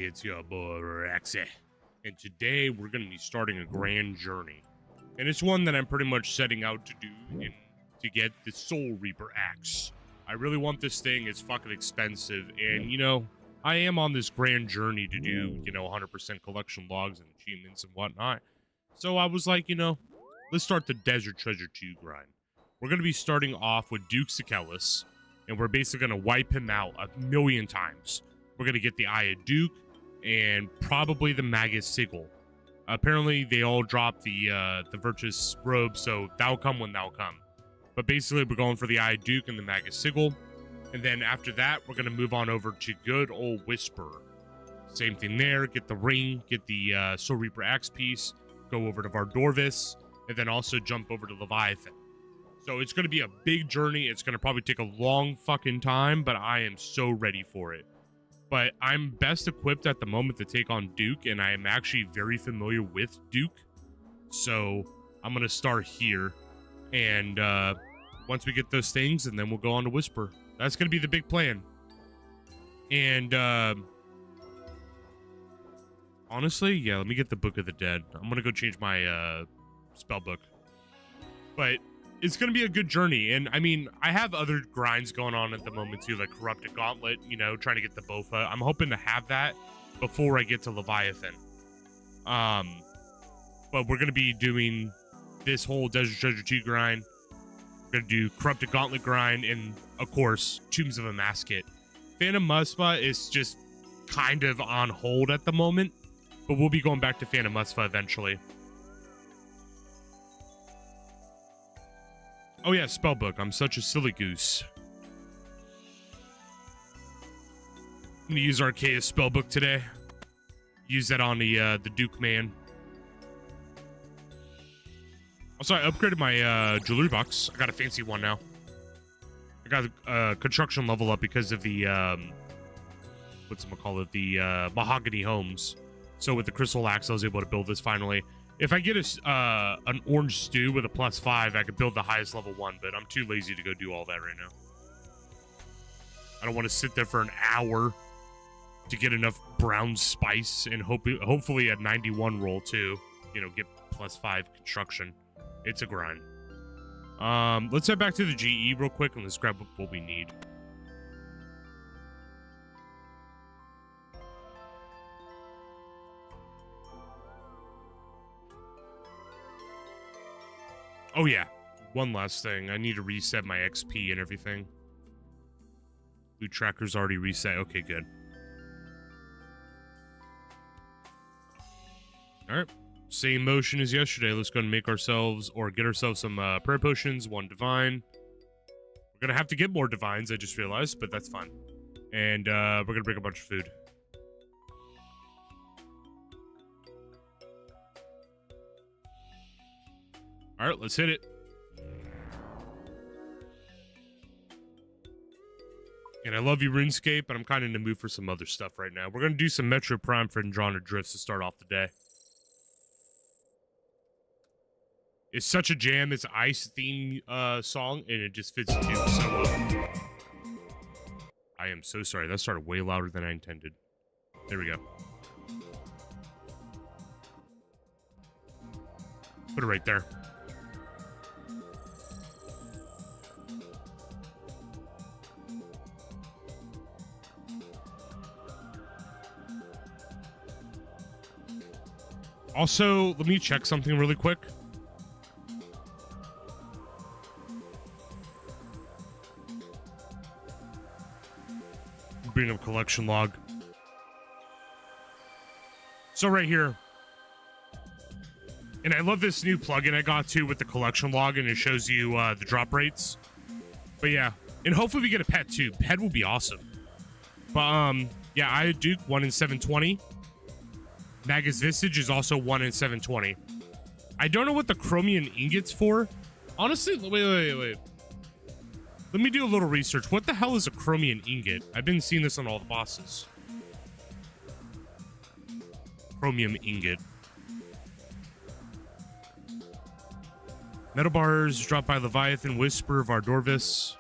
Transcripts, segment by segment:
it's your boy Rexy, and today we're going to be starting a grand journey, and it's one that I'm pretty much setting out to do to get the Soul Reaper axe. I really want this thing. It's fucking expensive, and you know, I am on this grand journey to do, 100% collection logs and achievements and whatnot. So I was like, let's start the Desert Treasure 2 grind. We're going to be starting off with Duke Sikellis, and we're basically going to wipe him out 1,000,000 times. We're going to get the Eye of Duke and probably the Magus Sigil. Apparently, they all dropped the Virtus robe, so that'll come when that'll come. But basically, we're going for the Eye of Duke and the Magus Sigil. And then after that, we're going to move on over to good old Whisper. Same thing there. Get the ring, get the Soul Reaper axe piece, go over to Vardorvis, and then also jump over to Leviathan. So it's going to be a big journey. It's going to probably take a long fucking time, but I am so ready for it. But I'm best equipped at the moment to take on Duke, and I am actually very familiar with Duke. So I'm going to start here. And once we get those things, and then we'll go on to Whisper. That's going to be the big plan. And honestly, yeah, let me get the Book of the Dead. I'm going to go change my spell book. But it's going to be a good journey. And I mean, I have other grinds going on at the moment too, like Corrupted Gauntlet, trying to get the Bofa. I'm hoping to have that before I get to Leviathan. But we're going to be doing this whole Desert Treasure 2 grind. We're going to do Corrupted Gauntlet grind and, of course, Tombs of a Masket. Phantom Muspa is just kind of on hold at the moment, but we'll be going back to Phantom Muspa eventually. Oh yeah, spellbook. I'm such a silly goose. I'm gonna use Arceus spellbook today. Use that on the Duke man. Also, I upgraded my jewelry box. I got a fancy one now. I got a construction level up because of the the mahogany homes. So with the crystal axe, I was able to build this finally. If I get an orange stew with a +5, I could build the highest level one, but I'm too lazy to go do all that right now. I don't want to sit there for an hour to get enough brown spice and hopefully a 91 roll too. Get +5 construction. It's a grind. Let's head back to the GE real quick and let's grab what we need. Oh yeah, one last thing. I need to reset my XP and everything. Loot tracker's already reset. Okay, good. Alright. Same motion as yesterday. Let's go and make ourselves, or get ourselves some prayer potions, 1 divine. We're going to have to get more divines, I just realized, but that's fine. And we're going to bring a bunch of food. Alright, let's hit it. And I love you, RuneScape, but I'm kind of in the mood for some other stuff right now. We're going to do some Metro Prime for Andromeda Drifts to start off the day. It's such a jam. It's an ice theme song, and it just fits into so well. I am so sorry. That started way louder than I intended. There we go. Put it right there. Also, let me check something really quick. Bring up collection log. So right here. And I love this new plugin I got too with the collection log, and it shows you the drop rates. But yeah, and hopefully we get a pet too. Pet will be awesome. But yeah, Eye of Duke 1 in 720. Magus Visage is also 1 in 720. I don't know what the chromium ingot's for. Honestly, wait. Let me do a little research. What the hell is a chromium ingot? I've been seeing this on all the bosses. Chromium ingot. Metal bars dropped by Leviathan, Whisper, Vardorvis.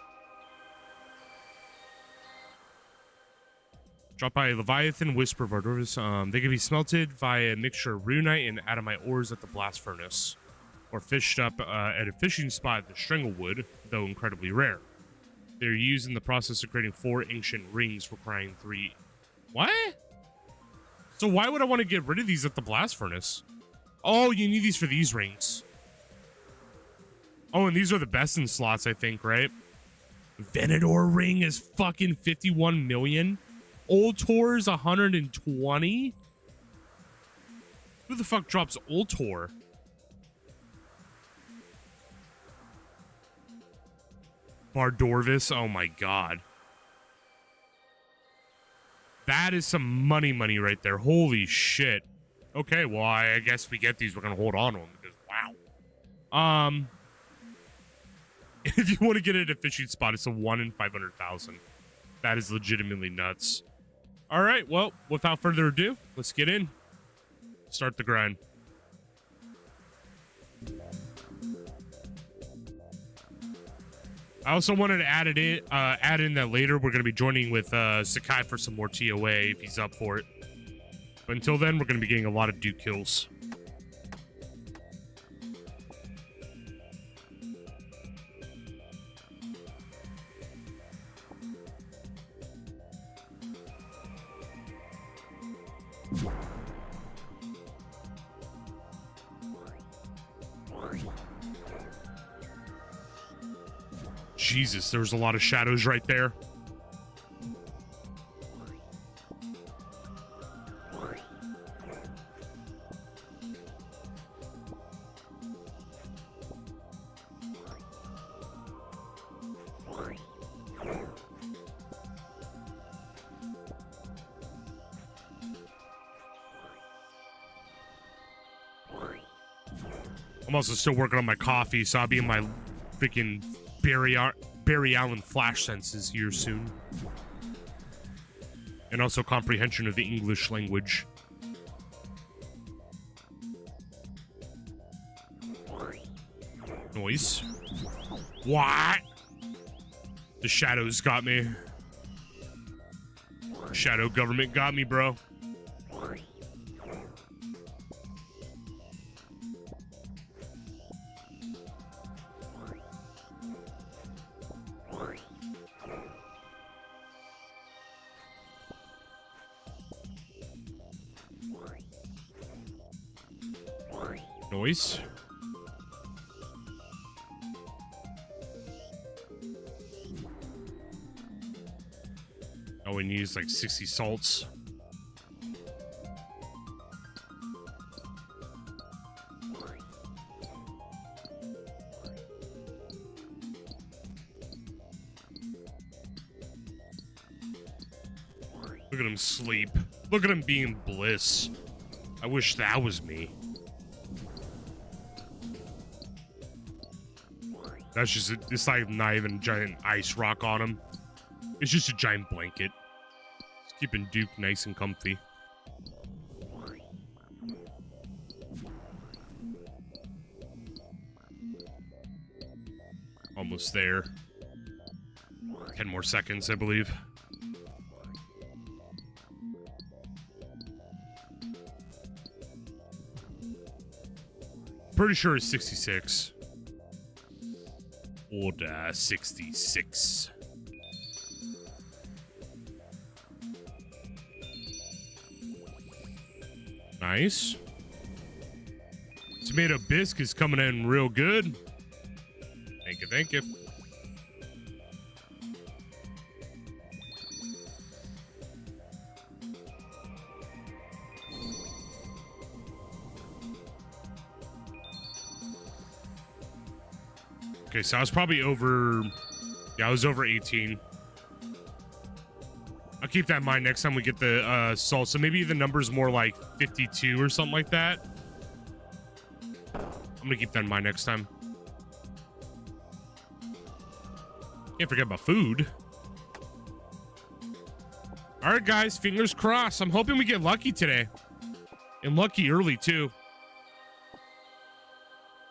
Dropped by Leviathan, Whisper of Ardorvis. They can be smelted via a mixture of runite and adamite ores at the blast furnace, or fished up at a fishing spot at the Stranglewood, though incredibly rare. They're used in the process of creating 4 ancient rings requiring 3... What? So why would I want to get rid of these at the blast furnace? Oh, you need these for these rings. Oh, and these are the best in slots, I think, right? Venador ring is fucking 51 million. Ultor is 120. Who the fuck drops Ultor? Bardorvis, oh my god. That is some money right there. Holy shit. Okay, well, I guess we get these. We're gonna hold on to them because, wow. If you want to get it at a fishing spot, it's a 1 in 500,000. That is legitimately nuts. All right, well, without further ado, let's get in. Start the grind. I also wanted to add in that later we're going to be joining with Sakai for some more TOA if he's up for it. But until then, we're going to be getting a lot of Duke kills. Jesus, there's a lot of shadows right there. I'm also still working on my coffee, so I'll be in my freaking Barry Allen flash senses here soon. And also comprehension of the English language. Noise. What? The shadows got me. Shadow government got me, bro. Noise. Oh, we need like 60 salts. Look at him sleep. Look at him being bliss. I wish that was me. That's just, it's like not even a giant ice rock on him. It's just a giant blanket. It's keeping Duke nice and comfy. Almost there. 10 more seconds, I believe. Pretty sure it's 66. Order 66. Nice. Tomato bisque is coming in real good. Thank you, thank you. Okay, so I was probably over... Yeah, I was over 18. I'll keep that in mind next time we get the salt. So maybe the number's more like 52 or something like that. I'm gonna keep that in mind next time. Can't forget about food. All right, guys, fingers crossed. I'm hoping we get lucky today. And lucky early, too.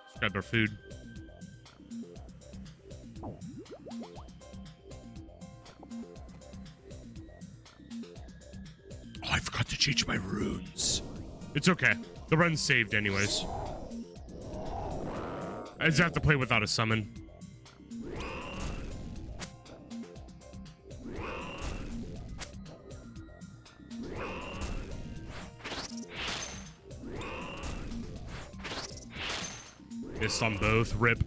Let's grab our food. forgot to change my runes. It's okay. The run's saved anyways. I just have to play without a summon. Missed on both. Rip.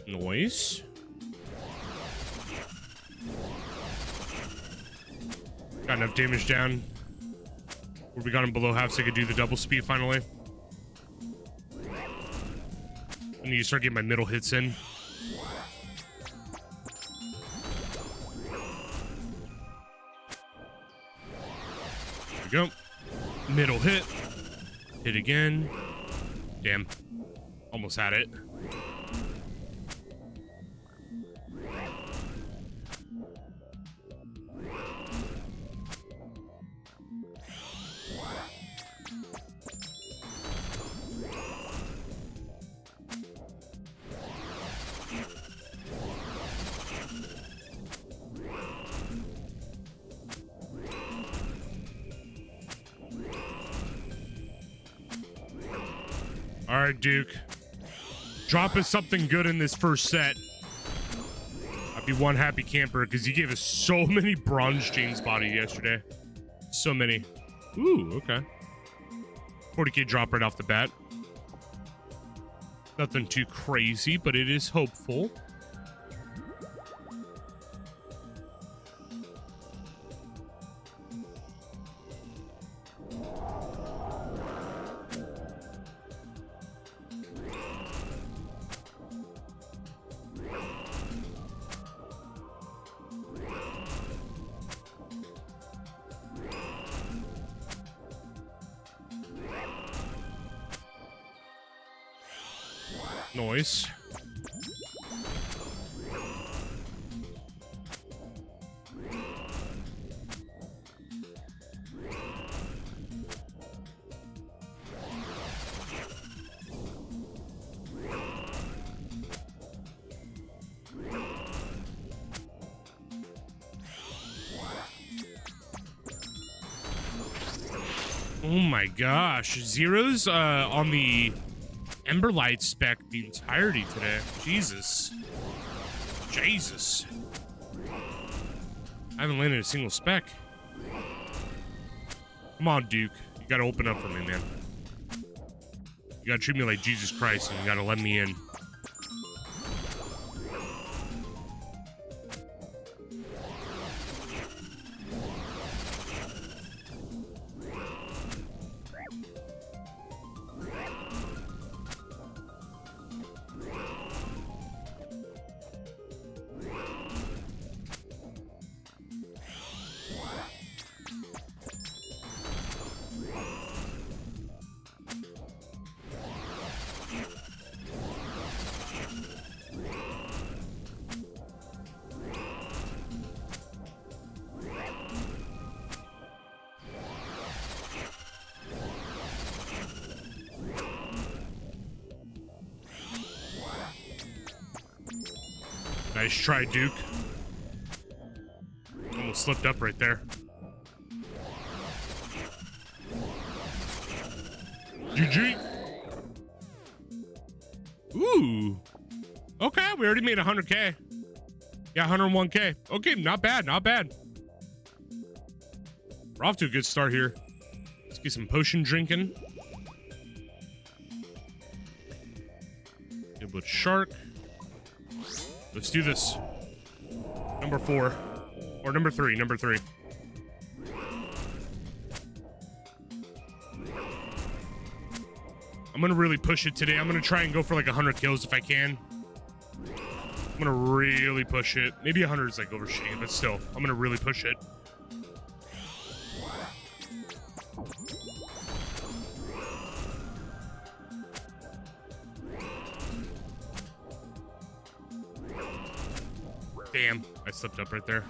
Noise. Got enough damage down. We got him below half so I could do the double speed finally. I need to start getting my middle hits in. There we go. Middle hit. Hit again. Damn. Almost had it. All right, Duke. Drop us something good in this first set. I'd be one happy camper because you gave us so many bronze chains body yesterday. So many. Ooh, okay. 40k drop right off the bat. Nothing too crazy, but it is hopeful. Noise. Oh my gosh. Zeros on the Emberlight spec the entirety today. Jesus. Jesus. I haven't landed a single spec. Come on, Duke. You gotta open up for me, man. You gotta treat me like Jesus Christ and you gotta let me in. Nice try, Duke. Almost slipped up right there. GG. Ooh. Okay, we already made 100k. Yeah, 101k. Okay, not bad, not bad. We're off to a good start here. Let's get some potion drinking. Good with shark. Let's do this. Number 4. Or number 3. Number 3. I'm going to really push it today. I'm going to try and go for like 100 kills if I can. I'm going to really push it. Maybe 100 is like overshooting, but still. I'm going to really push it. Damn, I slipped up right there.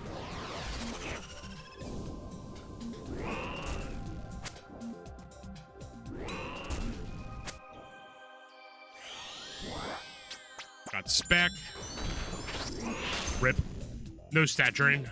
Got spec. Rip. No stat drain.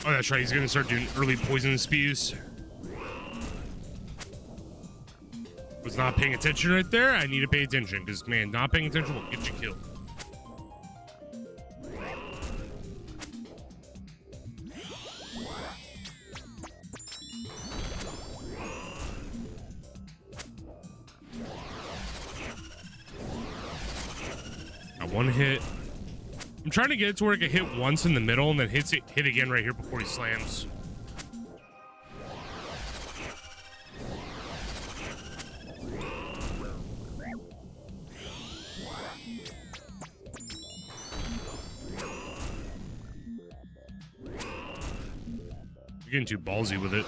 Oh, that's right. He's going to start doing early poison spews. Was not paying attention right there. I need to pay attention because, man, not paying attention will get you killed. Got one hit. I'm trying to get it to where it can hit once in the middle and then hit again right here before he slams. You're getting too ballsy with it.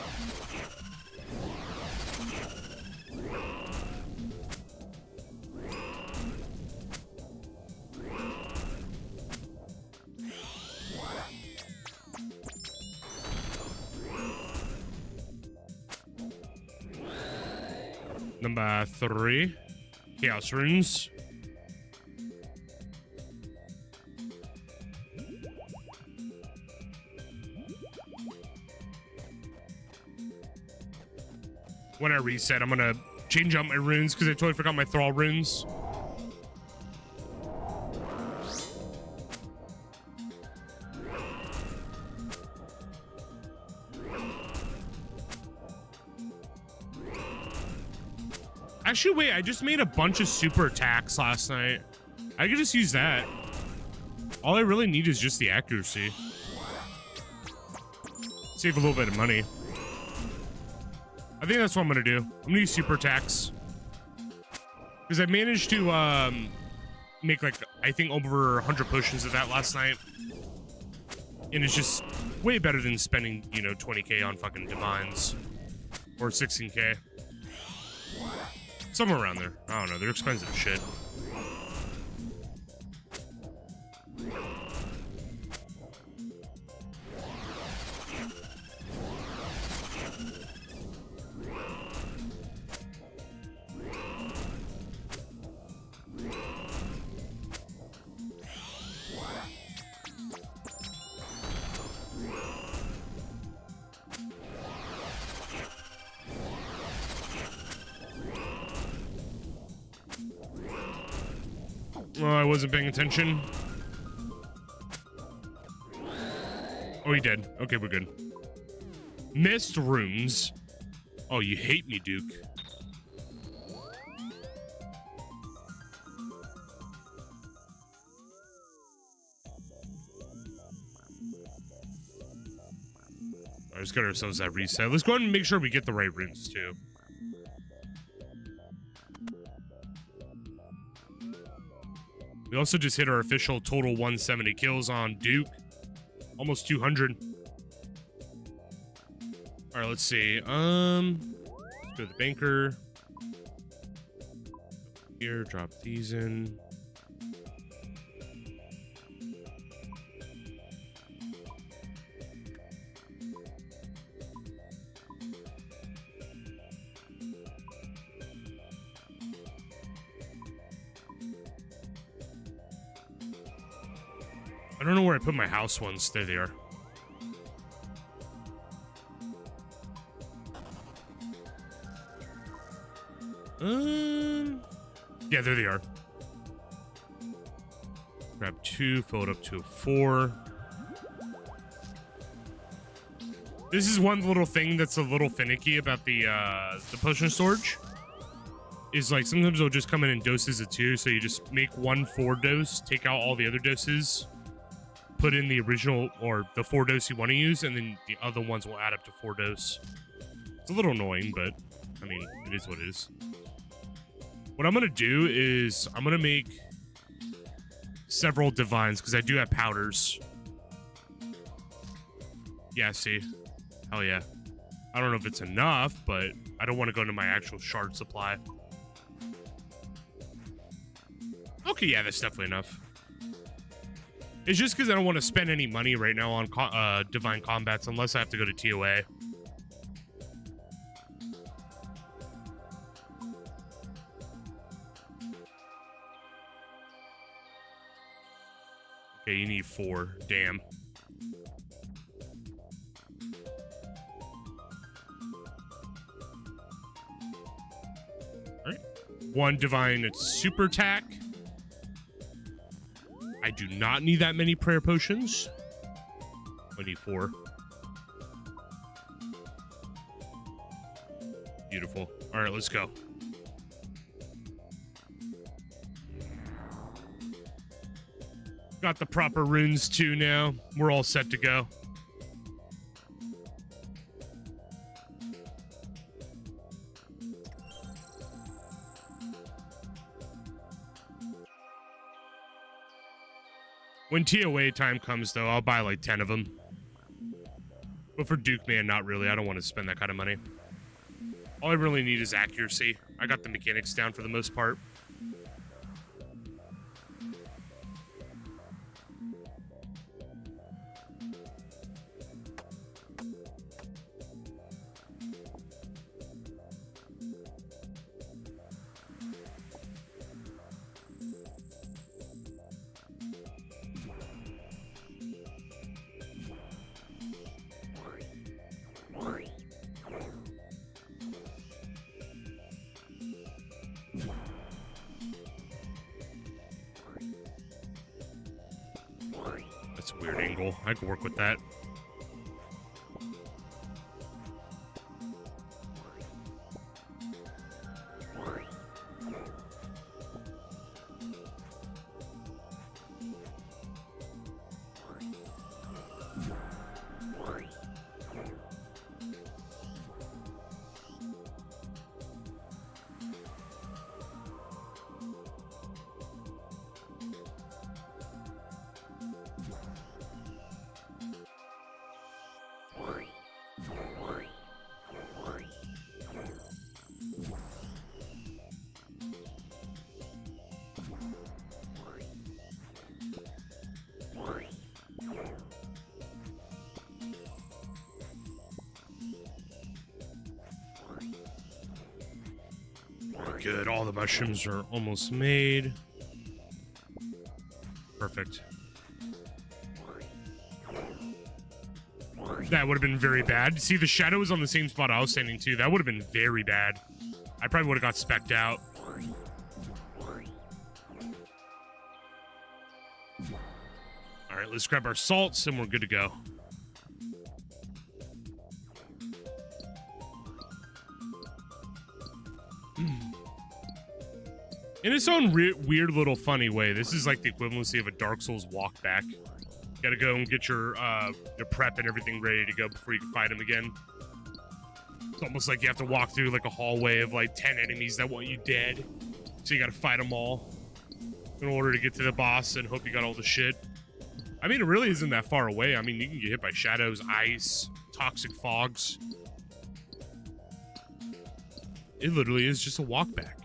Number 3, Chaos Runes. When I reset, I'm gonna change out my runes because I totally forgot my Thrall runes. Actually, wait, I just made a bunch of super attacks last night. I could just use that. All I really need is just the accuracy. Save a little bit of money. I think that's what I'm gonna do. I'm gonna use super attacks. Because I managed to make like, I think over 100 potions of that last night. And it's just way better than spending, you know, 20k on fucking divines. Or 16k. Somewhere around there. I don't know. They're expensive shit. Oh, I wasn't paying attention. Oh, he did. Okay, we're good. Missed runes. Oh, you hate me, Duke. I just got ourselves that reset. Let's go ahead and make sure we get the right runes, too. We also just hit our official total 170 kills on Duke. Almost 200. All right, let's see. Let's go to the banker. Here, drop these in. I don't know where I put my house ones. There they are. Yeah, there they are. Grab 2, fill it up to a 4. This is one little thing that's a little finicky about the potion storage. Is like sometimes it'll just come in doses of 2, so you just make 1 4 dose, take out all the other doses, put in the original or the 4 dose you want to use, and then the other ones will add up to 4 dose. It's a little annoying, but I mean, it is what it is. What I'm gonna do is I'm gonna make several divines because I do have powders. Yeah, see, hell yeah. I don't know if it's enough, but I don't want to go into my actual shard supply. Okay, yeah, that's definitely enough. It's just because I don't want to spend any money right now on divine combats unless I have to go to TOA. Okay, you need 4. Damn. Alright. 1 divine super attack. I do not need that many prayer potions. I need 4. Beautiful. All right, let's go. Got the proper runes too now. We're all set to go. When TOA time comes, though, I'll buy like 10 of them. But for Duke Man, not really. I don't want to spend that kind of money. All I really need is accuracy. I got the mechanics down for the most part. That's a weird angle. I can work with that. Good, all the mushrooms are almost made. Perfect. That would have been very bad. See, the shadow was on the same spot I was standing to. That would have been very bad. I probably would have got specced out. All right, let's grab our salts and we're good to go. In its own weird little funny way, this is like the equivalency of a Dark Souls walk back. You gotta go and get your prep and everything ready to go before you can fight him again. It's almost like you have to walk through like a hallway of like 10 enemies that want you dead. So you gotta fight them all in order to get to the boss and hope you got all the shit. I mean, it really isn't that far away. I mean, you can get hit by shadows, ice, toxic fogs. It literally is just a walk back.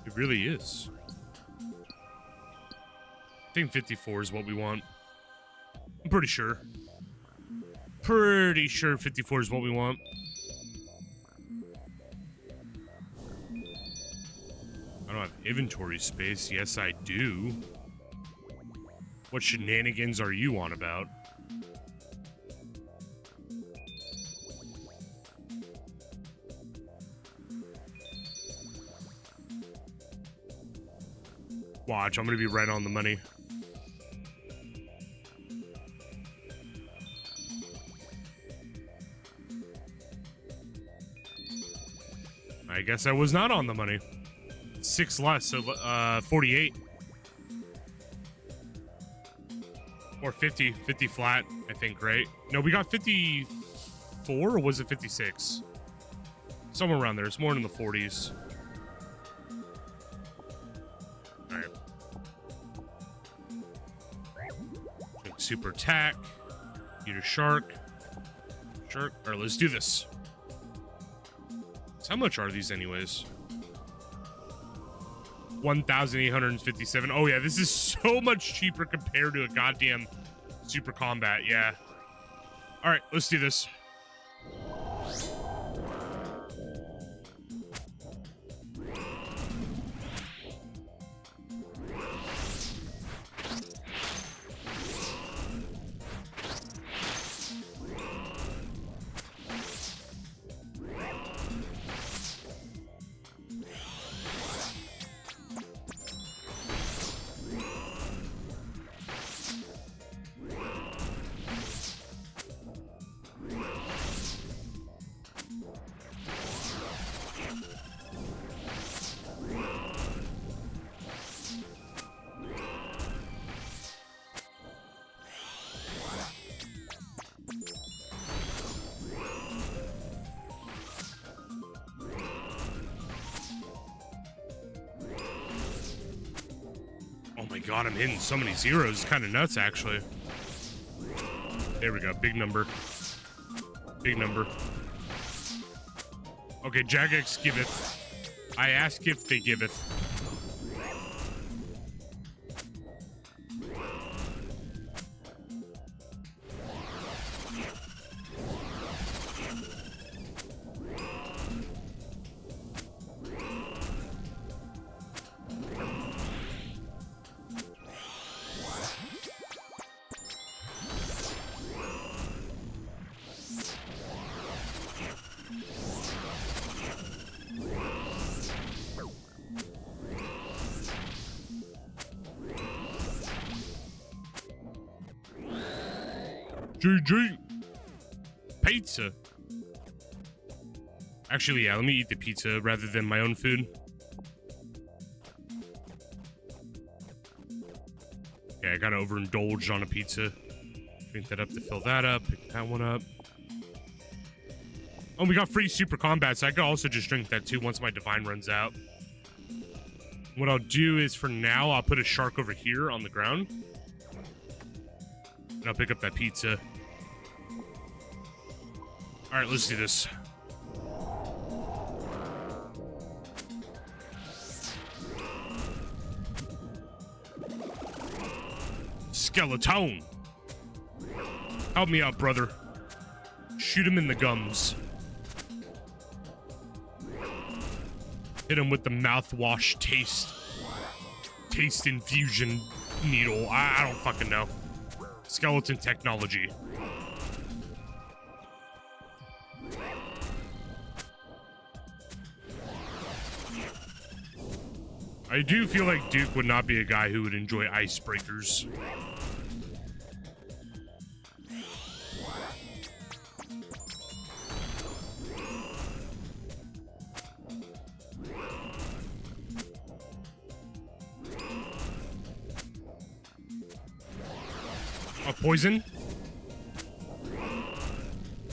It really is. I think 54 is what we want. I'm pretty sure. Pretty sure 54 is what we want. I don't have inventory space. Yes, I do. What shenanigans are you on about? Watch, I'm gonna be right on the money. I guess I was not on the money. 6 less, so 48. Or 50 flat, I think, right? No, we got 54, or was it 56? Somewhere around there. It's more in the 40s. Alright. Super attack. Eat a shark. Shark. Alright, let's do this. So how much are these anyways? 1,857. Oh yeah, this is so much cheaper compared to a goddamn super combat. Yeah. All right, let's do this. God, I'm hitting so many zeros. It's kind of nuts, actually. There we go. Big number. Big number. Okay, Jagex giveth. I ask if they giveth. GG. Pizza. Actually, yeah, let me eat the pizza rather than my own food. Okay, I gotta overindulge on a pizza. Drink that up to fill that up. Pick that one up. Oh, we got free super combat, so I could also just drink that too once my divine runs out. What I'll do is, for now, I'll put a shark over here on the ground. And I'll pick up that pizza. Alright, let's do this. Skeleton! Help me out, brother. Shoot him in the gums. Hit him with the mouthwash taste infusion needle. I don't fucking know. Skeleton technology. I do feel like Duke would not be a guy who would enjoy icebreakers. A poison?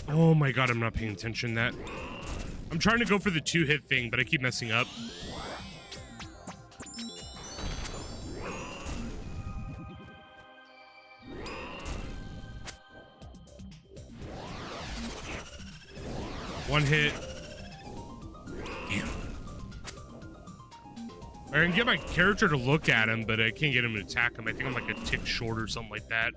Oh my god, I'm not paying attention to that. I'm trying to go for the 2-hit thing, but I keep messing up. One hit. Damn. I can get my character to look at him, but I can't get him to attack him. I think I'm like a tick short or something like that.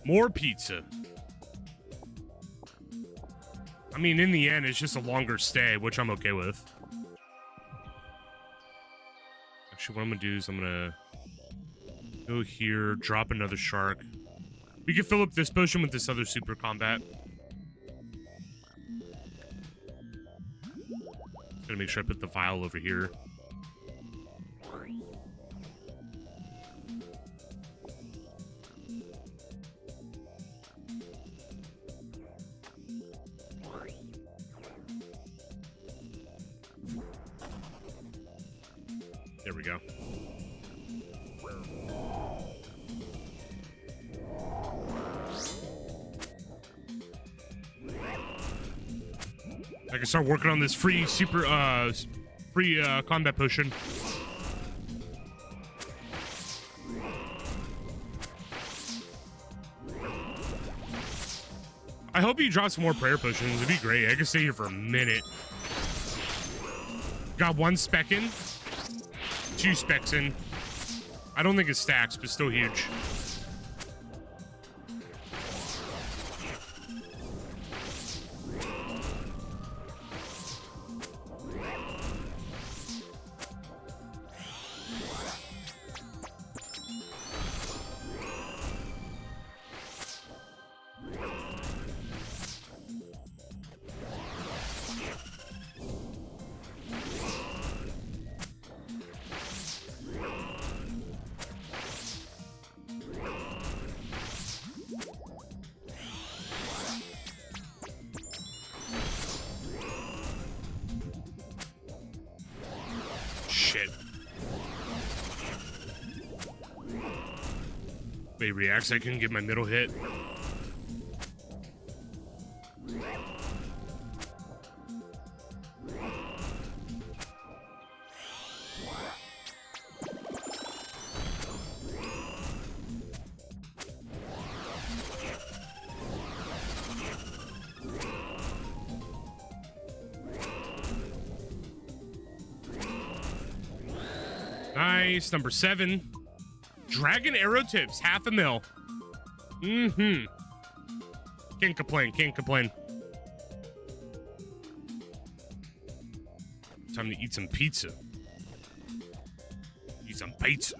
More pizza. I mean, in the end, it's just a longer stay, which I'm okay with. Actually, what I'm gonna do is I'm gonna go here, drop another shark. We can fill up this potion with this other super combat. Gotta make sure I put the vial over here. There we go. I can start working on this free combat potion. I hope you drop some more prayer potions. It'd be great. I could stay here for a minute. Got 1 spec in. 2 specs in. I don't think it stacks, but still huge. Shit. Wait, reacts, I couldn't get my middle hit. Nice. Number 7. Dragon arrow tips. 1/2 mil. Mm-hmm. Can't complain. Can't complain. Time to eat some pizza. Eat some pizza.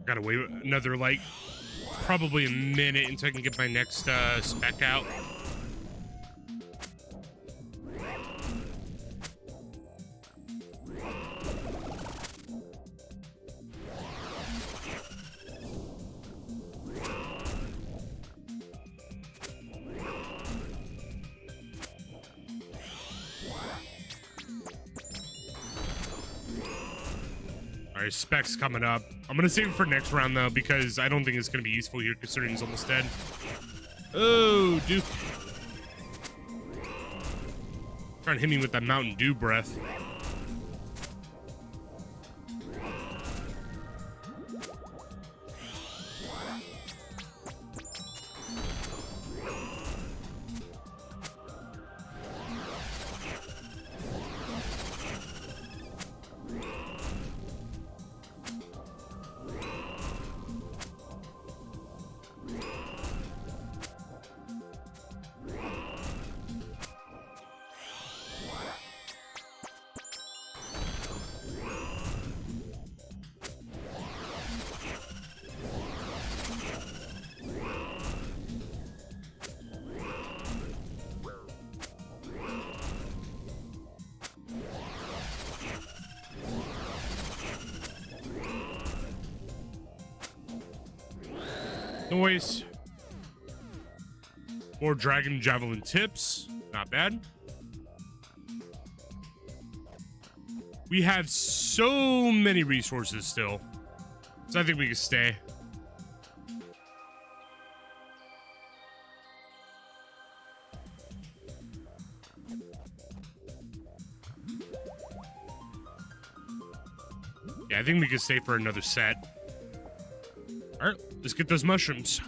Gotta wait another, like, probably a minute until I can get my next spec out. Alright, specs coming up. I'm gonna save it for next round though, because I don't think it's gonna be useful here considering he's almost dead. Oh, Duke. Trying to hit me with that Mountain Dew breath. Noise. More dragon javelin tips. Not bad. We have so many resources still. So I think we can stay. Yeah, I think we can stay for another set. All right, let's get those mushrooms.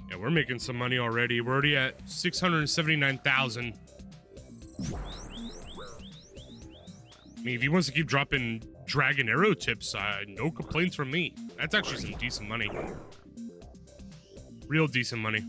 Yeah, we're making some money already. We're already at 679,000. I mean, if he wants to keep dropping Dragon Arrow tips, no complaints from me. That's actually some decent money. Real decent money.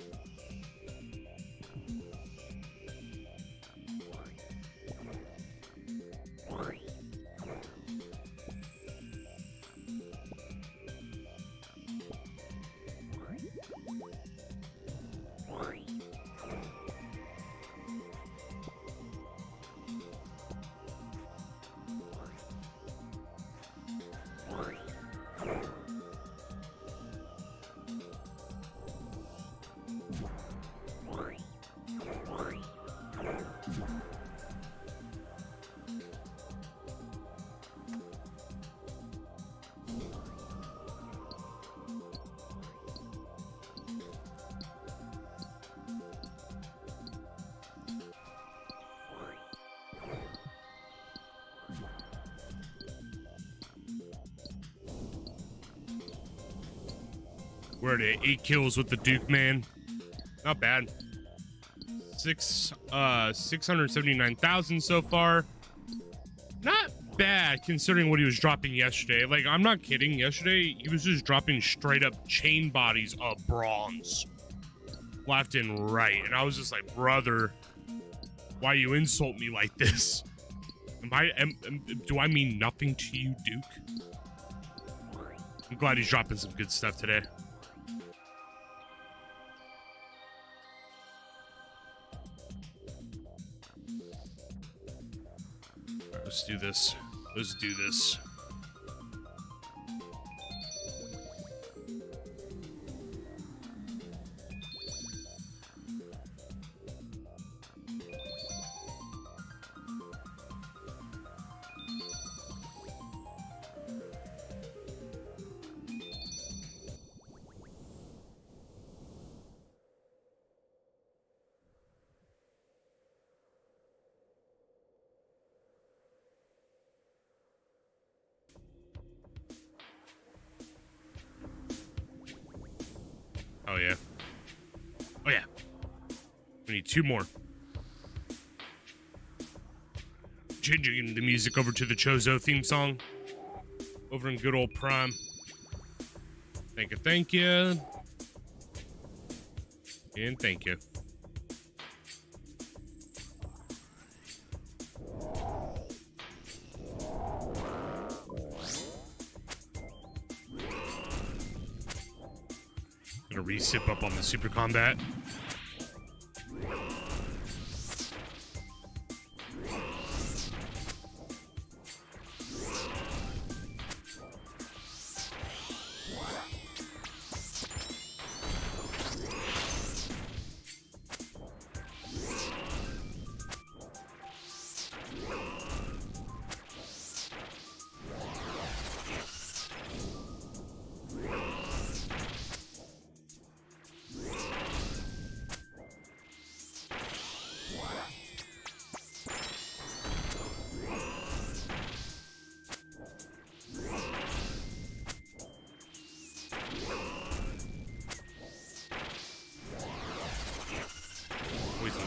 We're at 8 kills with the Duke, man. Not bad. 679,000 so far. Not bad considering what he was dropping yesterday. Like, I'm not kidding. Yesterday, he was just dropping straight up chain bodies of bronze. Left and right. And I was just like, brother, why you insult me like this? Do I mean nothing to you, Duke? I'm glad he's dropping some good stuff today. Let's do this. Let's do this. Oh, yeah. Oh, yeah. We need 2 more. Changing the music over to the Chozo theme song. Over in good old Prime. Thank you, thank you. And thank you. Gonna re-sip up on the super combat.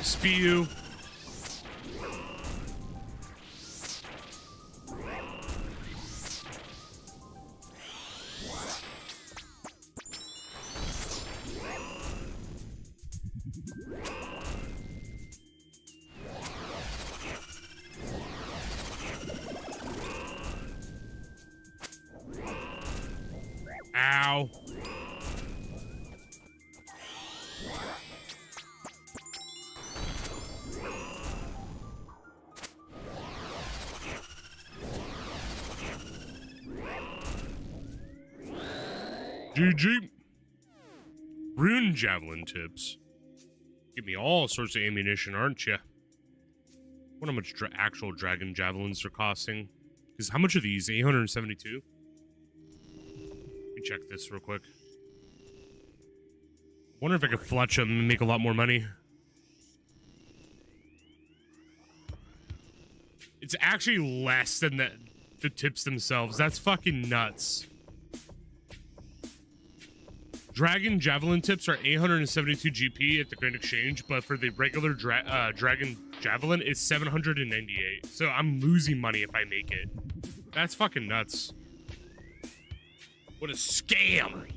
Spew. GG. Rune javelin tips. Give me all sorts of ammunition, aren't you? I wonder how much actual dragon javelins are costing. Because how much are these? 872? Let me check this real quick. Wonder if I could fletch them and make a lot more money. It's actually less than the tips themselves. That's fucking nuts. Dragon javelin tips are 872 GP at the Grand Exchange, but for the regular dragon javelin, it's 798. So I'm losing money if I make it. That's fucking nuts. What a scam!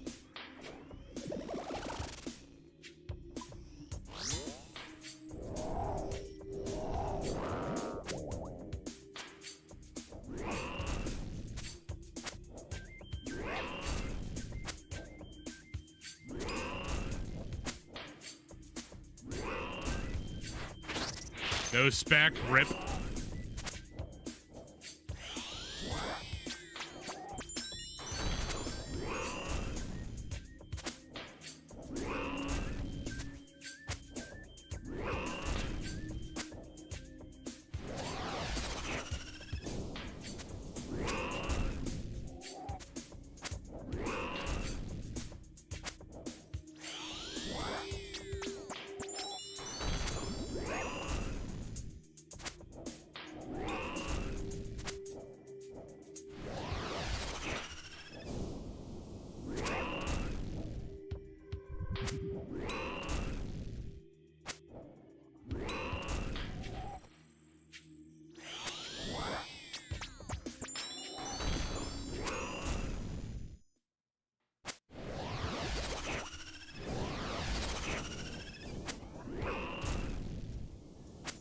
No spec, rip.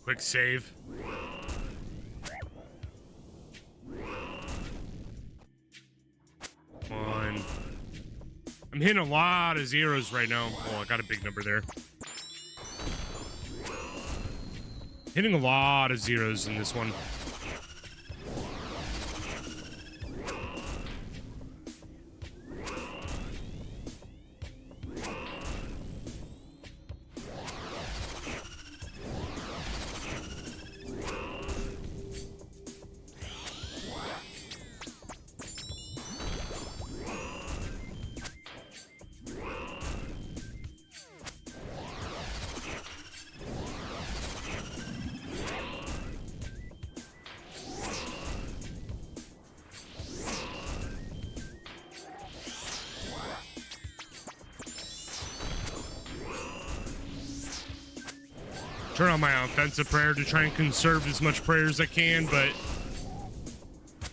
Quick save. Come on. I'm hitting a lot of zeros right now. Oh, I got a big number there. Hitting a lot of zeros in this one. Turn on my offensive prayer to try and conserve as much prayer as I can, but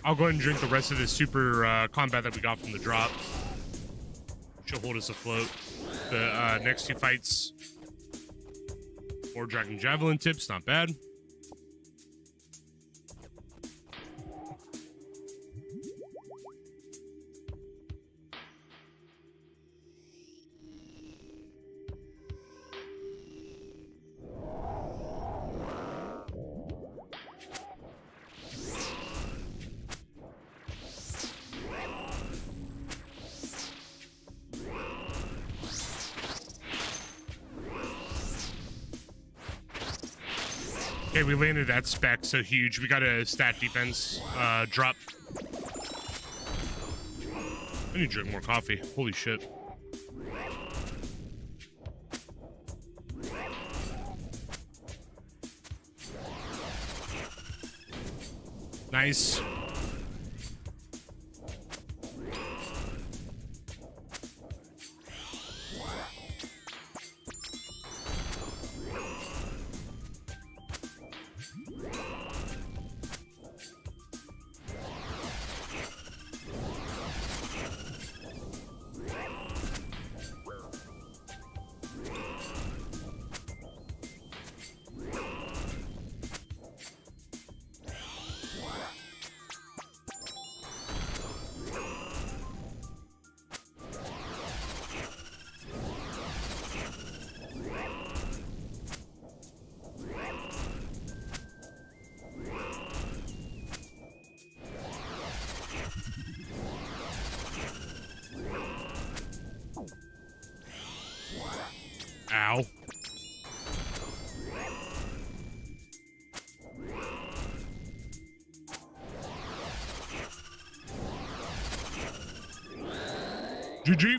I'll go ahead and drink the rest of this super combat that we got from the drop. She'll hold us afloat. The next two fights, 4 dragon javelin tips, not bad. Okay, we landed that spec, so huge. We got a stat defense drop. I need to drink more coffee. Holy shit. Nice. GG.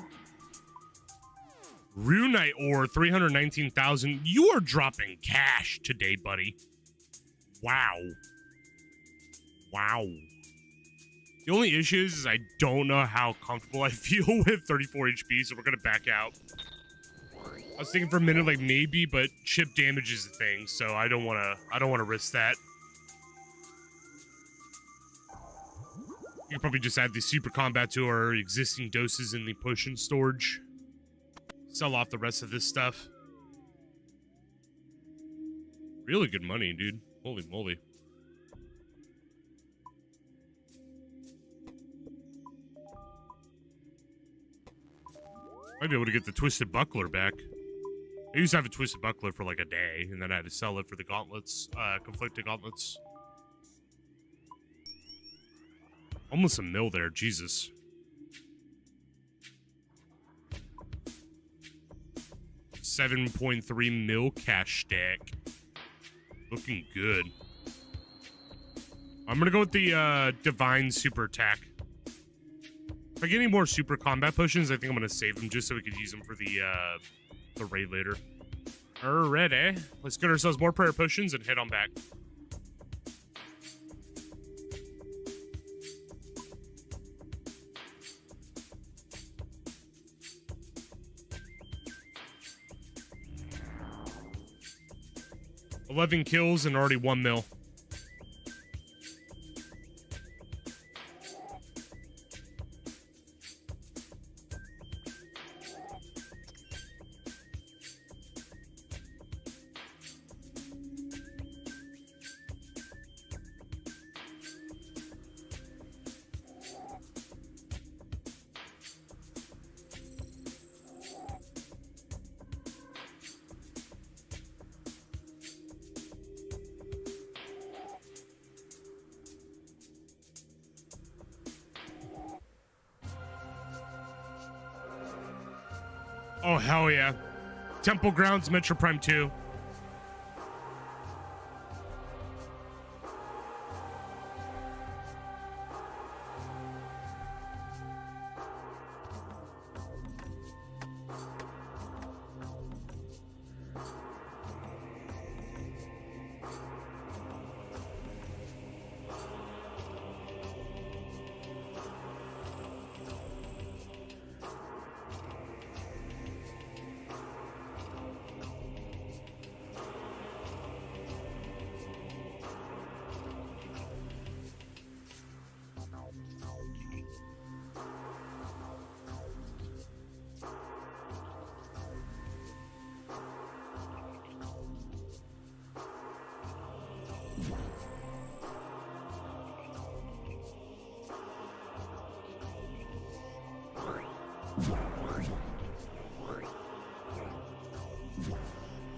Runite ore, 319,000. You are dropping cash today, buddy. Wow. Wow. The only issue is I don't know how comfortable I feel with 34 HP, so we're gonna back out. I was thinking for a minute, like maybe, but chip damage is the thing, so I don't wanna risk that. You could probably just add the super combat to our existing doses in the potion storage. Sell off the rest of this stuff. Really good money, dude. Holy moly. Might be able to get the Twisted Buckler back. I used to have a Twisted Buckler for like a day, and then I had to sell it for the gauntlets, conflicted gauntlets. Almost a mil there, Jesus. $7.3 mil cash stack. Looking good. I'm gonna go with the Divine Super Attack. If I get any more Super Combat Potions, I think I'm gonna save them just so we could use them for the raid later. Alrighty. Let's get ourselves more Prayer Potions and head on back. $11 kills and already 1 mil. Oh, hell yeah. Temple Grounds, Metro Prime 2.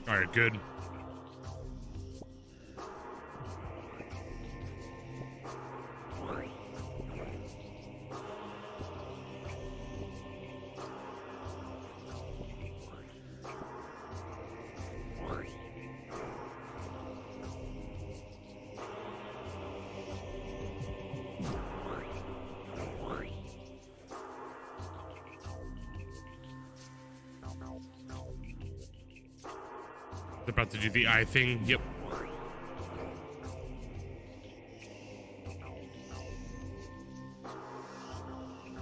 All right, good. They're about to do the eye thing. Yep.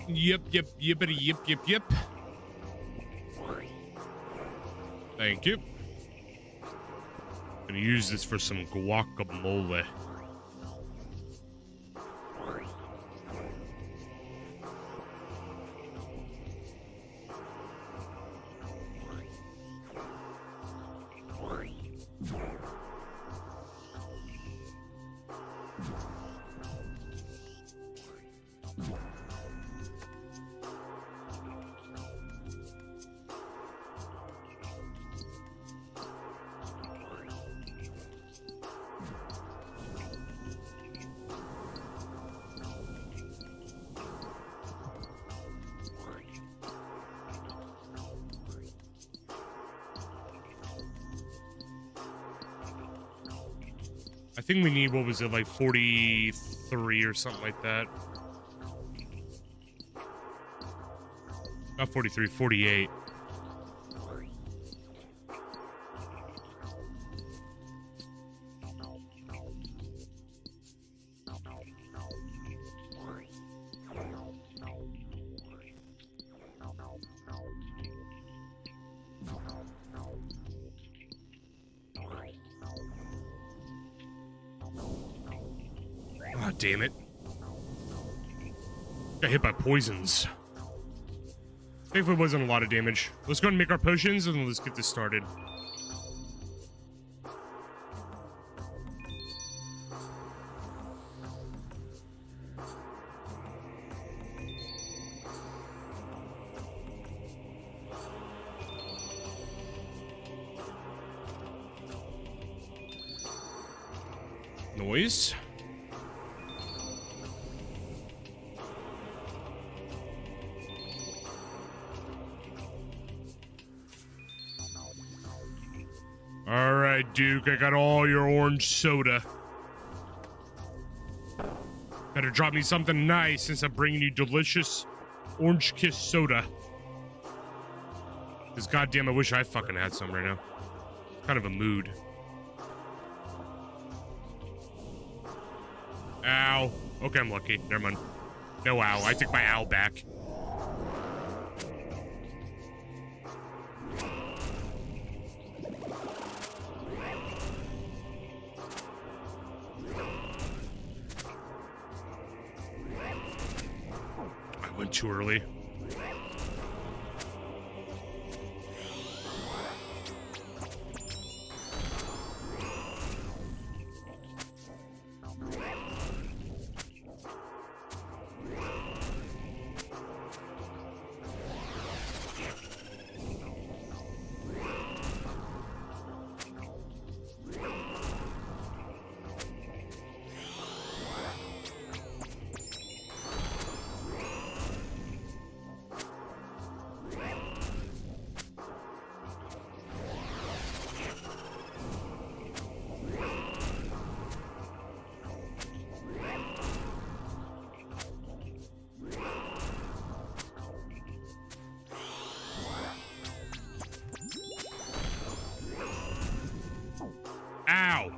Yep. Thank you. Gonna use this for some guacamole. I think we need, what was it, like 43 or something like that. Not 43, 48. Oh, damn it. Got hit by poisons. Thankfully it wasn't a lot of damage. Let's go ahead and make our potions and let's get this started. Noise. Alright, Duke, I got all your orange soda. Better drop me something nice since I'm bringing you delicious orange kiss soda. Because goddamn, I wish I fucking had some right now. Kind of a mood. Ow. Okay, I'm lucky. Never mind. No ow. I take my ow back. I went too early. Ow!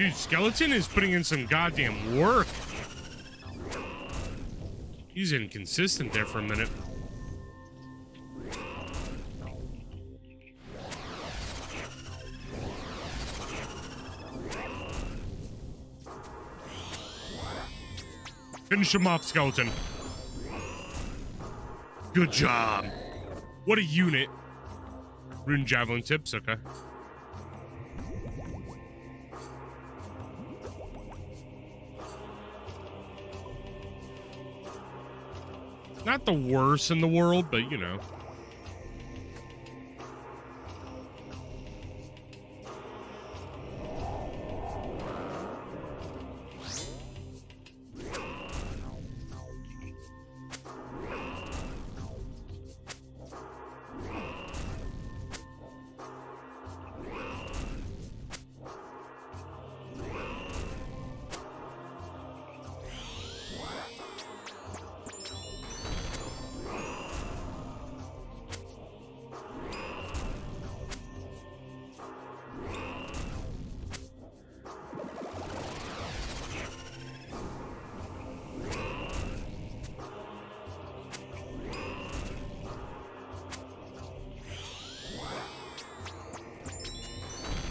Dude, Skeleton is putting in some goddamn work. He's inconsistent there for a minute. Finish him off, Skeleton. Good job. What a unit. Rune Javelin tips, okay. Not the worst in the world, but you know.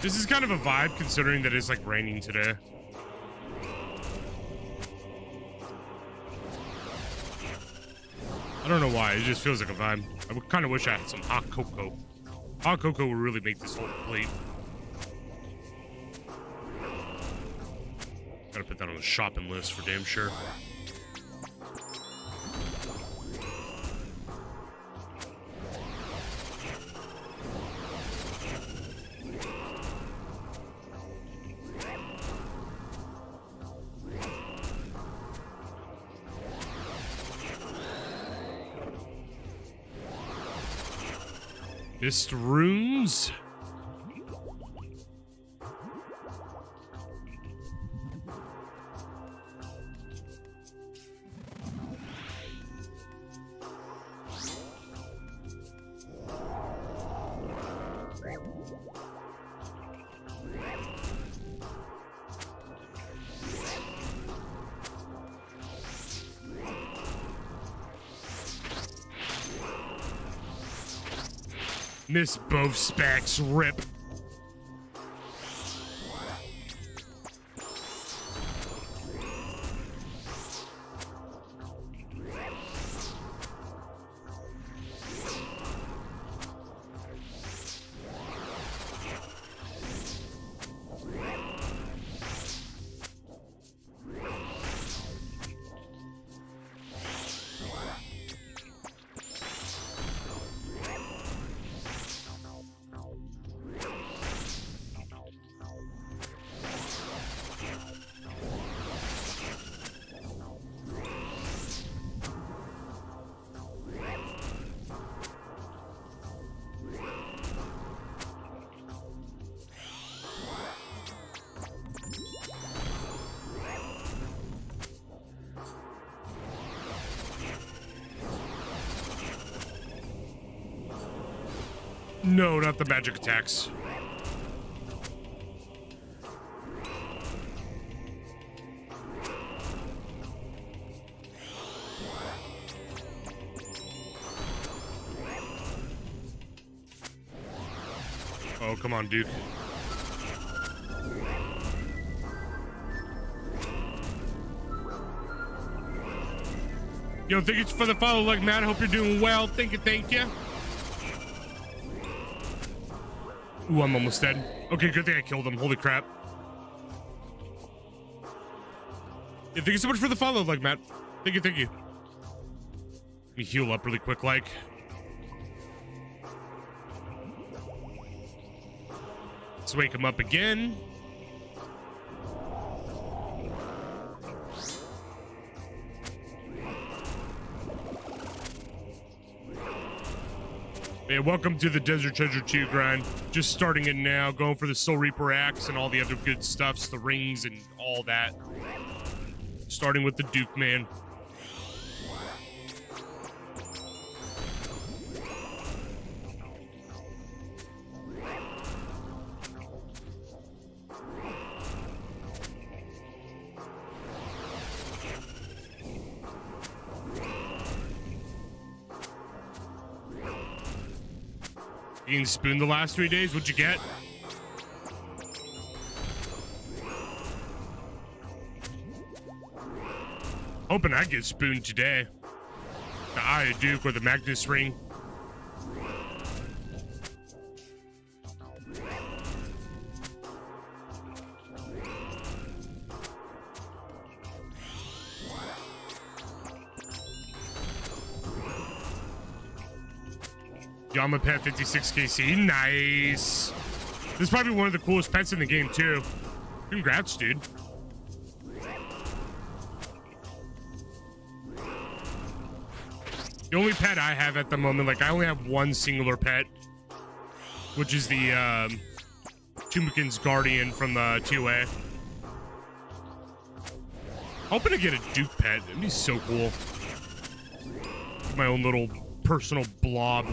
This is kind of a vibe considering that it's like raining today. I don't know why. It just feels like a vibe. I would kind of wish I had some hot cocoa. Hot cocoa would really make this whole plate. Gotta put that on the shopping list for damn sure. Mist runes. Miss both specs, rip. No, not the magic attacks. Oh, come on, Duke. Yo, thank you for the follow, like, man. I hope you're doing well. Thank you. Ooh, I'm almost dead. Okay, good thing I killed him. Holy crap. Yeah, thank you so much for the follow, like, Matt. Thank you. Let me heal up really quick, like. Let's wake him up again. Yeah, welcome to the Desert Treasure 2 grind. Just starting it now, going for the Soul Reaper axe and all the other good stuffs, the rings and all that. Starting with the Duke, man. Being spooned the last 3 days, what'd you get? Hoping I get spooned today. The Eye of Duke or the Magnus ring. Yama Pet 56KC, nice. This is probably one of the coolest pets in the game too. Congrats, dude. The only pet I have at the moment, like I only have one singular pet, which is the Tumikin's Guardian from the TOA. Hoping to get a Duke pet, that'd be so cool. My own little personal blob.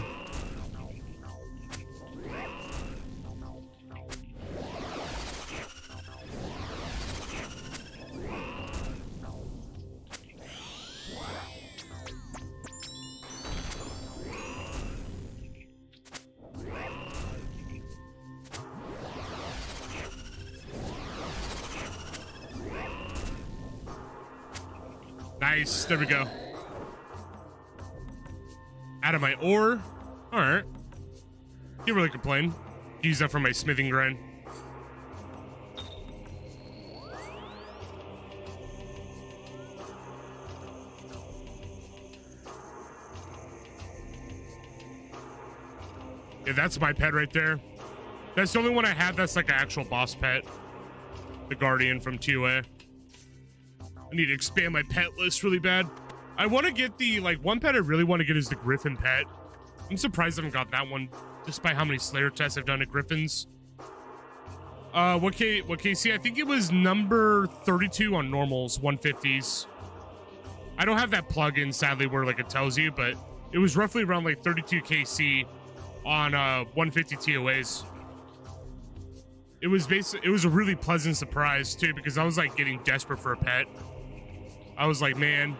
Nice, there we go. Out of my ore. All right. Can't really complain. Use that for my smithing grind. Yeah, that's my pet right there. That's the only one I have that's like an actual boss pet. The Guardian from TOA. I need to expand my pet list really bad. I want to get the, like, one pet I really want to get is the Griffin pet. I'm surprised I haven't got that one, despite how many Slayer tests I've done at Griffins. What KC? I think it was number 32 on normals, 150s. I don't have that plugin, sadly, where, like, it tells you, but it was roughly around, like, 32 KC on 150 TOAs. It was a really pleasant surprise, too, because I was, like, getting desperate for a pet. I was like, man,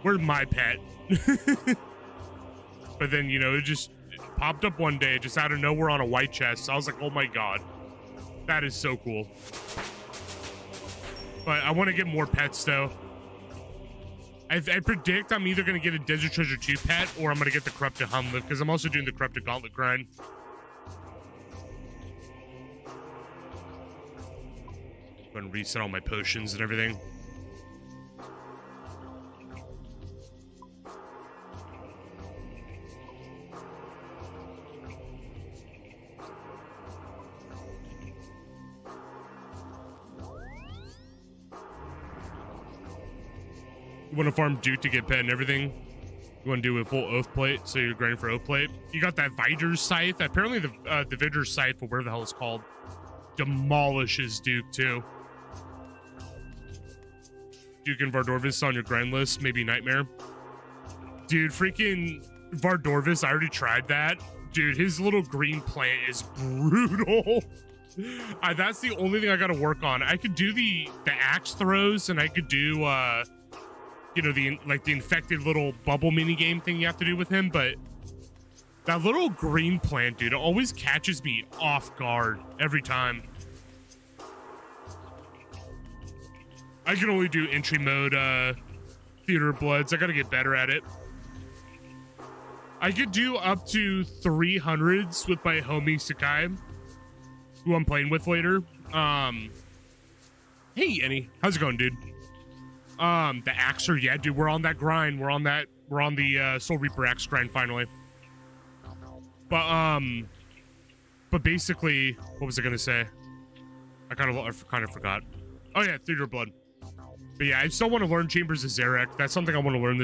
where's my pet? But then, you know, it popped up one day, just out of nowhere on a white chest. So I was like, oh my god, that is so cool. But I want to get more pets, though. I predict I'm either going to get a Desert Treasure 2 pet, or I'm going to get the Corrupted Helmlet, because I'm also doing the Corrupted Gauntlet grind. I'm going to reset all my potions and everything. You want to farm Duke to get pet and everything. You want to do a full Oath Plate, so you're grinding for Oath Plate. You got that Vider's Scythe. Apparently the Vider's Scythe, or whatever the hell it's called, demolishes Duke too. Duke and Vardorvis on your grind list, maybe Nightmare. Dude, freaking Vardorvis, I already tried that. Dude, his little green plant is brutal. That's the only thing I got to work on. I could do the axe throws, and I could do you know, the infected little bubble mini game thing you have to do with him, but that little green plant, dude, always catches me off guard every time. I can only do entry mode Theater of Bloods. I gotta get better at it. I could do up to 300s with my homie Sakai, who I'm playing with later. Hey, Annie. How's it going, dude? The Axer, yeah, dude, we're on that grind. We're on the Soul Reaper Axe grind finally. But basically, what was I gonna say? I kind of forgot. Oh yeah, Theater of Blood. But yeah, I still want to learn Chambers of Zarek. That's something I want to learn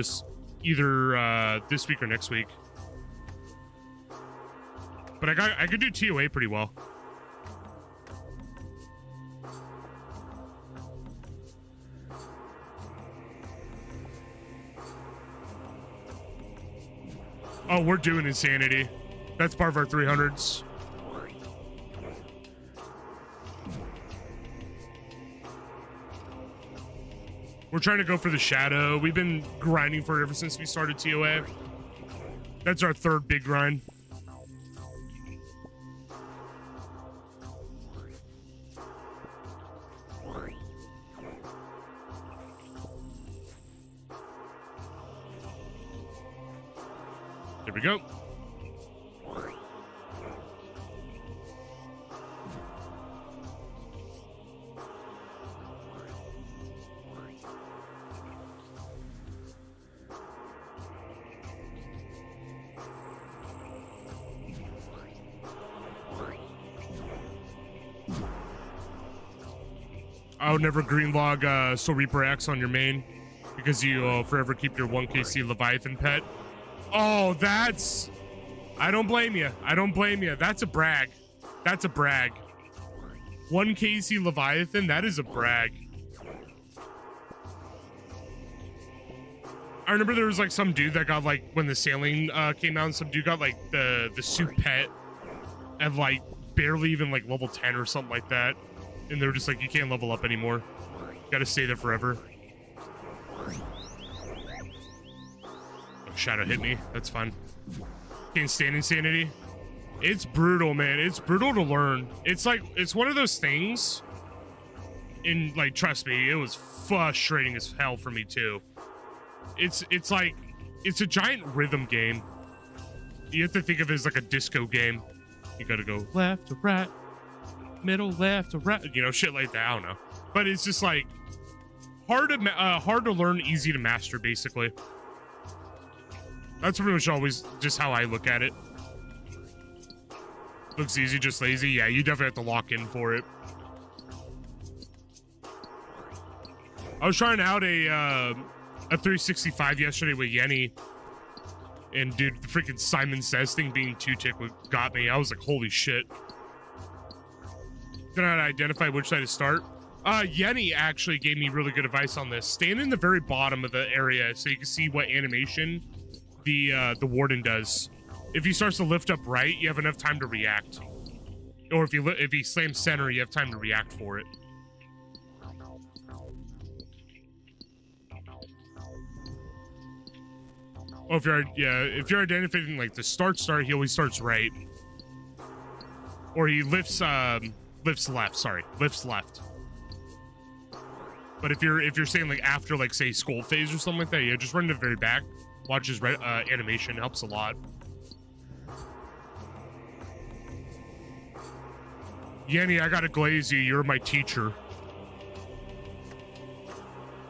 either this week or next week. But I could do TOA pretty well. Oh, we're doing Insanity. That's part of our 300s. We're trying to go for the Shadow. We've been grinding for it ever since we started TOA. That's our third big grind. There we go. I would never green log Soul Reaper Axe on your main because you forever keep your 1KC Leviathan pet. Oh, that's... I don't blame you. I don't blame you. That's a brag. That's a brag. 1KC Leviathan, that is a brag. I remember there was like some dude that got like, when the sailing came out, some dude got like the suit pet at like barely even like level 10 or something like that. And they were just like, you can't level up anymore. You gotta stay there forever. Oh, Shadow hit me. That's fine. Can't stand Insanity. It's brutal, man. It's brutal to learn. It's like, it's one of those things. And like, trust me, it was frustrating as hell for me too. It's like, it's a giant rhythm game. You have to think of it as like a disco game. You gotta go left to right, middle, left to right, you know, shit like that. I don't know, but it's just like hard to learn, easy to master, basically. That's pretty much always just how I look at it. Looks easy, just lazy. Yeah, you definitely have to lock in for it. I was trying out a 365 yesterday with Yenny, and dude, the freaking Simon Says thing being 2-tick got me. I was like, holy shit. Then I had to identify which side to start. Yenny actually gave me really good advice on this. Stand in the very bottom of the area so you can see what animation the warden does. If he starts to lift up right, you have enough time to react. Or if he slams center, you have time to react for it. Oh, if you're identifying like the start, he always starts right. Or he lifts left, sorry. Lifts left. But if you're saying like after like say skull phase or something like that, yeah, just run to the very back. Watch his animation, helps a lot. Yenny, I gotta glaze you. You're my teacher.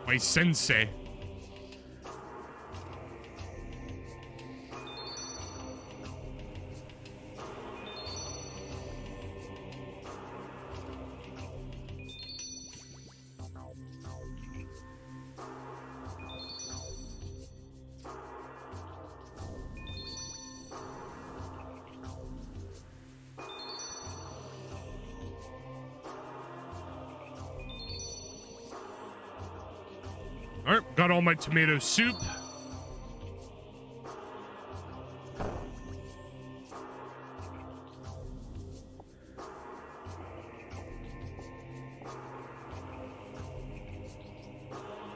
My sensei. Alright, got all my tomato soup.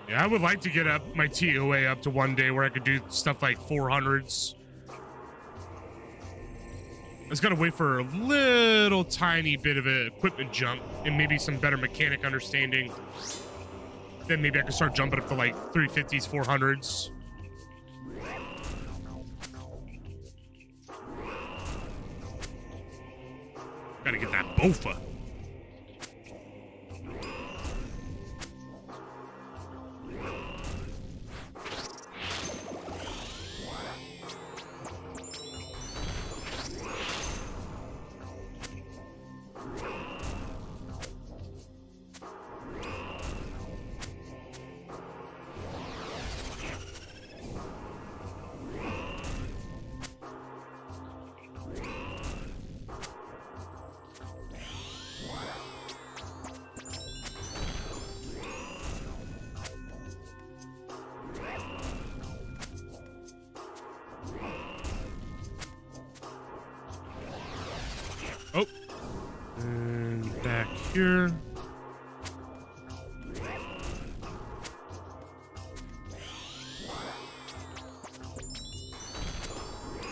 Yeah, I would like to get up my TOA up to one day where I could do stuff like 400s. I just gotta wait for a little tiny bit of an equipment jump and maybe some better mechanic understanding. Then maybe I can start jumping up to like 350s, 400s. Gotta get that bofa. Oh, and back here.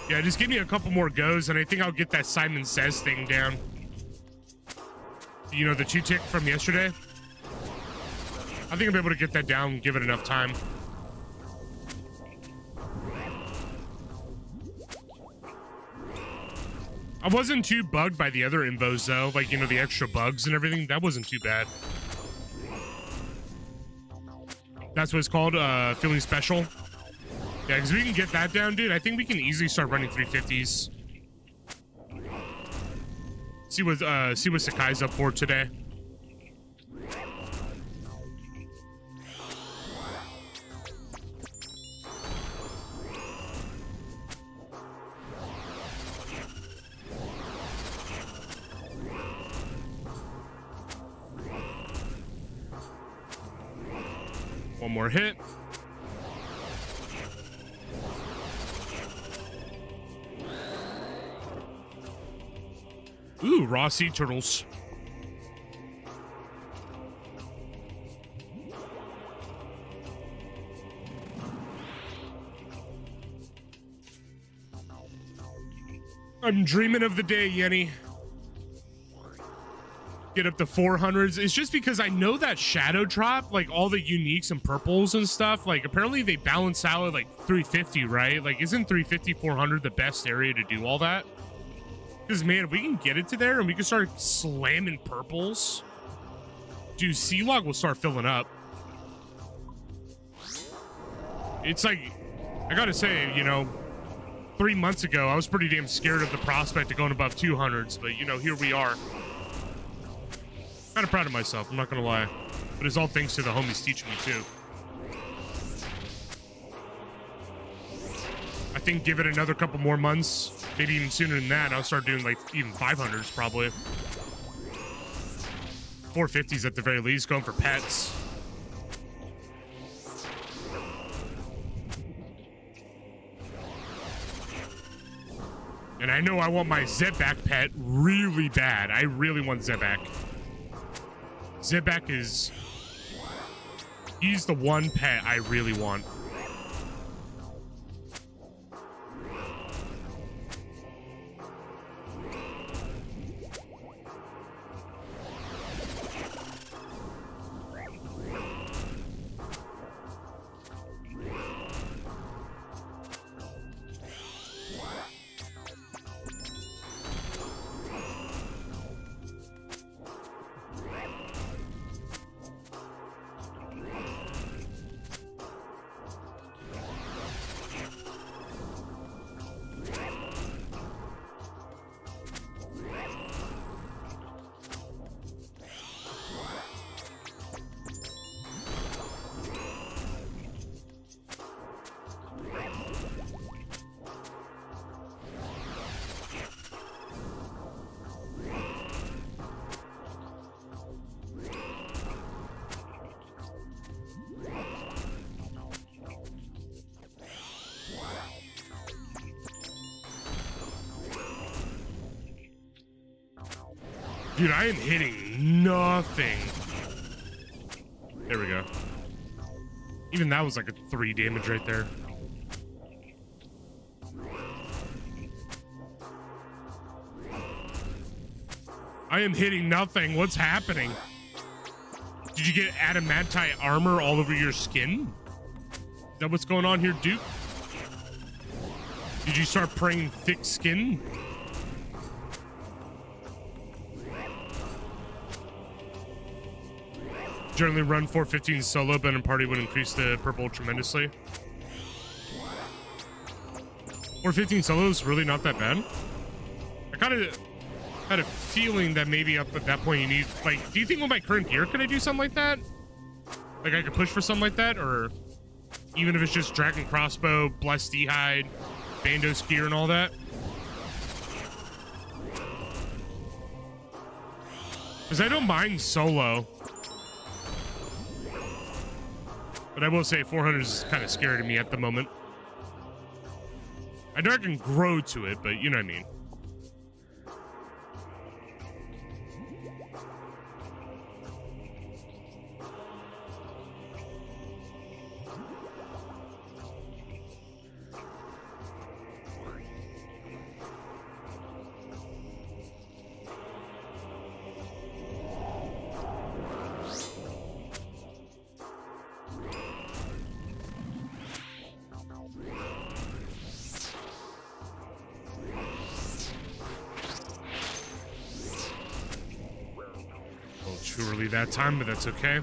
Yeah, just give me a couple more goes, and I think I'll get that Simon Says thing down. You know, the 2-tick from yesterday? I think I'll be able to get that down, give it enough time. I wasn't too bugged by the other invos, though. Like, you know, the extra bugs and everything. That wasn't too bad. That's what it's called, feeling special. Yeah, because we can get that down, dude. I think we can easily start running 350s. See what Sakai's up for today. One more hit. Ooh, raw sea turtles. I'm dreaming of the day, Yenny. get up to 400s. It's just because I know that shadow drop, like all the uniques and purples and stuff, like apparently they balance out at like 350, right? Like isn't 350, 400 the best area to do all that? Because man, if we can get it to there and we can start slamming purples, dude, C-Log will start filling up. It's like, I gotta say, you know, 3 months ago, I was pretty damn scared of the prospect of going above 200s, but you know, here we are. Kind of proud of myself, I'm not gonna lie. But it's all thanks to the homies teaching me too. I think give it another couple more months, maybe even sooner than that, I'll start doing like even 500s probably. 450s at the very least, going for pets. And I know I want my Zebak pet really bad. I really want Zebak. Zebak is... he's the one pet I really want. Dude, I am hitting nothing. There we go. Even that was like a 3 damage right there. I am hitting nothing. What's happening? Did you get adamantite armor all over your skin? Is that what's going on here, Duke? Did you start praying thick skin? Generally run 415 solo, but in party would increase the purple tremendously. 415 solo is really not that bad. I kind of had a feeling that maybe up at that point you need, like, do you think with my current gear could I do something like that? Like I could push for something like that, or even if it's just dragon crossbow, blessed hide, bandos gear and all that? Because I don't mind solo. But I will say 400 is kind of scary to me at the moment. I know I can grow to it, but you know what I mean. Too early that time, but that's okay.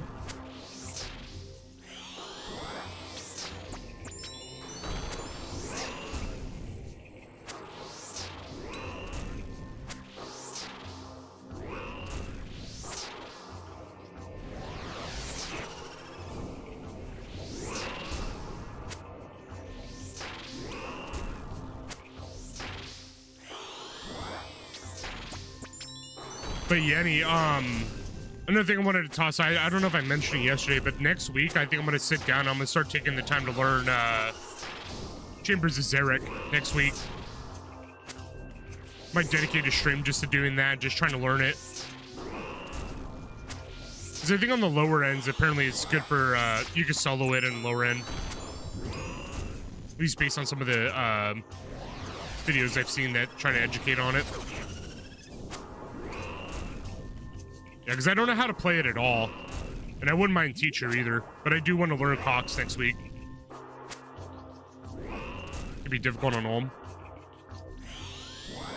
But Yenny, another thing I wanted to toss, I don't know if I mentioned it yesterday, but next week I think I'm going to sit down. I'm going to start taking the time to learn Chambers of Xeric next week. Might dedicate a stream just to doing that, just trying to learn it. Because I think on the lower ends, apparently it's good for, you can solo it in lower end. At least based on some of the videos I've seen that try to educate on it. Yeah, because I don't know how to play it at all. And I wouldn't mind teacher either. But I do want to learn Cox next week. It'd be difficult on home.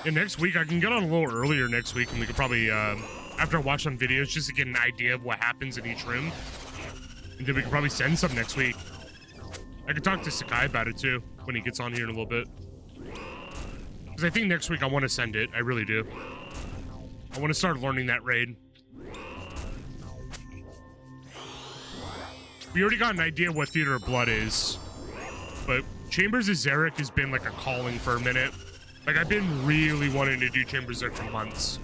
And next week, I can get on a little earlier next week, and we could probably, after I watch some videos, just to get an idea of what happens in each room. And then we could probably send some next week. I could talk to Sakai about it, too, when he gets on here in a little bit. Because I think next week I want to send it. I really do. I want to start learning that raid. We already got an idea what Theater of Blood is. But Chambers of Xeric has been like a calling for a minute. Like, I've been really wanting to do Chambers of Xeric for months.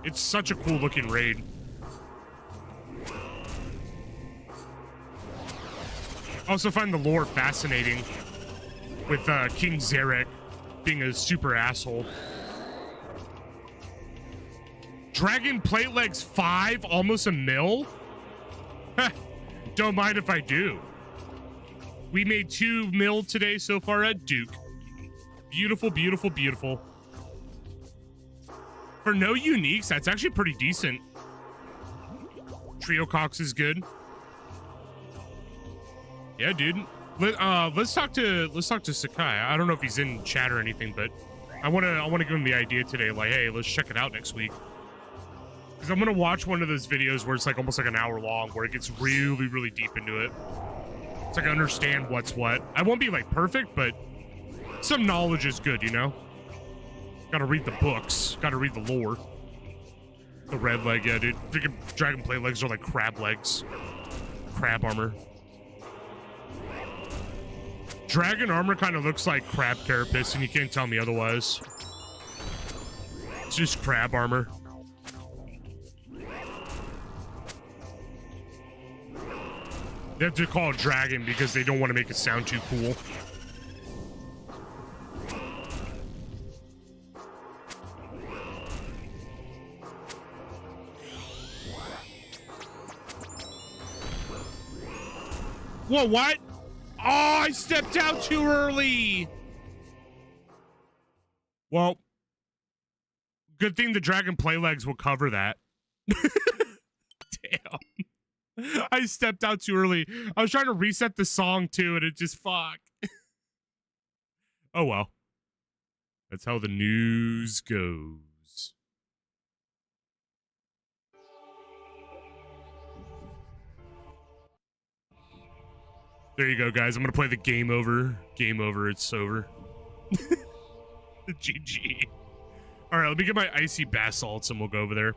It's such a cool looking raid. I also find the lore fascinating with King Xeric being a super asshole. Dragon Plate Legs 5, almost a mil? Don't mind if I do. We made 2 mil today so far at Duke. Beautiful, beautiful, beautiful. For no uniques, that's actually pretty decent. Trio Cox is good. Yeah, dude. Let's talk to Sakai. I don't know if he's in chat or anything, but I wanna give him the idea today. Like, hey, let's check it out next week. Because I'm gonna watch one of those videos where it's like almost like an hour long, where it gets really, really deep into it. It's like I understand what's what. I won't be like perfect, but some knowledge is good, you know? Gotta read the books. Gotta read the lore. The red leg, yeah, dude. Freaking Dragon Plate legs are like crab legs. Crab armor. Dragon armor kind of looks like crab carapace, and you can't tell me otherwise. It's just crab armor. They have to call it dragon because they don't want to make it sound too cool. Whoa, what? Oh, I stepped out too early. Well, good thing the Dragon Play Legs will cover that. Damn. I stepped out too early. I was trying to reset the song too, and it just fuck. Oh well. That's how the news goes. There you go, guys. I'm gonna play the game over. Game over. It's over. GG. All right, let me get my icy basalts, and we'll go over there.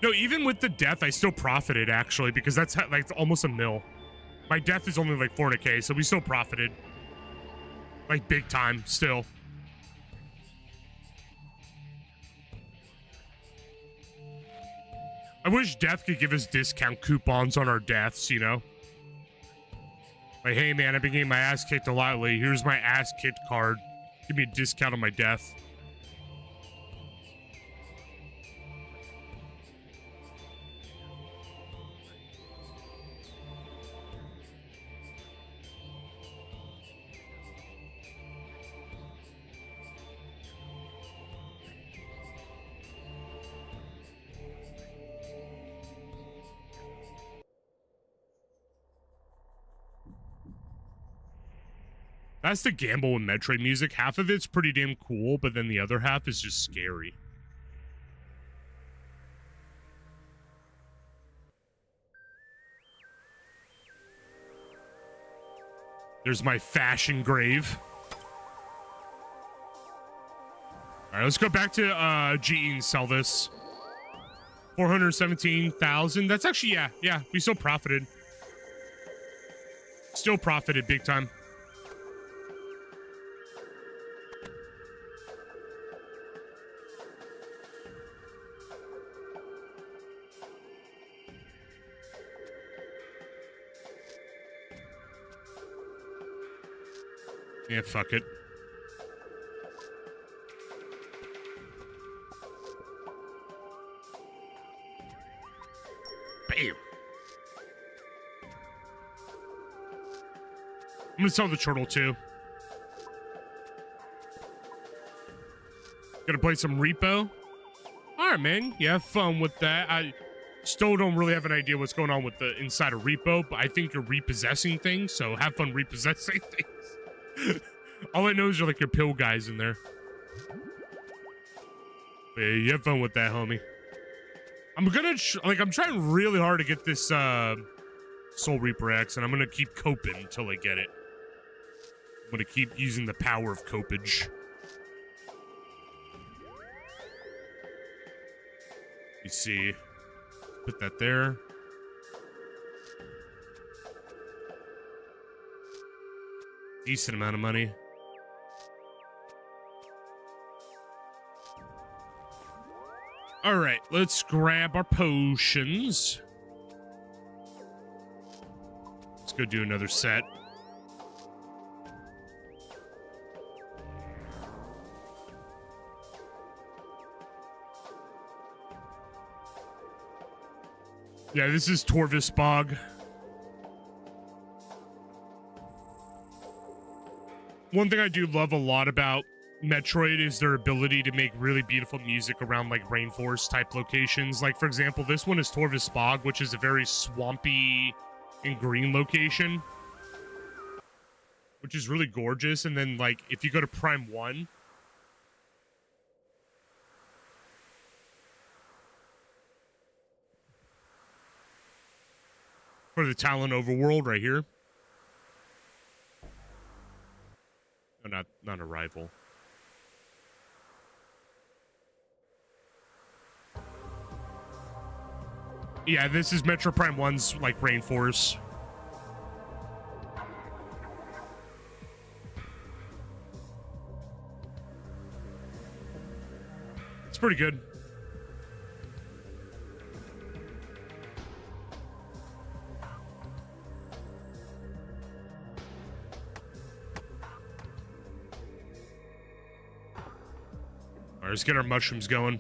No, even with the death, I still profited, actually, because that's like almost a mil. My death is only like 400k, so we still profited. Like, big time, still. I wish death could give us discount coupons on our deaths, you know? Like, hey, man, I've been getting my ass kicked a lot lately. Here's my ass kicked card. Give me a discount on my death. That's the gamble with Metroid music. Half of it's pretty damn cool, but then the other half is just scary. There's my fashion grave. All right, let's go back to GE and sell this. 417,000. That's actually, yeah, we still profited. Still profited big time. Yeah, fuck it. Bam. I'm gonna sell the turtle too. Gonna play some repo. All right, man. Yeah, have fun with that. I still don't really have an idea what's going on with the inside of repo, but I think you're repossessing things, so have fun repossessing things. All I know is you're like your pill guys in there. But yeah, you have fun with that, homie. I'm gonna I'm trying really hard to get this Soul Reaper X, and I'm gonna keep coping until I get it. I'm gonna keep using the power of copage. You see, put that there. Decent amount of money. All right, let's grab our potions. Let's go do another set. Yeah, this is Torvis Bog. One thing I do love a lot about Metroid is their ability to make really beautiful music around like rainforest type locations. Like, for example, this one is Torvis Bog, which is a very swampy and green location, which is really gorgeous. And then like if you go to Prime 1, for the Talon overworld right here. No, not a rival. Yeah, this is Metro Prime 1's like rainforest. It's pretty good. All right, let's get our mushrooms going.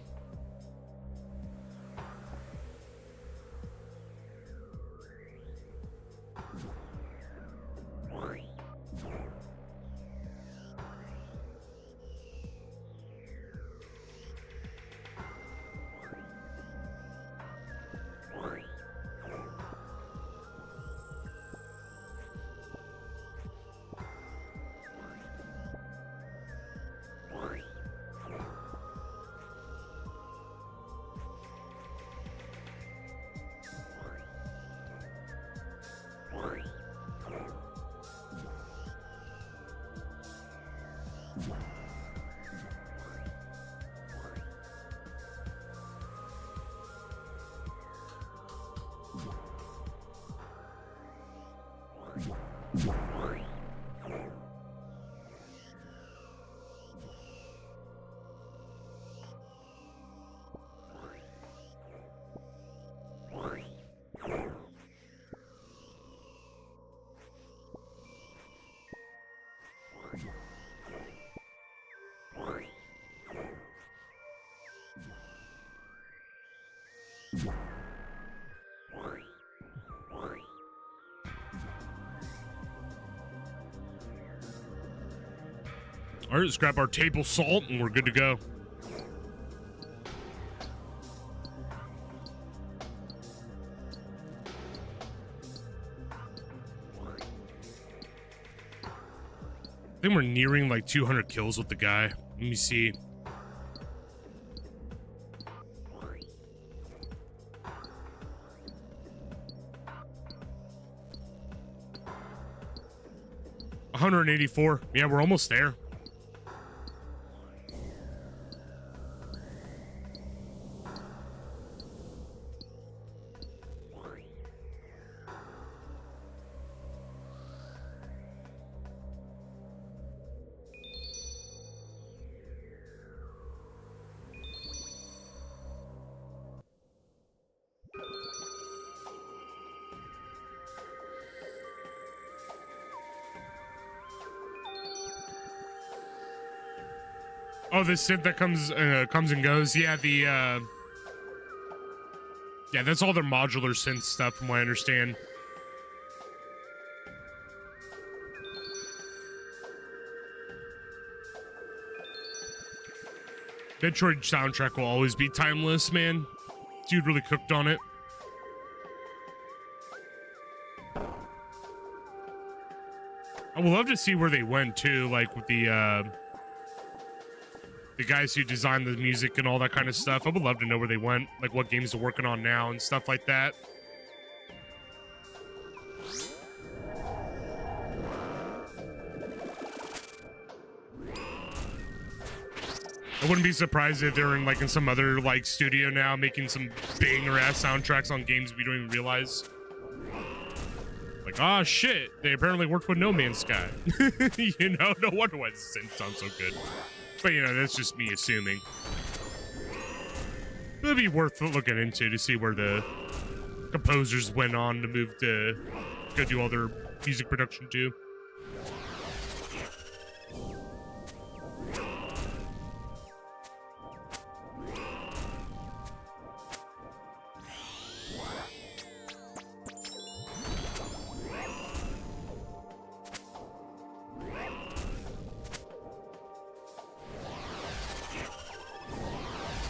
All right, let's grab our table salt and we're good to go. I think we're nearing like 200 kills with the guy. Let me see. $184. Yeah, we're almost there. Oh, the synth that comes and goes. Yeah, yeah, that's all their modular synth stuff, from what I understand. Metroid soundtrack will always be timeless, man. Dude really cooked on it. I would love to see where they went too, like with the guys who designed the music and all that kind of stuff. I would love to know where they went, like what games they're working on now and stuff like that. I wouldn't be surprised if they're in like in some other like studio now making some banger ass soundtracks on games we don't even realize. Like, oh shit, they apparently worked with No Man's Sky. You know, no wonder why this sounds so good. But you know, that's just me assuming. It'd be worth looking into to see where the composers went on to move to go do all their music production too.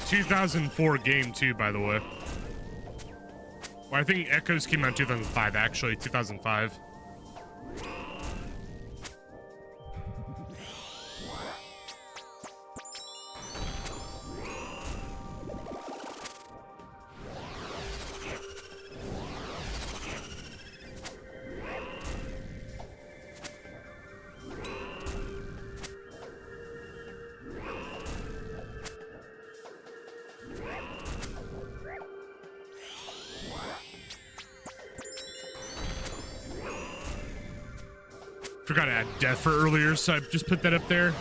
2004 game too, by the way. Well, I think Echoes came out in 2005, actually, 2005. Forgot to add death for earlier, so I just put that up there.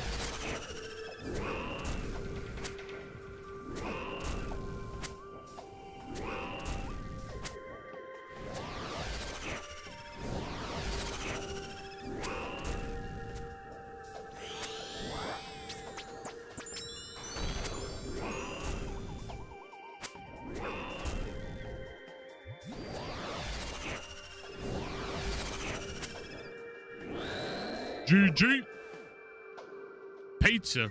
GG. Pizza. All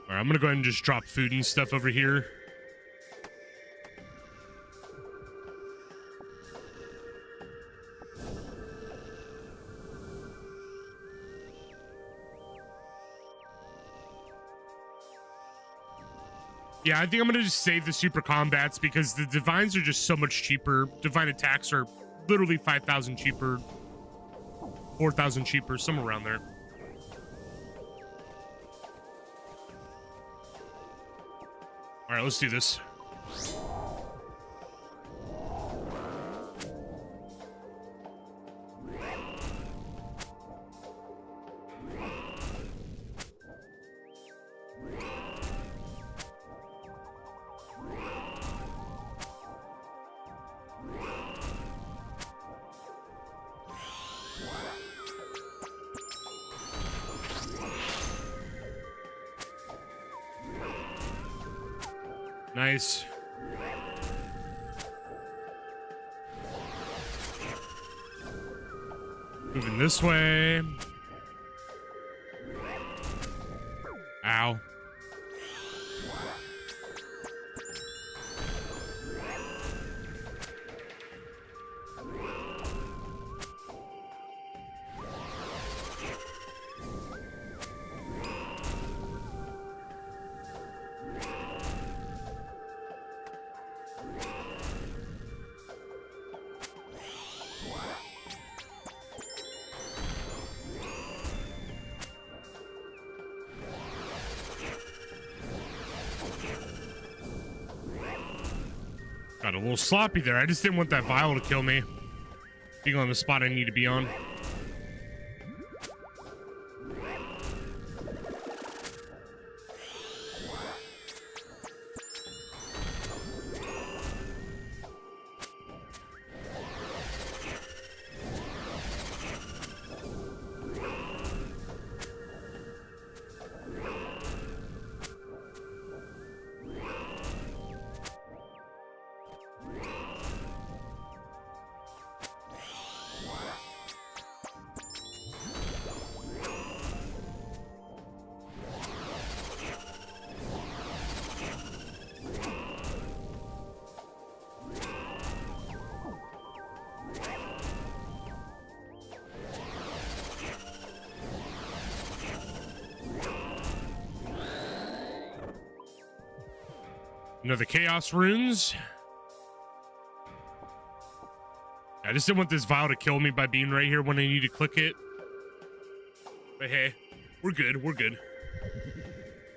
right, I'm gonna go ahead and just drop food and stuff over here. Yeah, I think I'm gonna just save the super combats because the divines are just so much cheaper. Divine attacks are literally 5,000 cheaper, 4,000 cheaper, somewhere around there. All right, let's do this. Nice. Moving this way. Ow. Got a little sloppy there. I just didn't want that vial to kill me. Being on the spot I need to be on. Another Chaos Runes. I just didn't want this vial to kill me by being right here when I need to click it. But hey, we're good, we're good.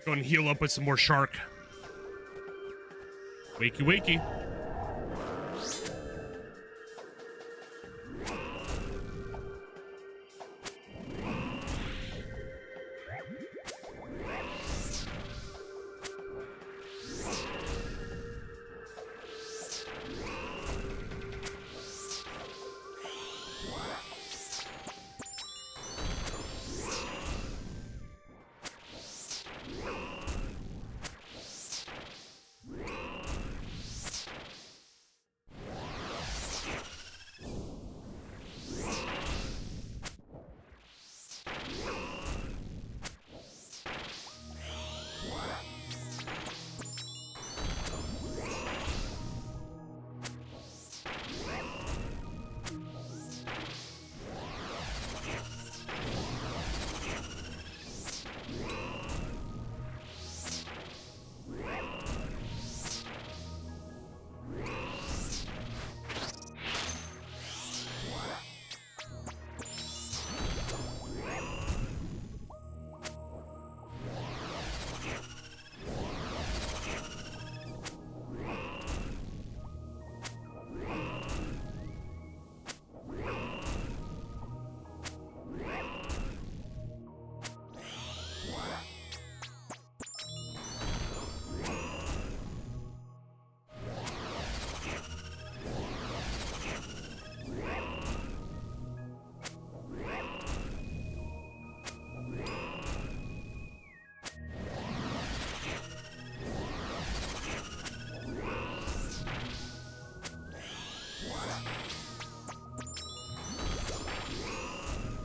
Go and heal up with some more shark. Wakey, wakey.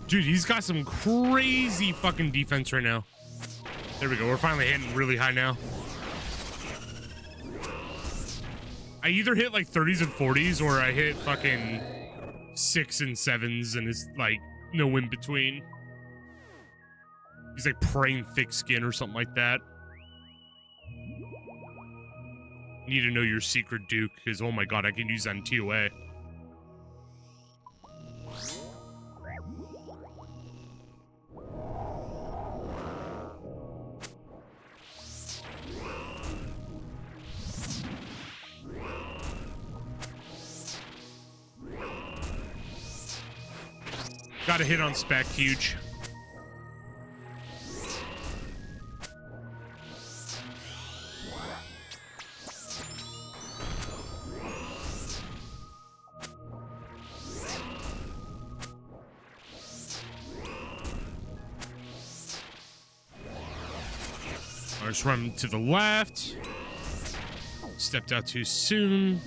Dude, he's got some crazy fucking defense right now. There we go. We're finally hitting really high now. I either hit like 30s and 40s or I hit fucking 6 and 7s and it's like no in between. He's like praying thick skin or something like that. Need to know your secret, Duke, because oh my god, I can use that in TOA. Got a hit on spec, huge. I just run to the left. Stepped out too soon.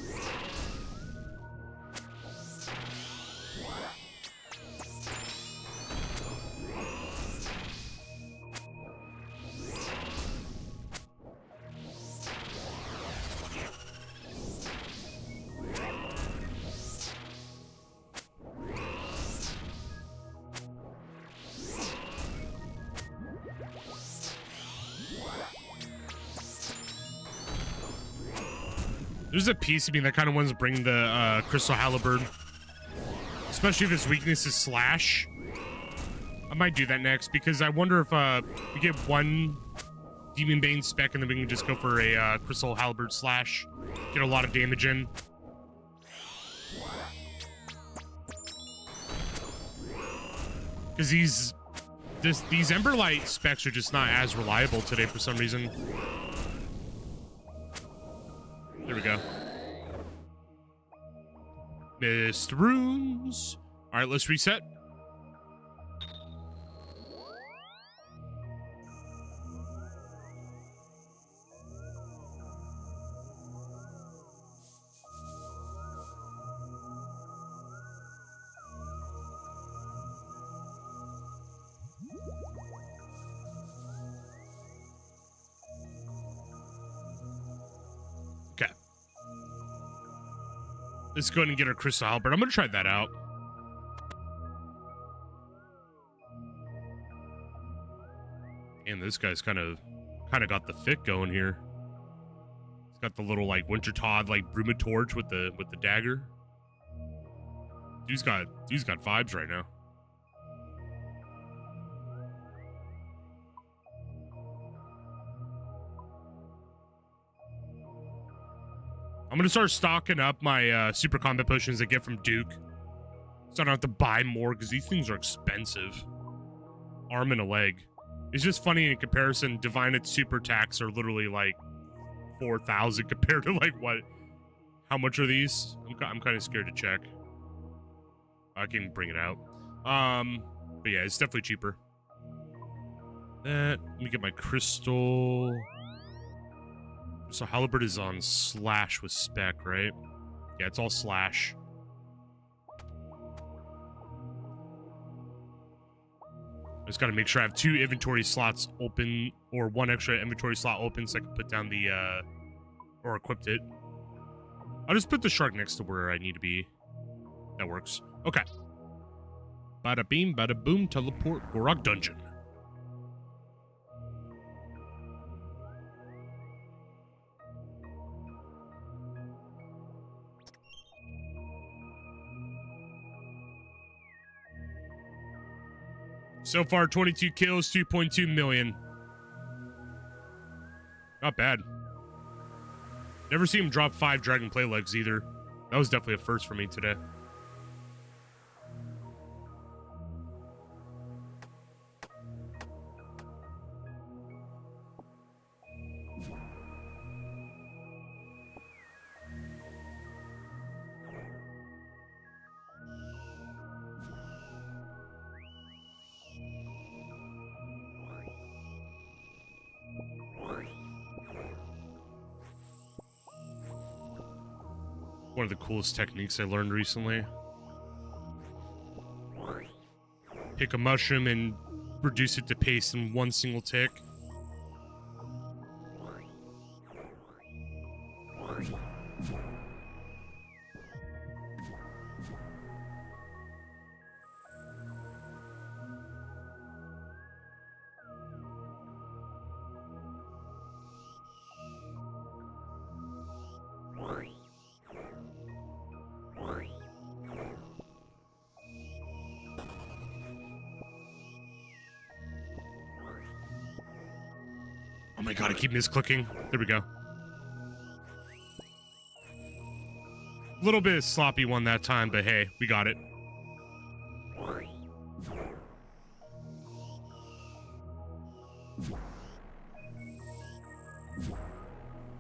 There's a piece of me that kind of wants to bring the Crystal Halberd, especially if its weakness is Slash. I might do that next because I wonder if we get one Demon Bane spec and then we can just go for a Crystal Halberd Slash, get a lot of damage in. Because these Emberlight specs are just not as reliable today for some reason. There we go. Missed runes. All right, let's reset. Okay. Let's go ahead and get our Crystal Halberd. I'm going to try that out. And this guy's kind of got the fit going here. He's Got the little like Winter Todd like Bruma torch with the dagger. Dude's got vibes right now. I'm gonna start stocking up my super combat potions I get from Duke. So I don't have to buy more because these things are expensive. Arm and a leg. It's just funny in comparison. Divine and super attacks are literally like 4,000 compared to like what? How much are these? I'm kind of scared to check. I can bring it out. But yeah, it's definitely cheaper. Let me get my crystal. So halberd is on slash with spec, right? Yeah, it's all slash. I just gotta make sure I have 2 inventory slots open, or 1 extra inventory slot open so I can put down the, or equipped it. I'll just put the shark next to where I need to be. That works. Okay. Bada beam, bada boom, teleport, Gorok dungeon. So far, 22 kills, 2.2 million. Not bad. Never seen him drop 5 dragon play legs either. That was definitely a first for me today. One of the coolest techniques I learned recently. Pick a mushroom and reduce it to paste in 1 single tick. Oh my god, I keep misclicking. There we go. A little bit of sloppy one that time, but hey, we got it.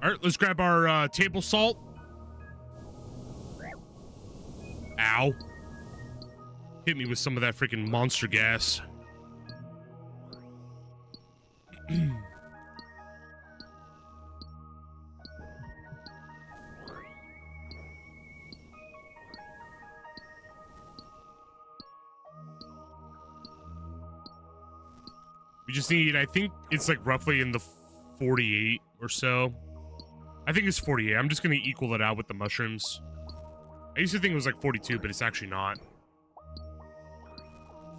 Alright, let's grab our table salt. Ow. Hit me with some of that freaking monster gas. We just need, I think it's like roughly in the 48 or so. I think it's 48. I'm just going to equal it out with the mushrooms. I used to think it was like 42, but it's actually not.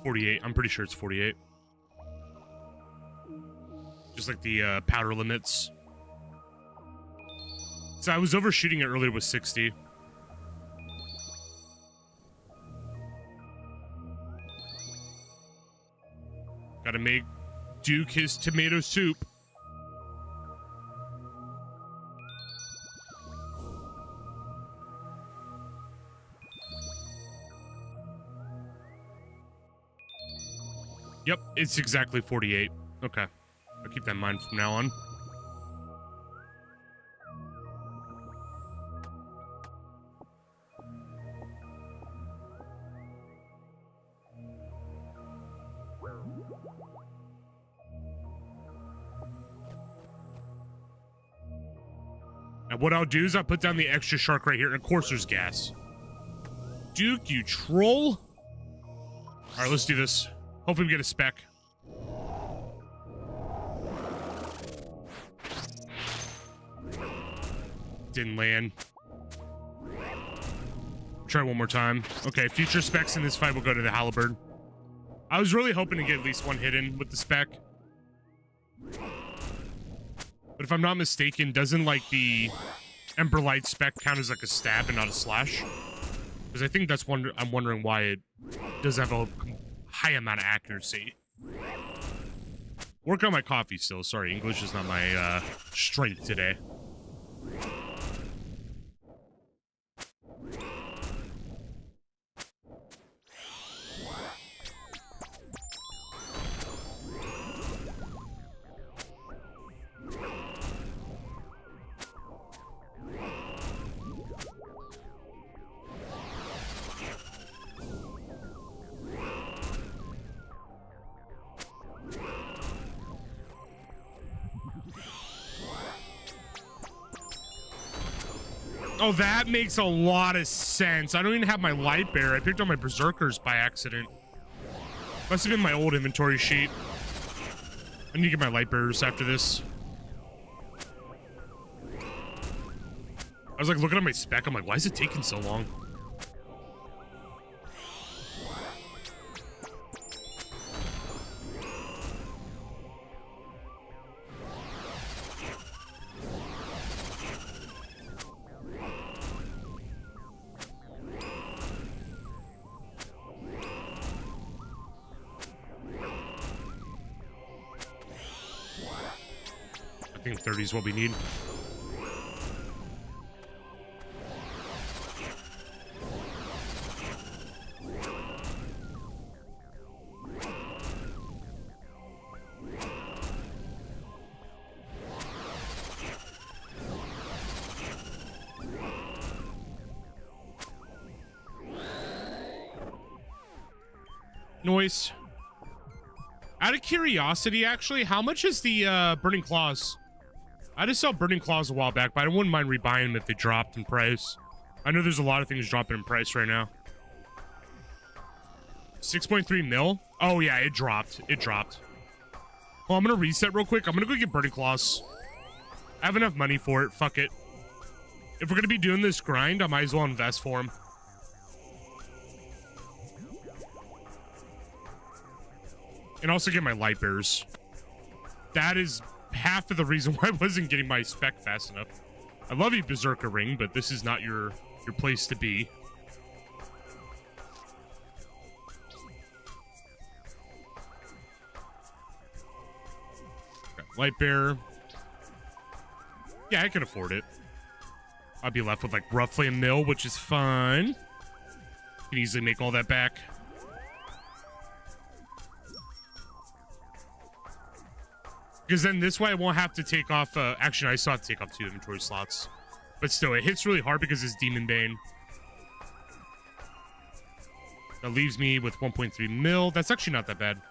48. I'm pretty sure it's 48. Just like the powder limits. So I was overshooting it earlier with 60. Gotta make Duke his tomato soup. Yep, it's exactly 48. Okay. I'll keep that in mind from now on. And what I'll do is I'll put down the extra shark right here, and of course there's gas. Duke, you troll! Alright, let's do this. Hopefully we get a spec. Didn't land. Try one more time. Okay, future specs in this fight will go to the halberd. I was really hoping to get at least one hit in with the spec. But But if I'm not mistaken, doesn't like the Ember Light spec count as like a stab and not a slash? Because I think that's I'm wondering why it does have a high amount of accuracy. Work on my coffee still. Sorry, English is not my strength today. Oh, that makes a lot of sense. I don't even have my light bear. I picked up my berserkers by accident. Must have been my old inventory sheet. I need to get my light bearers after this. I was like looking at my spec. I'm like, why is it taking so long? I think 30 is what we need. Noise. Out of curiosity, actually, how much is the Burning Claws? I just saw Burning Claws a while back, but I wouldn't mind rebuying them if they dropped in price. I know there's a lot of things dropping in price right now. 6.3 mil? Oh, yeah, it dropped. It dropped. Well, I'm going to reset real quick. I'm going to go get Burning Claws. I have enough money for it. Fuck it. If we're going to be doing this grind, I might as well invest for them. And also get my light bearers. That is half of the reason why I wasn't getting my spec fast enough. I love you, Berserker Ring, but this is not your place to be. Okay, light bearer. Yeah, I can afford it. I'll be left with like roughly a mil, which is fine. Can easily make all that back. Because then this way I won't have to take off, actually I still have to take off 2 inventory slots. But still, it hits really hard because it's Demon Bane. That leaves me with 1.3 mil. That's actually not that bad.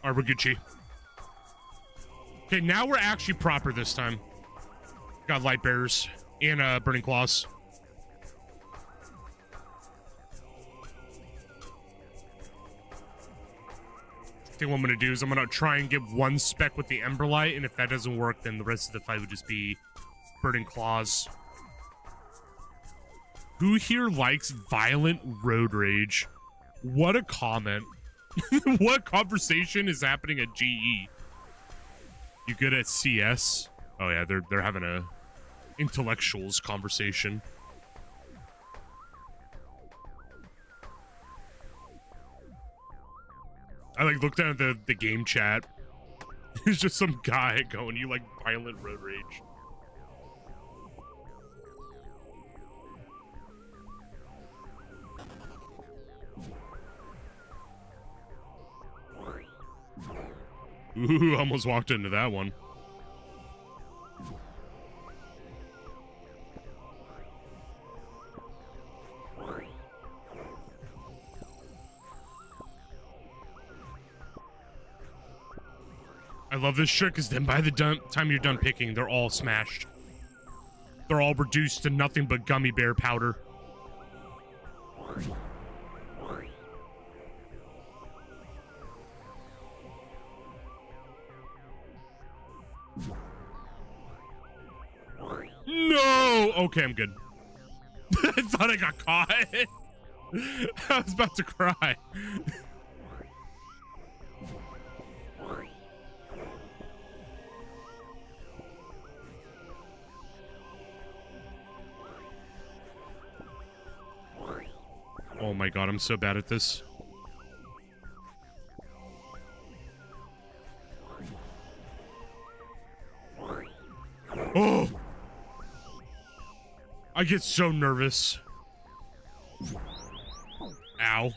Alright, we're Gucci. Okay, now we're actually proper this time. Got light bearers and burning claws. I think what I'm gonna do is I'm gonna try and get one spec with the Ember Light, and if that doesn't work, then the rest of the fight would just be burning claws. Who here likes violent road rage? What a comment. What conversation is happening at GE? You good at CS? Oh yeah, they're having a intellectuals conversation. I like looked down at the game chat. There's just some guy going, "You like violent road rage?" Ooh, almost walked into that one. I love this trick because then by the time you're done picking, they're all smashed. They're all reduced to nothing but gummy bear powder. Oh, okay, I'm good. I thought I got caught. I was about to cry. Oh my god, I'm so bad at this. Oh! I get so nervous. Ow.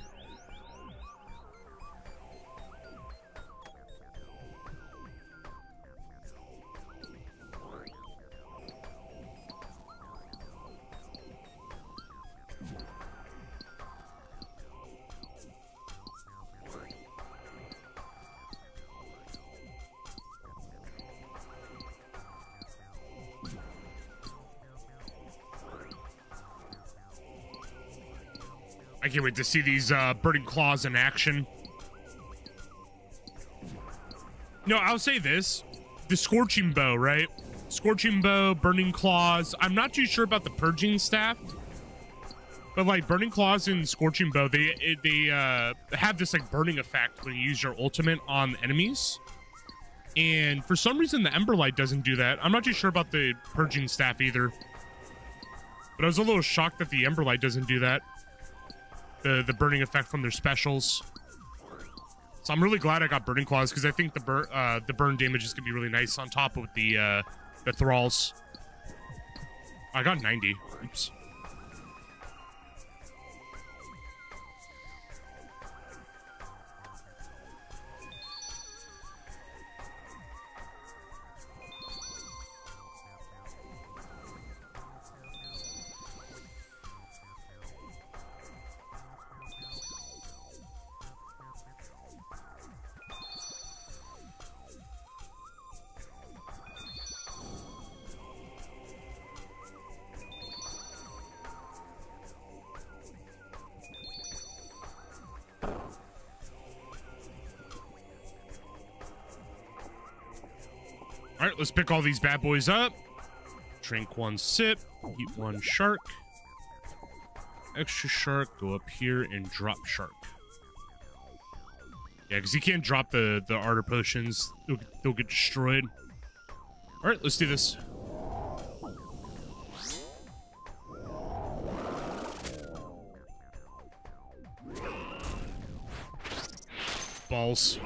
I can't wait to see these burning claws in action. No, I'll say this. The scorching bow, right? Scorching bow, burning claws. I'm not too sure about the purging staff. But like burning claws and scorching bow, they have this like burning effect when you use your ultimate on enemies. And for some reason the Ember Light doesn't do that. I'm not too sure about the purging staff either. But I was a little shocked that the Ember Light doesn't do that. The burning effect from their specials. So I'm really glad I got burning claws because I think the burn damage is gonna be really nice on top of the thralls. I got 90. Oops. All right, let's pick all these bad boys up. Drink one sip, eat one shark. Extra shark, go up here and drop shark. Yeah, because you can't drop the ardor potions. They'll get destroyed. All right, let's do this. Balls.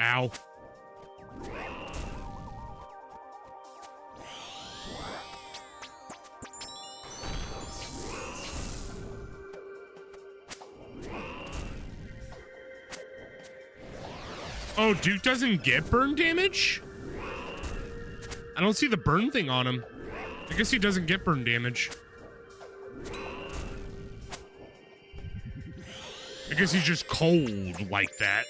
Ow. Oh, Duke doesn't get burn damage? I don't see the burn thing on him. I guess he doesn't get burn damage. I guess he's just cold like that.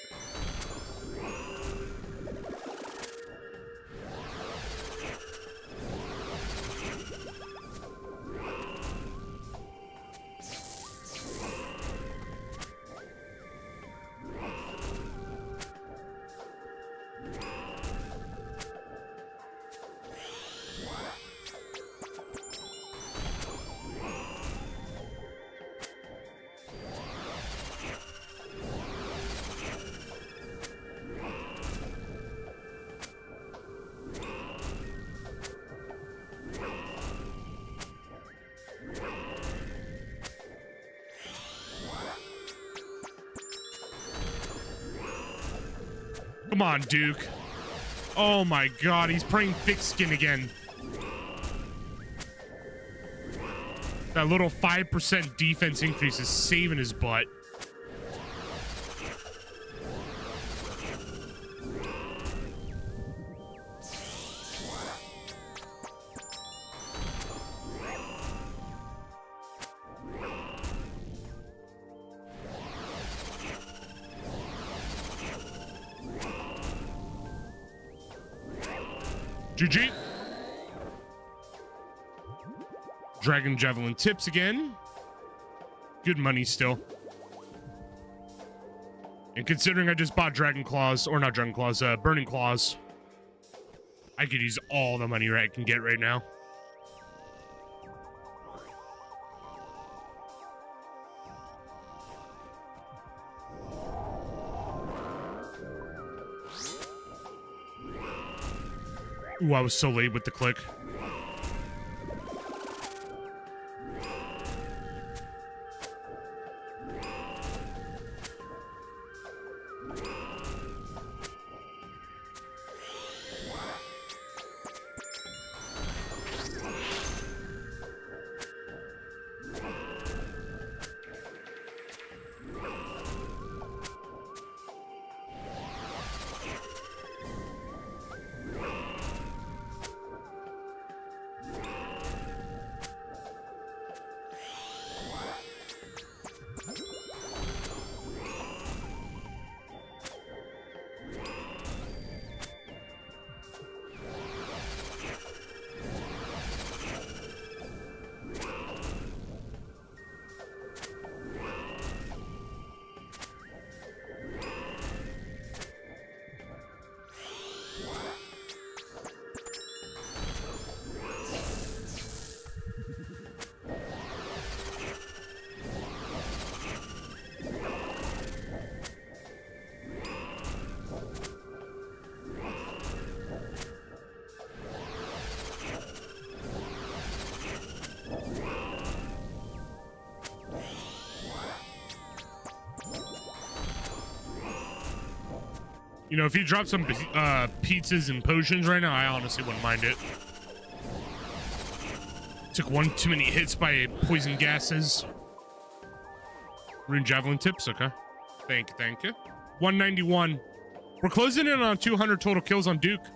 Come on, Duke. Oh my god, he's playing thick skin again. That little 5% defense increase is saving his butt. GG. Dragon Javelin tips again. Good money still. And considering I just bought Dragon Claws, or not Dragon Claws, Burning Claws, I could use all the money I can get right now. Ooh, I was so late with the click. You know, if you drop some pizzas and potions right now, I honestly wouldn't mind it. Took one too many hits by poison gases. Rune Javelin tips, okay. Thank you. 191. We're closing in on 200 total kills on Duke.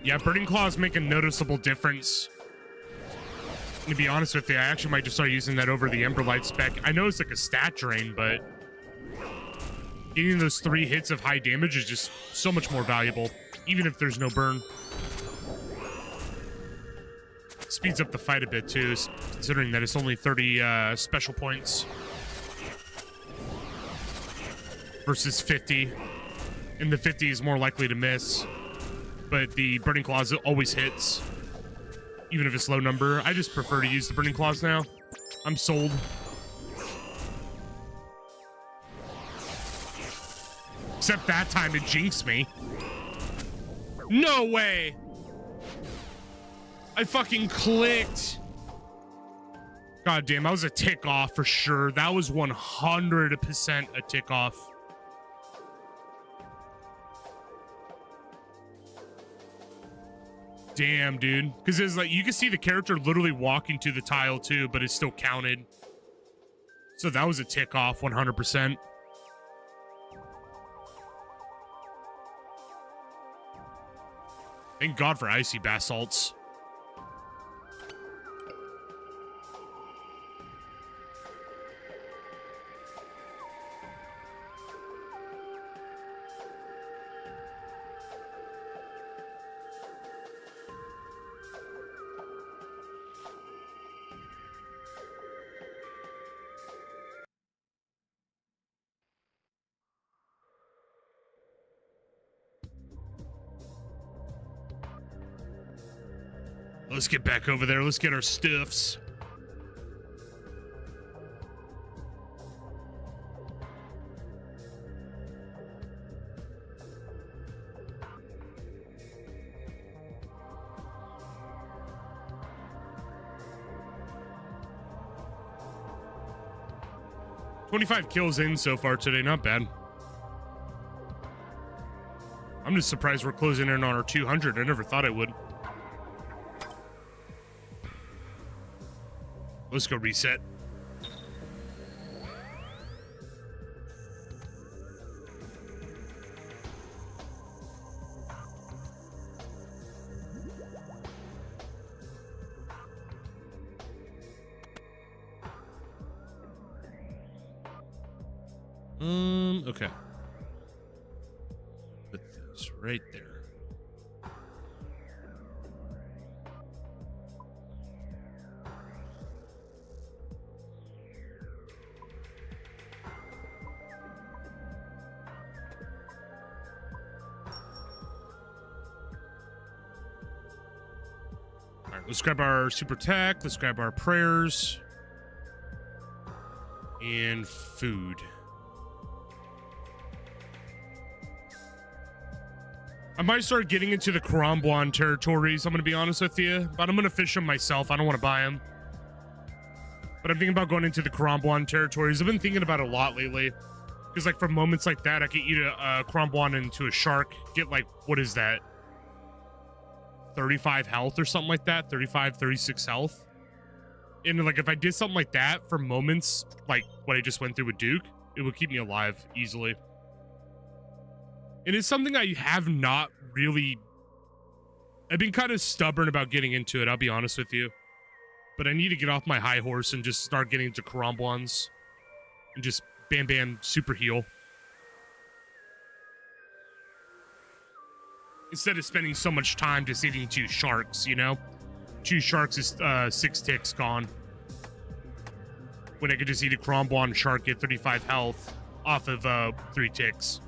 Yeah, Burning Claws make a noticeable difference. To be honest with you, I actually might just start using that over the Emberlight spec. I know it's like a stat drain, but getting those 3 hits of high damage is just so much more valuable, even if there's no burn. Speeds up the fight a bit too, considering that it's only 30 special points versus 50, and the 50 is more likely to miss. But the Burning Claws always hits, even if it's low number. I just prefer to use the Burning Claws now. I'm sold. Except that time it jinxed me. No way! I fucking clicked. God damn, that was a tick off for sure. That was 100% a tick off. Damn, dude. Because it's like, you can see the character literally walking to the tile too, but it's still counted. So that was a tick off, 100%. Thank God for icy basalts. Let's get back over there. Let's get our stuffs. $25 kills in so far today. Not bad. I'm just surprised we're closing in on our 200. I never thought I would. Let's go reset. Okay. Put this right there. All right, let's grab our super tech. Let's grab our prayers and food. I might start getting into the Karambuan territories, I'm going to be honest with you. But I'm going to fish them myself. I don't want to buy them. But I'm thinking about going into the Karambuan territories. I've been thinking about it a lot lately. Because, like, for moments like that, I could eat a Karambuan into a shark. Get, like, what is that? 35 health or something like that? 35, 36 health. And, like, if I did something like that for moments, like what I just went through with Duke, it would keep me alive easily. And it's something I have not really... I've been kind of stubborn about getting into it, I'll be honest with you. But I need to get off my high horse and just start getting into Karambuans. And just bam bam super heal. Instead of spending so much time just eating 2 sharks, you know? 2 sharks is 6 ticks gone. When I could just eat a Karambuan shark, get 35 health off of 3 ticks.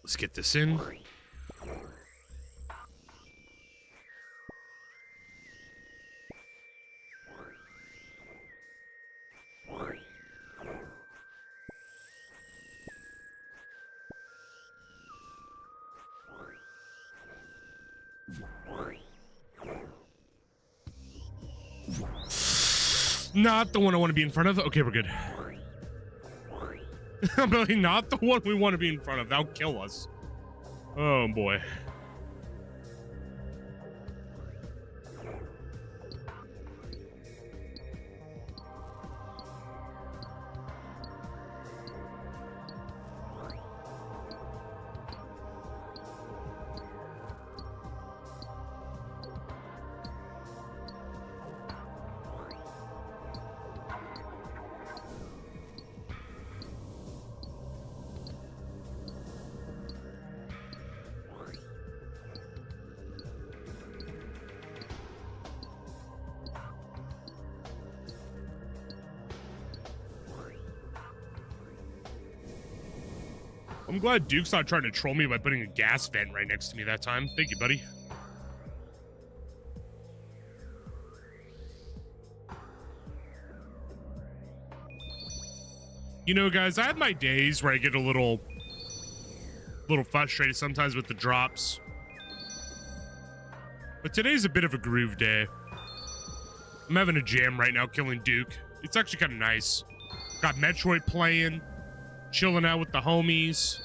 Let's get this in. Not the one I want to be in front of. Okay, we're good. I'm really not the one we want to be in front of. That'll kill us. Oh, boy. I'm glad Duke's not trying to troll me by putting a gas vent right next to me that time. Thank you, buddy. You know, guys, I have my days where I get a little little frustrated sometimes with the drops. But today's a bit of a groove day. I'm having a jam right now, killing Duke. It's actually kind of nice. Got Metroid playing, chilling out with the homies,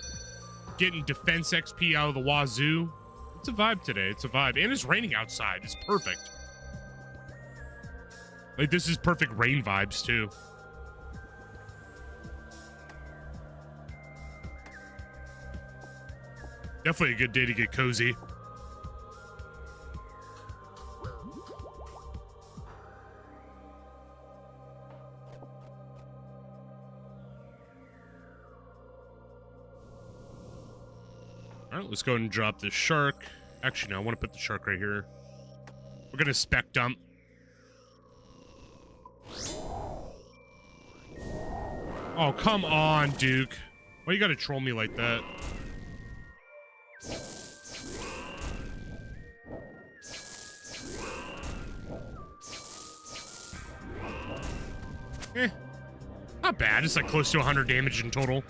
getting defense XP out of the wazoo. It's a vibe today. It's a vibe. And it's raining outside. It's perfect. Like, this is perfect rain vibes, too. Definitely a good day to get cozy. All right, let's go ahead and drop this shark. Actually, no, I want to put the shark right here. We're going to spec dump. Oh, come on, Duke. Why you got to troll me like that? Not bad. It's like close to 100 damage in total.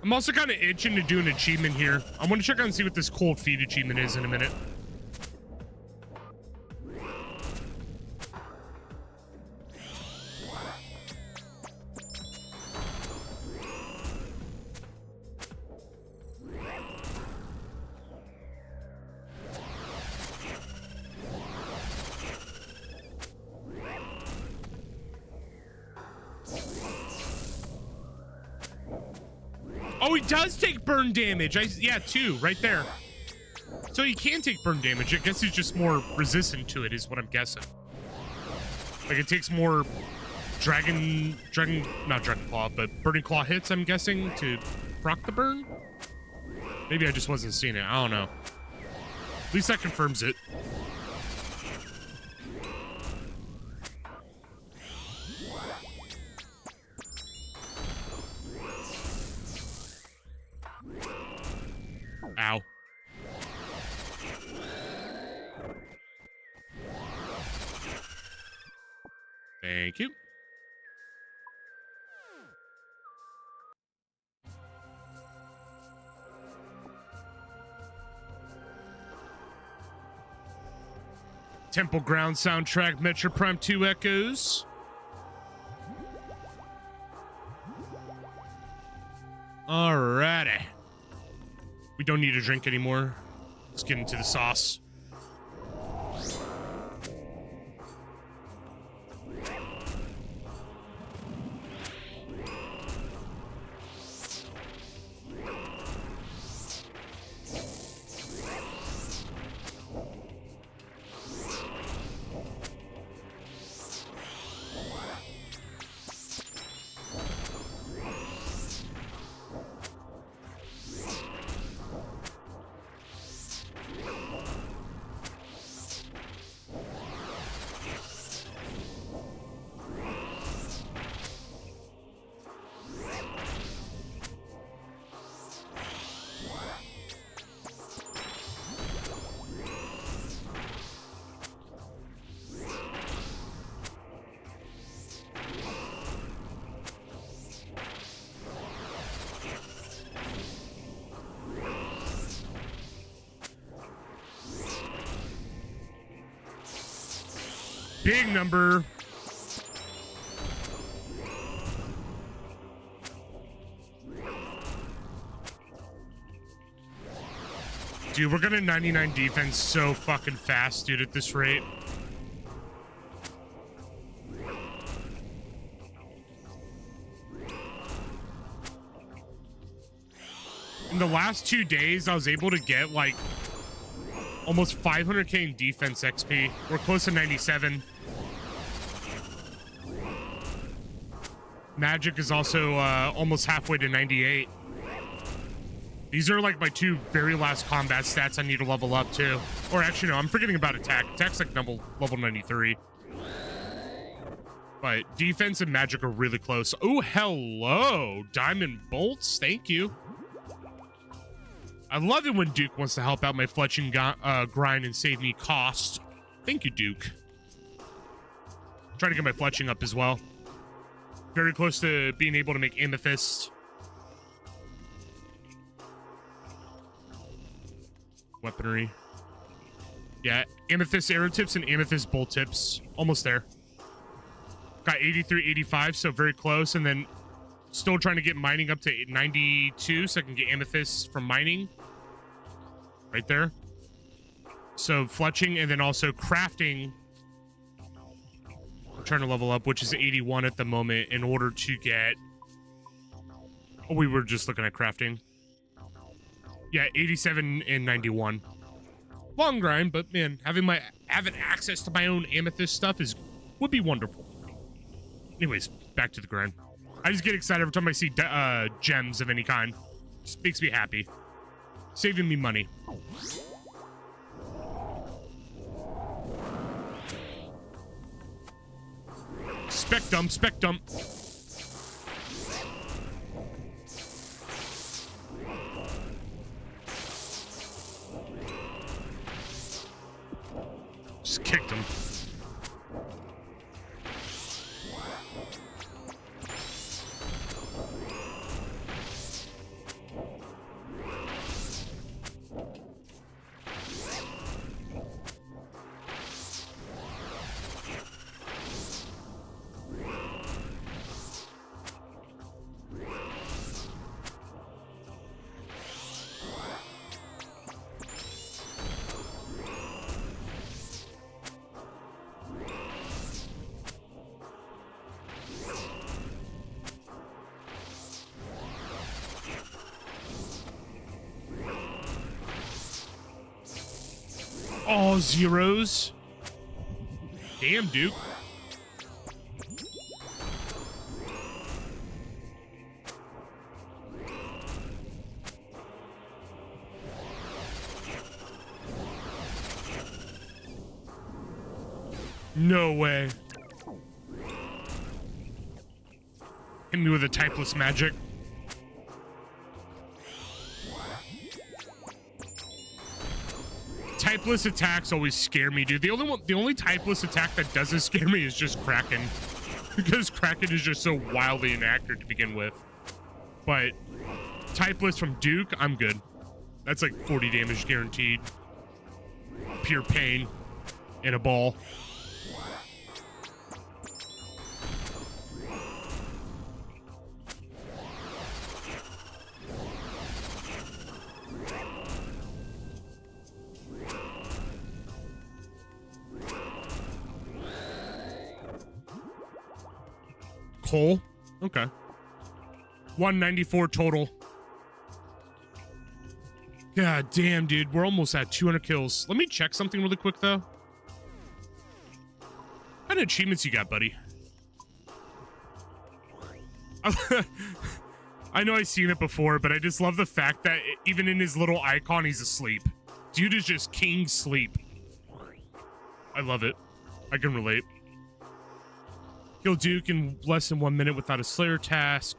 I'm also kind of itching to do an achievement here. I want to check out and see what this cold feet achievement is in a minute. Oh, he does take burn damage. Yeah, 2 right there. So he can take burn damage. I guess he's just more resistant to it, is what I'm guessing. Like, it takes more not Dragon Claw, but Burning Claw hits, I'm guessing, to proc the burn? Maybe I just wasn't seeing it. I don't know. At least that confirms it. Ow. Thank you. Temple Ground soundtrack, Metro Prime 2 echoes. Alrighty. We don't need a drink anymore. Let's get into the sauce. Big number. Dude, we're gonna 99 defense so fucking fast, dude, at this rate. In the last 2 days, I was able to get, like, almost 500k in defense XP. We're close to 97. Magic is also almost halfway to 98. These are like my 2 very last combat stats I need to level up too. Or actually, no, I'm forgetting about attack. Attack's like level 93. But defense and magic are really close. Oh, hello. Diamond bolts. Thank you. I love it when Duke wants to help out my fletching grind and save me cost. Thank you, Duke. Trying to get my fletching up as well. Very close to being able to make amethyst. Weaponry. Yeah, amethyst arrow tips and amethyst bolt tips. Almost there. Got 83, 85, so very close. And then still trying to get mining up to 92 so I can get amethyst from mining. Right there. So fletching and then also crafting. I'm trying to level up, which is 81 at the moment in order to get... Oh, we were just looking at crafting. Yeah, 87 and 91. Long grind, but man, having access to my own amethyst stuff would be wonderful. Anyways, back to the grind. I just get excited every time I see gems of any kind. Just makes me happy. Saving me money. Spec dump, spec dump. Just kicked him. All zeros. Damn, Duke. No way. Hit me with a typeless magic. Typeless attacks always scare me, dude. The only typeless attack that doesn't scare me is just Kraken. Because Kraken is just so wildly inaccurate to begin with. But typeless from Duke, I'm good. That's like 40 damage guaranteed. Pure pain in a ball. Coal? Okay. 194 total. God damn, dude. We're almost at 200 kills. Let me check something really quick, though. What kind of achievements you got, buddy? I know I've seen it before, but I just love the fact that even in his little icon, he's asleep. Dude is just king sleep. I love it. I can relate. Kill Duke in less than 1 minute without a Slayer task.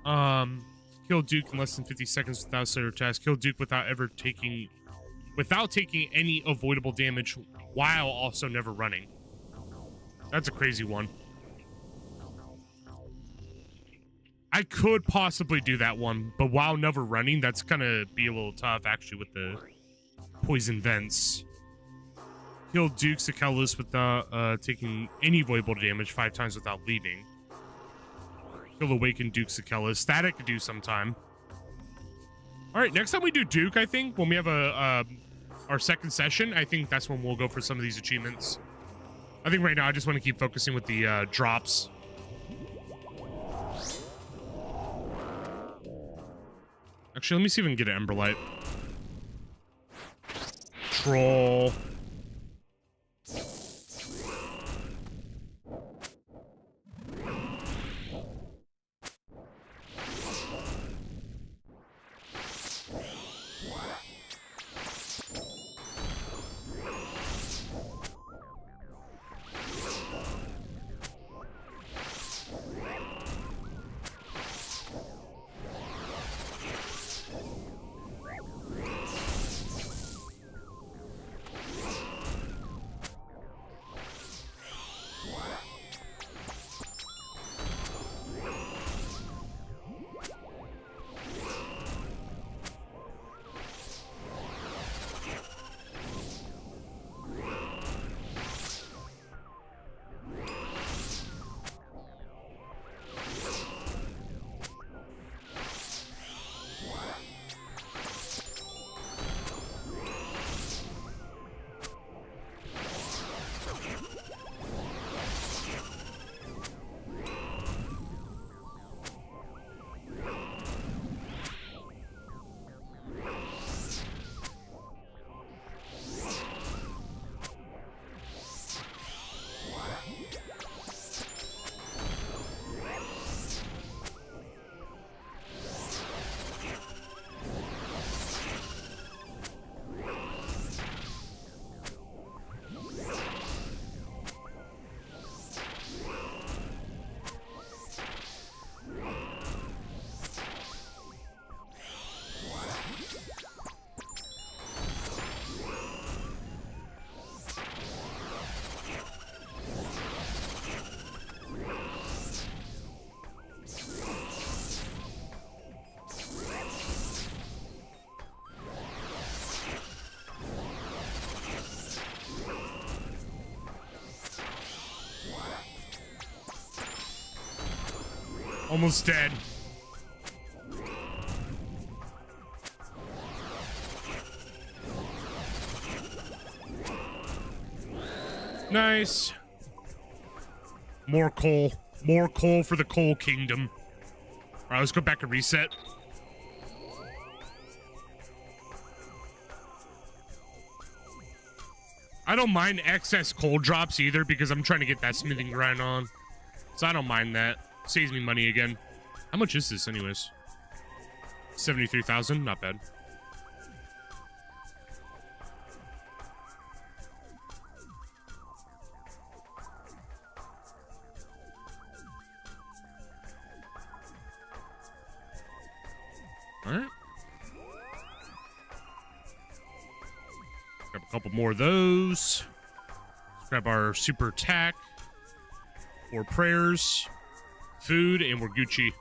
Kill Duke in less than 50 seconds without a Slayer task. Kill Duke without taking any avoidable damage while also never running. That's a crazy one. I could possibly do that one, but while never running, that's gonna be a little tough actually with the poison vents. Kill Duke Sakellus without taking any avoidable damage 5 times without leaving. Kill Awaken Duke Sakellus. That I could do sometime. Alright, next time we do Duke, I think, when we have our second session, I think that's when we'll go for some of these achievements. I think right now I just want to keep focusing with the drops. Actually, let me see if we can get an Emberlight. Troll. Almost dead. Nice. More coal. More coal for the coal kingdom. Alright, let's go back and reset. I don't mind excess coal drops either because I'm trying to get that smithing grind on. So I don't mind that. Saves me money again. How much is this anyways? 73,000? Not bad. Alright. Grab a couple more of those. Let's grab our super attack. 4 prayers. Food, and we're Gucci.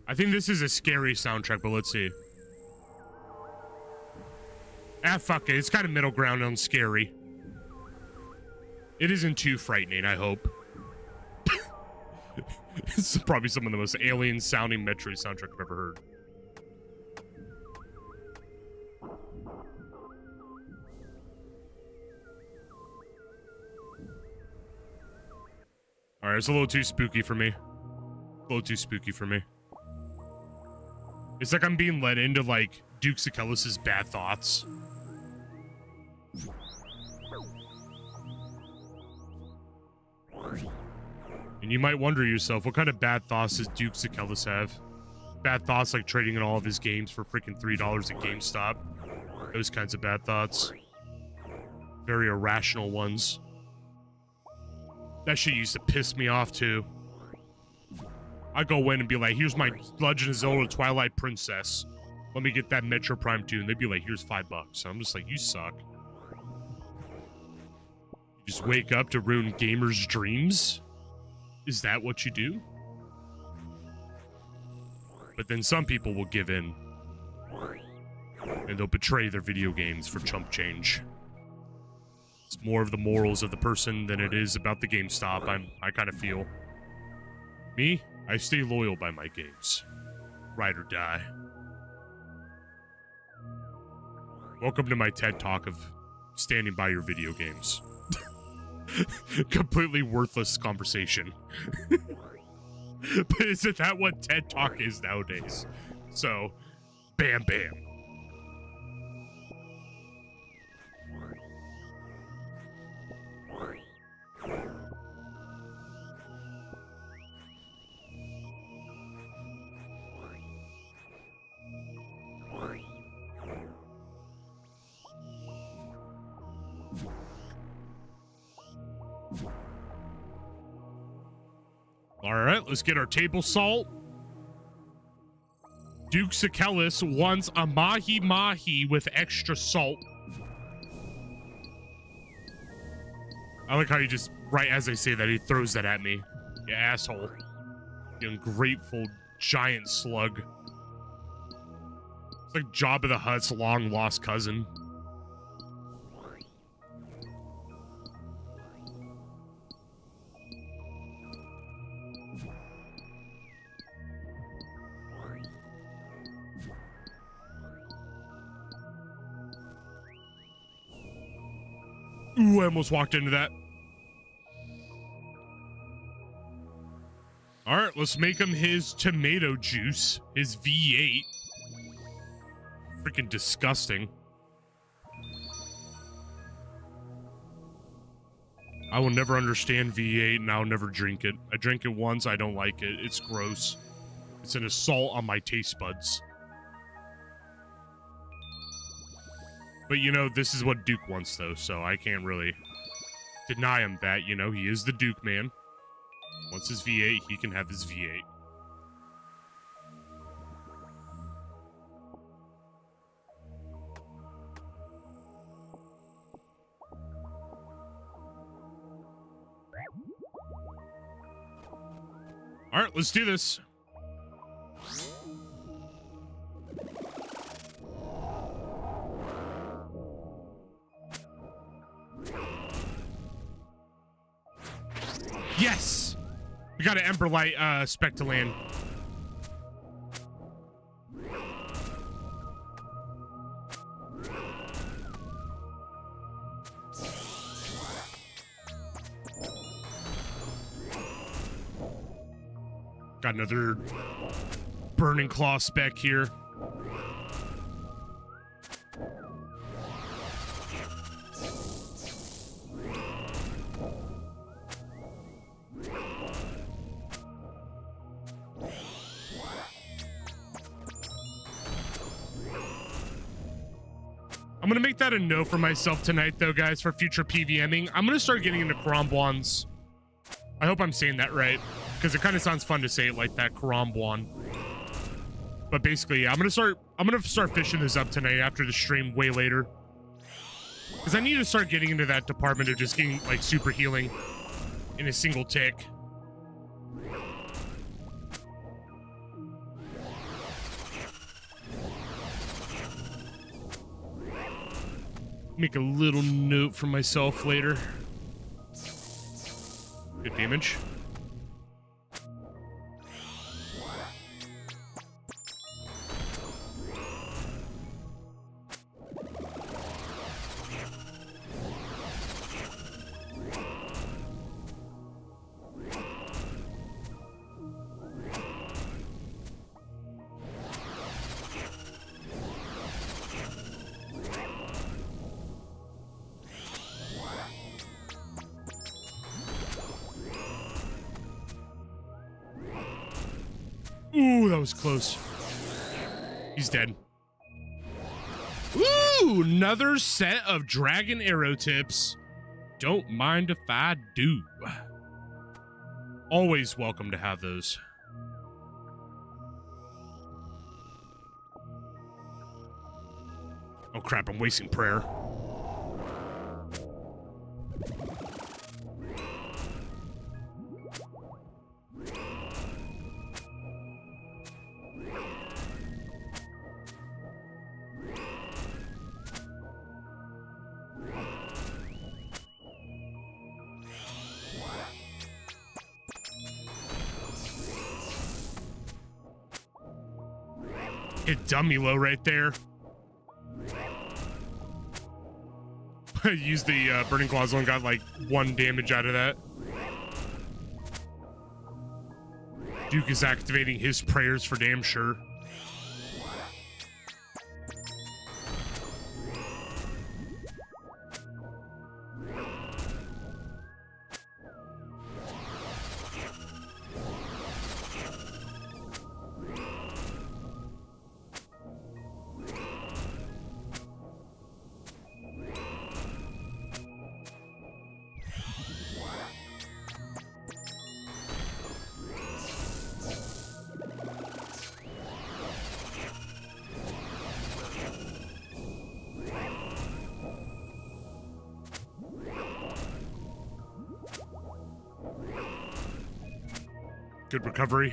I think this is a scary soundtrack, but let's see. Ah, fuck it. It's kind of middle ground on scary. It isn't too frightening, I hope. This is probably some of the most alien-sounding Metroid soundtrack I've ever heard. Alright, it's a little too spooky for me. A little too spooky for me. It's like I'm being led into, like, Duke Sikelis's bad thoughts. And you might wonder yourself, what kind of bad thoughts does Duke Sikelis have? Bad thoughts like trading in all of his games for freaking $3 at GameStop. Those kinds of bad thoughts. Very irrational ones. That shit used to piss me off, too. I go in and be like, here's my Legend of Zelda Twilight Princess. Let me get that Metro Prime 2. And they'd be like, here's $5. I'm just like, you suck. You just wake up to ruin gamers' dreams? Is that what you do? But then some people will give in. And they'll betray their video games for chump change. It's more of the morals of the person than it is about the GameStop, I kind of feel. Me? I stay loyal by my games. Ride or die. Welcome to my TED Talk of standing by your video games. Completely worthless conversation. But isn't that what TED Talk is nowadays? So, bam bam. Alright, let's get our table salt. Duke Sikelis wants a mahi-mahi with extra salt. I like how you just, right as I say that, he throws that at me. You asshole. You ungrateful giant slug. It's like Jabba the Hutt's long-lost cousin. Ooh, I almost walked into that. Alright, let's make him his tomato juice. His V8. Freaking disgusting. I will never understand V8 and I'll never drink it. I drank it once, I don't like it. It's gross. It's an assault on my taste buds. But, you know, this is what Duke wants, though, so I can't really deny him that. You know, he is the Duke man. Once his V8, he can have his V8. All right, let's do this. Yes! We got an Ember Light spec to land. Got another Burning Claw spec here. I'm gonna make that a no for myself tonight, though, guys, for future PVMing. I'm gonna start getting into Karambwans. I hope I'm saying that right, because it kind of sounds fun to say it like that, Karambwan. But basically, yeah, I'm gonna start fishing this up tonight after the stream way later. Because I need to start getting into that department of just getting, like, super healing in a single tick. Make a little note for myself later. Good damage. Ooh, that was close. He's dead. Ooh, another set of dragon arrow tips. Don't mind if I do. Always welcome to have those. Oh crap, I'm wasting prayer. Hit dummy low right there. Used the Burning Claws and got like 1 damage out of that. Duke is activating his prayers for damn sure. Good recovery.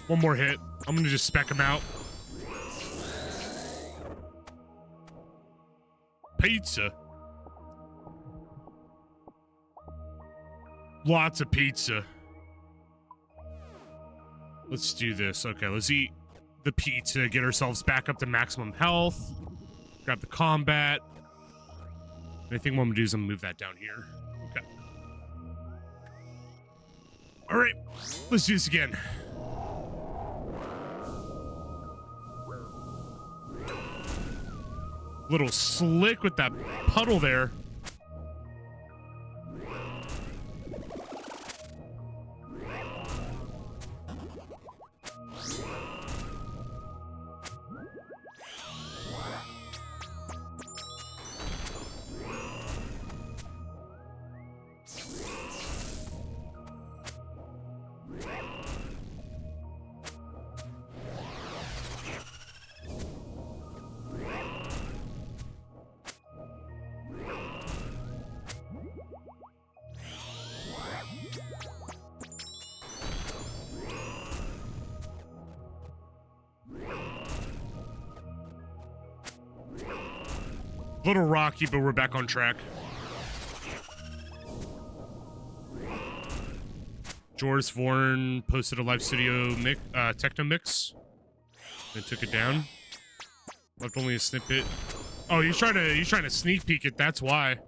One more hit. I'm gonna just spec him out. Pizza. Lots of pizza. Let's do this. Okay, let's eat the pizza, get ourselves back up to maximum health. Grab the combat. And I think what I'm gonna do is I'm gonna move that down here. Okay. All right, let's do this again. Little slick with that puddle there. Little rocky, but we're back on track. Joris Vorn posted a live studio techno mix. Then took it down. Left only a snippet. Oh, he's trying to sneak peek it. That's why.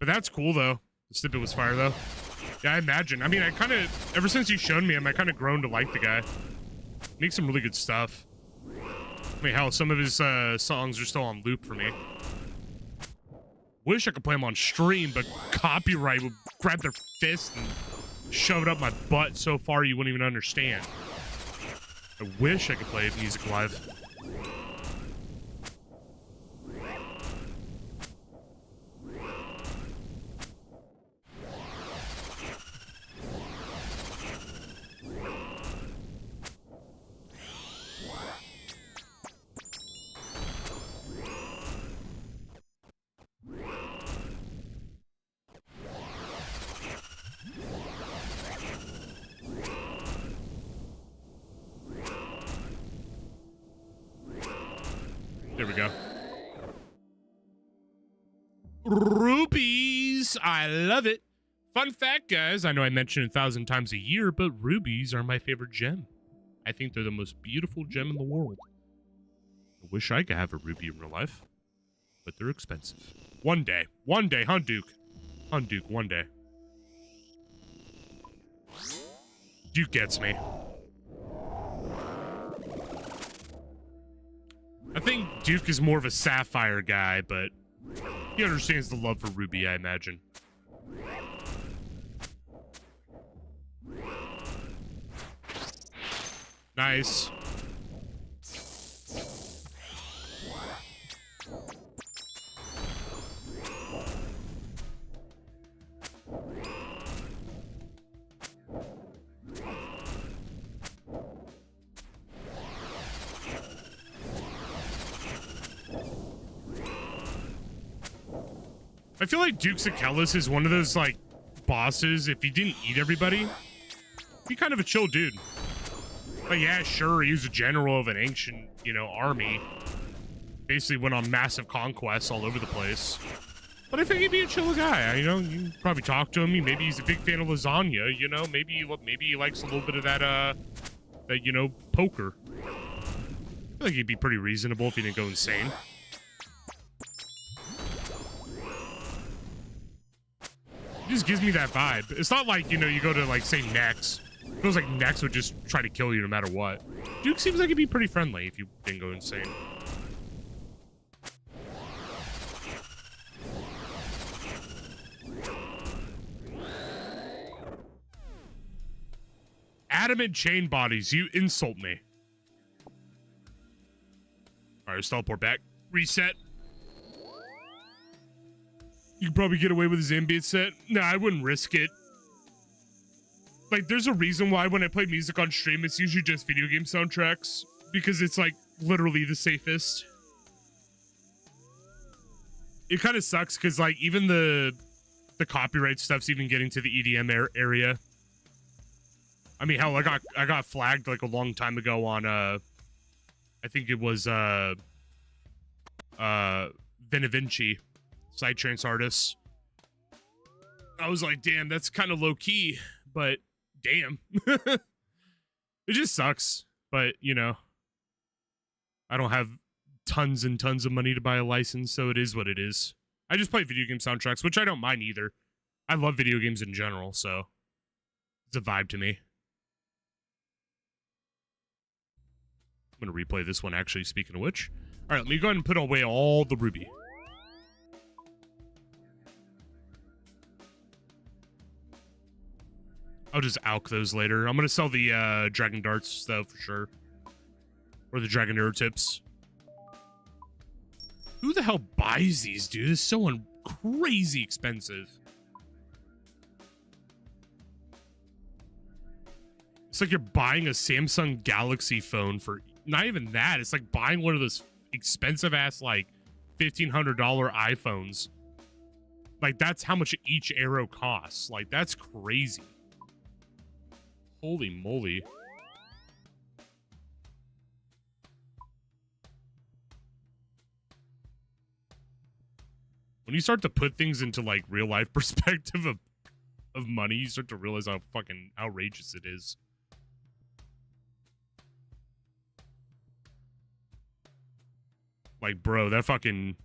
But that's cool though. The snippet was fire though. Yeah, I imagine. I mean, I kind of ever since you showed me him, I kind of grown to like the guy. Makes some really good stuff. I mean, hell, some of his songs are still on loop for me. Wish I could play them on stream, but copyright would grab their fist and shove it up my butt so far you wouldn't even understand. I wish I could play music live. There we go. Rubies! I love it. Fun fact, guys, I know I mention it 1,000 times a year, but rubies are my favorite gem. I think they're the most beautiful gem in the world. I wish I could have a ruby in real life, but they're expensive. One day, huh, Duke? Huh, Duke, one day. Duke gets me. I think Duke is more of a sapphire guy, but he understands the love for ruby, I imagine. Nice. I feel like Dukes Achilles is one of those, like, bosses, if he didn't eat everybody, he'd be kind of a chill dude. Like, yeah, sure, he was a general of an ancient, you know, army. Basically went on massive conquests all over the place. But I think he'd be a chill guy, you know? You probably talk to him, maybe he's a big fan of lasagna, you know? Maybe he likes a little bit of that, you know, poker. I feel like he'd be pretty reasonable if he didn't go insane. Just gives me that vibe. It's not like, you know, you go to, like, say, Nex. It feels like Nex would just try to kill you no matter what. Duke seems like he'd be pretty friendly if you didn't go insane. Adamant chain bodies, you insult me. Alright, let's teleport back. Reset. You could probably get away with his ambient set. No, I wouldn't risk it. Like, there's a reason why when I play music on stream, it's usually just video game soundtracks. Because it's, like, literally the safest. It kind of sucks, because, like, even the copyright stuff's even getting to the EDM area. I mean, hell, I got flagged, like, a long time ago on, I think it was, Benevinci. Psytrance artists. I was like, damn, that's kind of low key, but damn. It just sucks. But, you know, I don't have tons and tons of money to buy a license, so it is what it is. I just play video game soundtracks, which I don't mind either. I love video games in general, so it's a vibe to me. I'm going to replay this one, actually, speaking of which. All right, let me go ahead and put away all the ruby. I'll just alch those later. I'm going to sell the dragon darts, though, for sure. Or the dragon arrow tips. Who the hell buys these, dude? It's so crazy expensive. It's like you're buying a Samsung Galaxy phone for... Not even that. It's like buying one of those expensive-ass, like, $1,500 iPhones. Like, that's how much each arrow costs. Like, that's crazy. Holy moly. when you start to put things into like real life perspective of money, you start to realize how fucking outrageous it is. Like, bro, that fucking,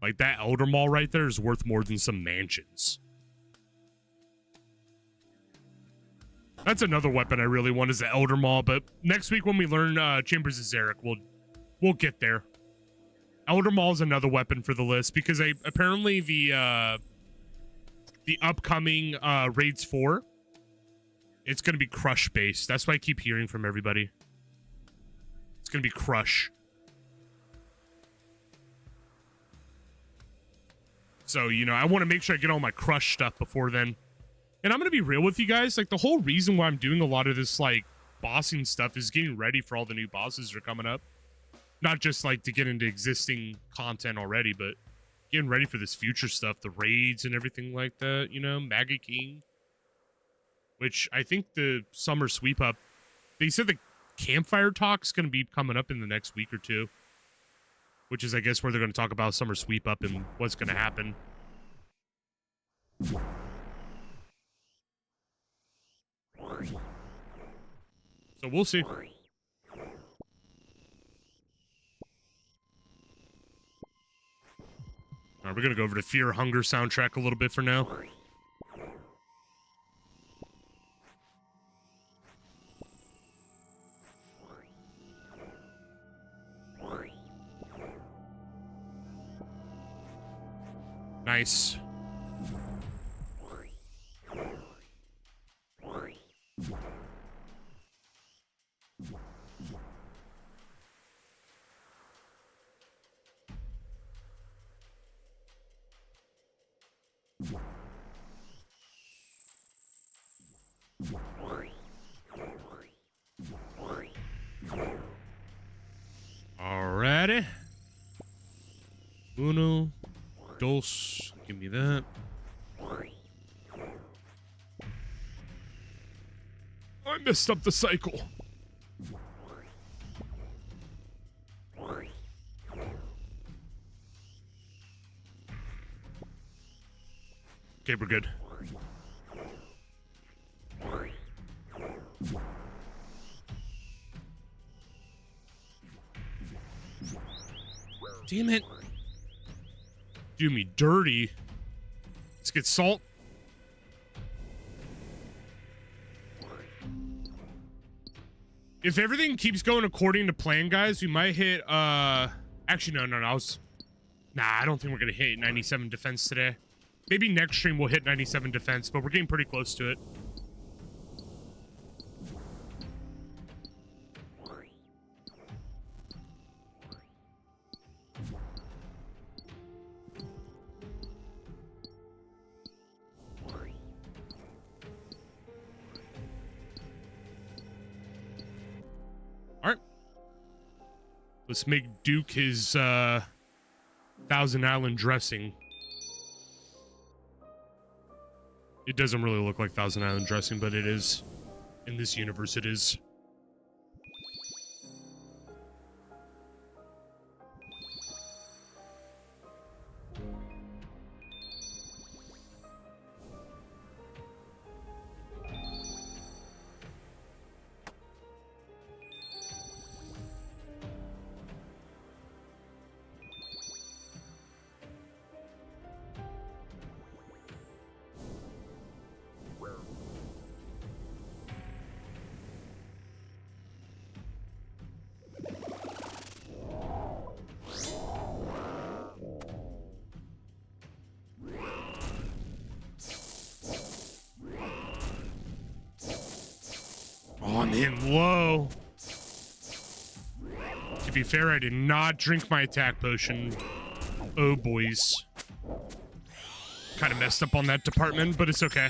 like, that Elder Mall right there is worth more than some mansions. That's another weapon I really want, is the Elder Maul, but next week when we learn Chambers of Zarek, we'll get there. Elder Maul is another weapon for the list, because apparently the upcoming Raids 4, it's going to be Crush based. That's what I keep hearing from everybody. It's going to be Crush. So, you know, I want to make sure I get all my Crush stuff before then. And I'm going to be real with you guys. Like, the whole reason why I'm doing a lot of this, like, bossing stuff is getting ready for all the new bosses that are coming up. Not just, like, to get into existing content already, but getting ready for this future stuff. The raids and everything like that, you know? Mega King. Which I think the summer sweep up... They said the campfire talk's going to be coming up in the next week or two. Which is, I guess, where they're going to talk about summer sweep up and what's going to happen. So we'll see. All right, we're gonna go over to Fear Hunger soundtrack a little bit for now. Nice. Alrighty. Uno, dos, give me that. I messed up the cycle. Okay, we're good. Damn it. Do me dirty. Let's get salt. If everything keeps going according to plan, guys, we might hit, actually, no, I don't think we're gonna hit 97 defense today. Maybe next stream we'll hit 97 defense, but we're getting pretty close to it. Let's make Duke his Thousand Island dressing. It doesn't really look like Thousand Island dressing, but it is. In this universe, it is. Low. To be fair, I did not drink my attack potion. Oh, boys. Kind of messed up on that department, but it's okay.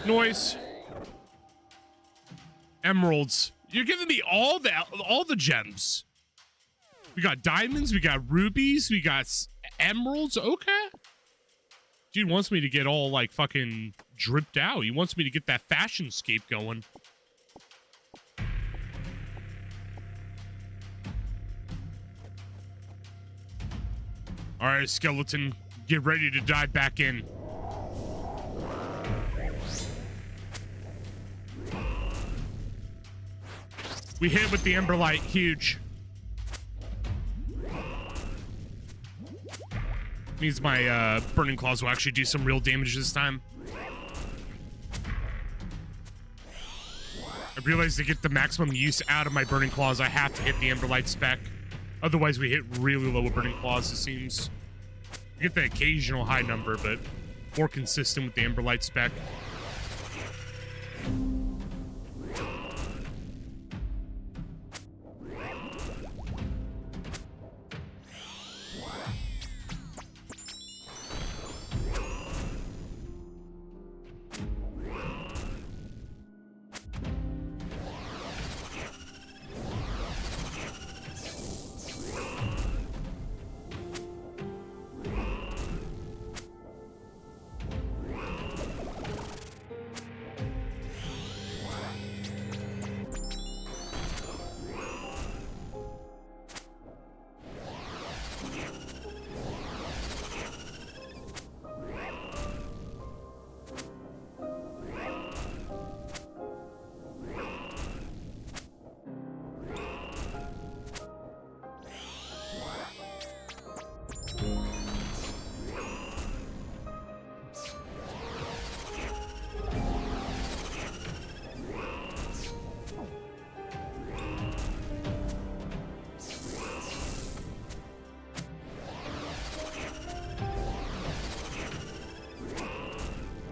Noise. Emeralds. You're giving me all the gems. We got diamonds, we got rubies, we got emeralds. Okay. Dude wants me to get all like fucking dripped out. He wants me to get that fashion scape going. All right, skeleton, get ready to dive back in. We hit with the Emberlight, huge. Means my Burning Claws will actually do some real damage this time. I realized to get the maximum use out of my Burning Claws, I have to hit the Emberlight spec. Otherwise, we hit really low with Burning Claws, it seems. We get the occasional high number, but more consistent with the Emberlight spec.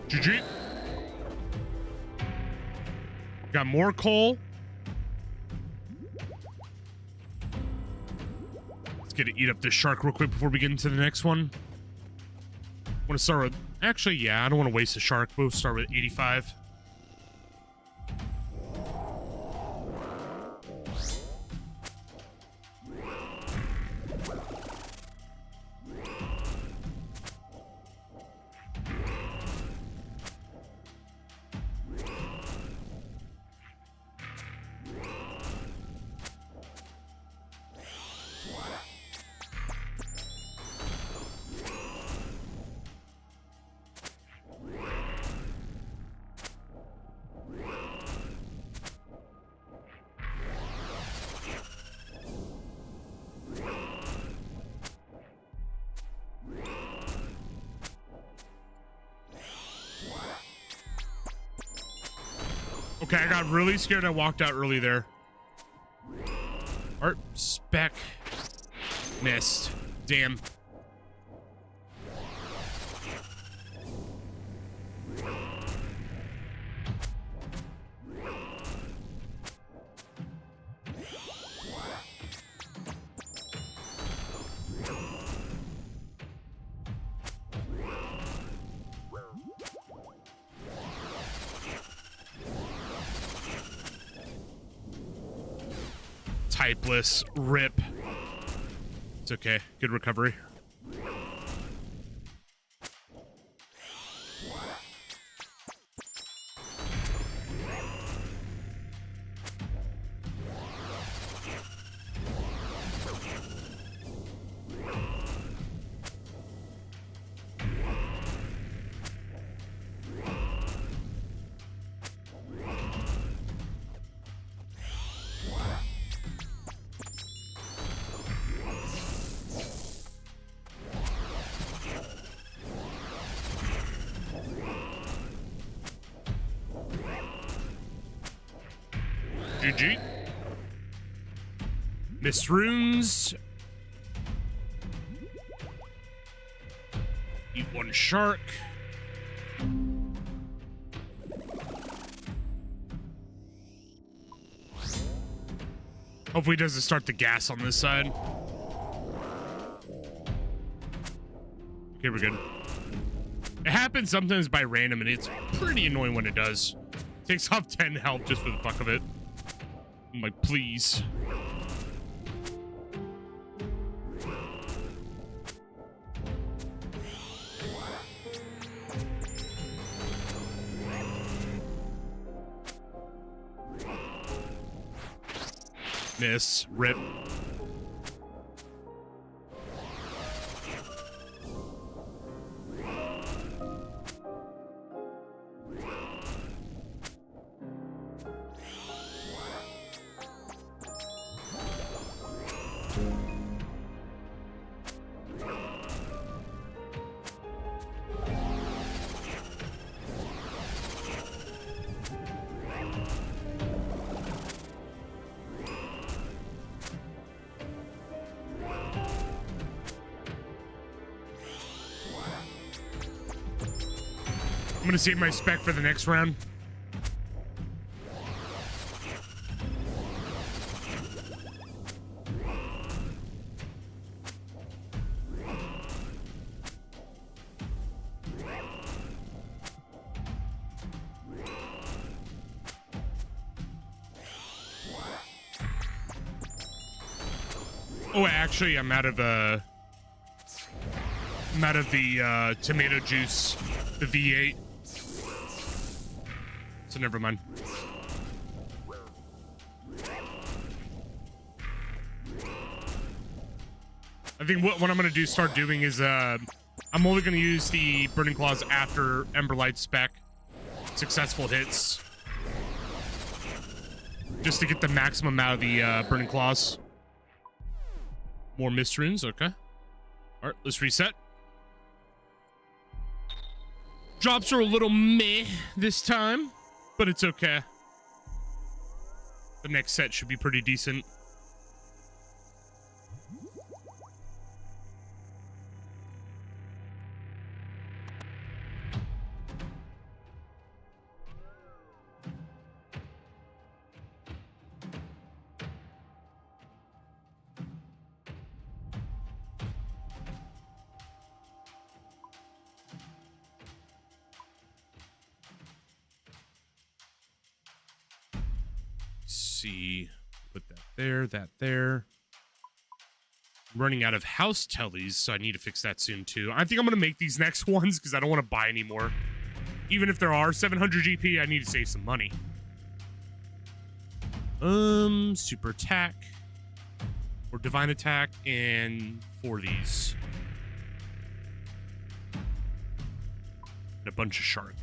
GG. Got more coal. Let's get to eat up this shark real quick before we get into the next one. I want to start with... Actually, yeah, I don't want to waste a shark. We'll start with 85. Okay, I got really scared. I walked out early there. Art spec missed. Damn. Typeless rip. It's okay. Good recovery. GG. Miss runes. Eat one shark. Hopefully it doesn't start the gas on this side. Okay, we're good. It happens sometimes by random, and it's pretty annoying when it does. Takes off 10 health just for the fuck of it. I'm like, please. Miss. Rip. I'm gonna save my spec for the next round. Oh, actually, I'm out of the tomato juice, the V8. So never mind. I think what I'm gonna do, start doing is I'm only gonna use the Burning Claws after Emberlight spec successful hits, just to get the maximum out of the Burning Claws. More mist runes, okay. All right, let's reset. Drops are a little meh this time, but it's okay. The next set should be pretty decent. See, put that there, that there. I'm running out of house tellies, so I need to fix that soon too. I think I'm gonna make these next ones because I don't want to buy anymore. Even if there are 700 GP, I need to save some money. Super attack or divine attack, and 4 of these. And a bunch of shark.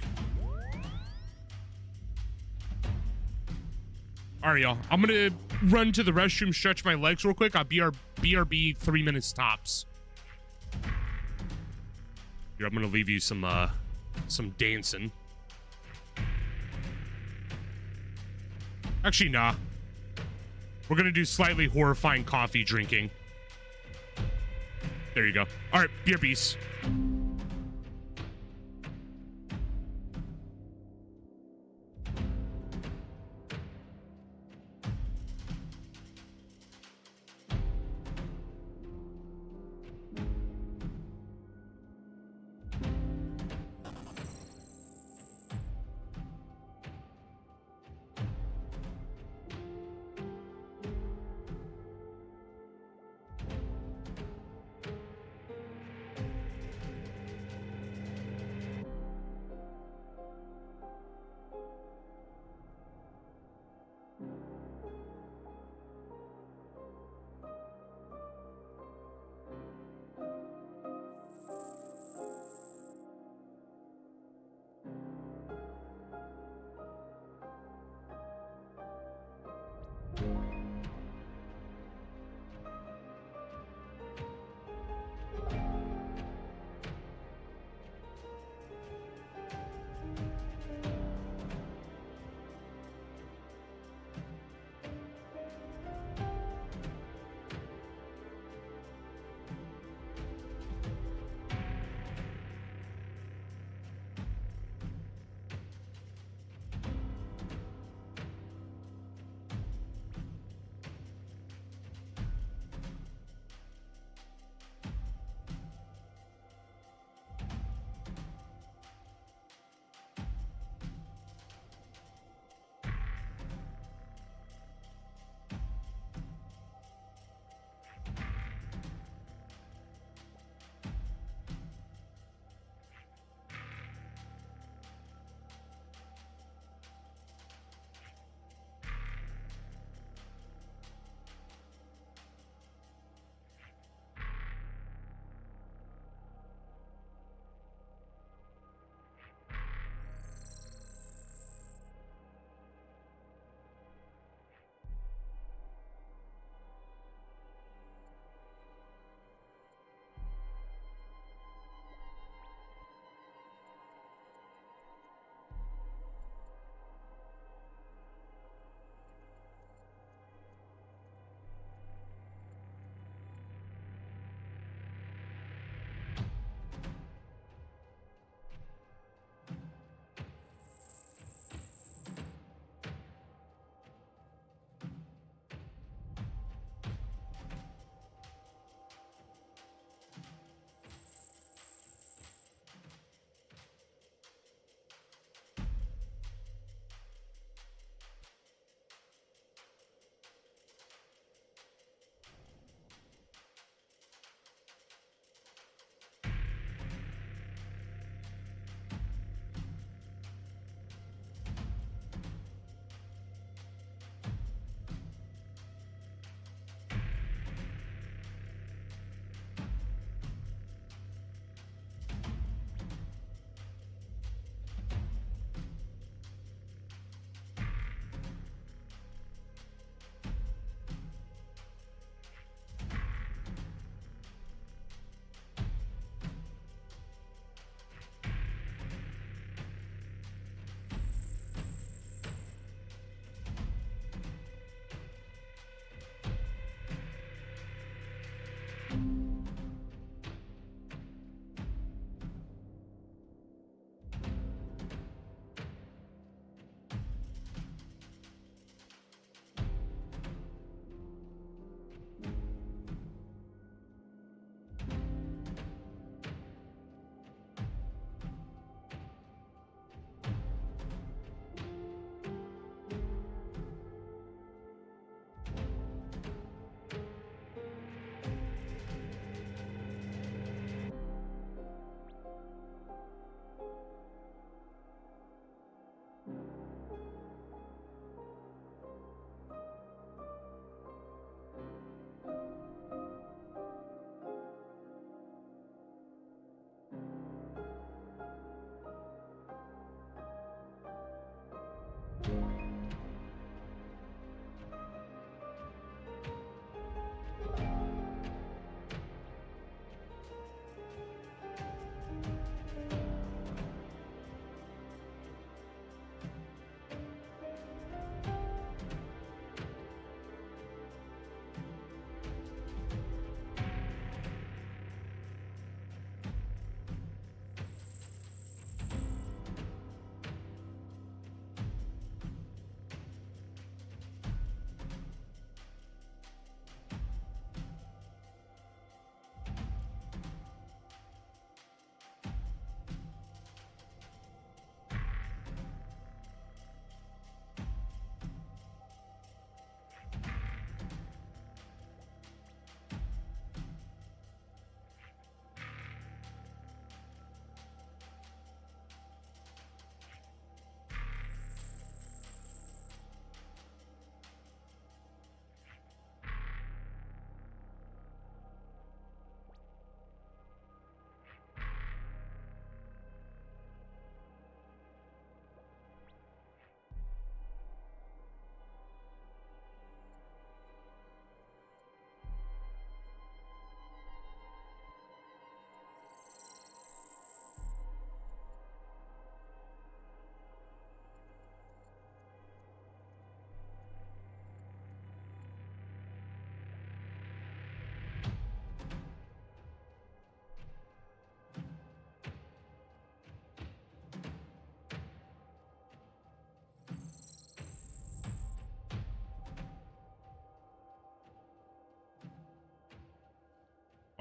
All right, y'all. I'm gonna run to the restroom, stretch my legs real quick. I'll BRB 3 minutes tops. Here, I'm gonna leave you some dancing. Actually, nah. We're gonna do slightly horrifying coffee drinking. There you go. All right, BRBs.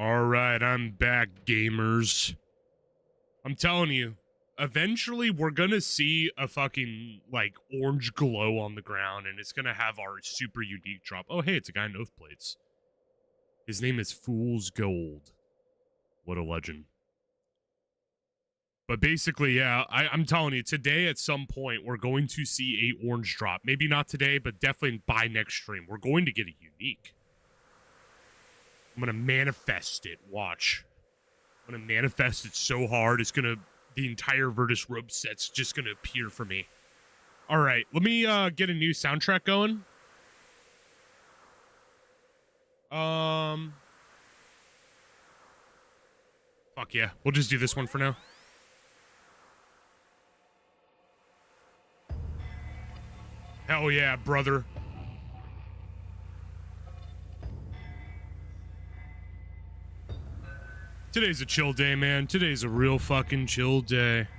All right, I'm back, gamers. I'm telling you, eventually we're gonna see a fucking, like, orange glow on the ground, and it's gonna have our super unique drop. Oh, hey, it's a guy in oath plates. His name is Fool's Gold. What a legend. But basically, yeah, I'm telling you, today at some point, we're going to see a orange drop. Maybe not today, but definitely by next stream. We're going to get a unique. I'm going to manifest it. Watch. I'm going to manifest it so hard, it's going to... The entire Virtus robe set's just going to appear for me. All right, let me get a new soundtrack going. Fuck yeah. We'll just do this one for now. Hell yeah, brother. Today's a chill day, man. Today's a real fucking chill day.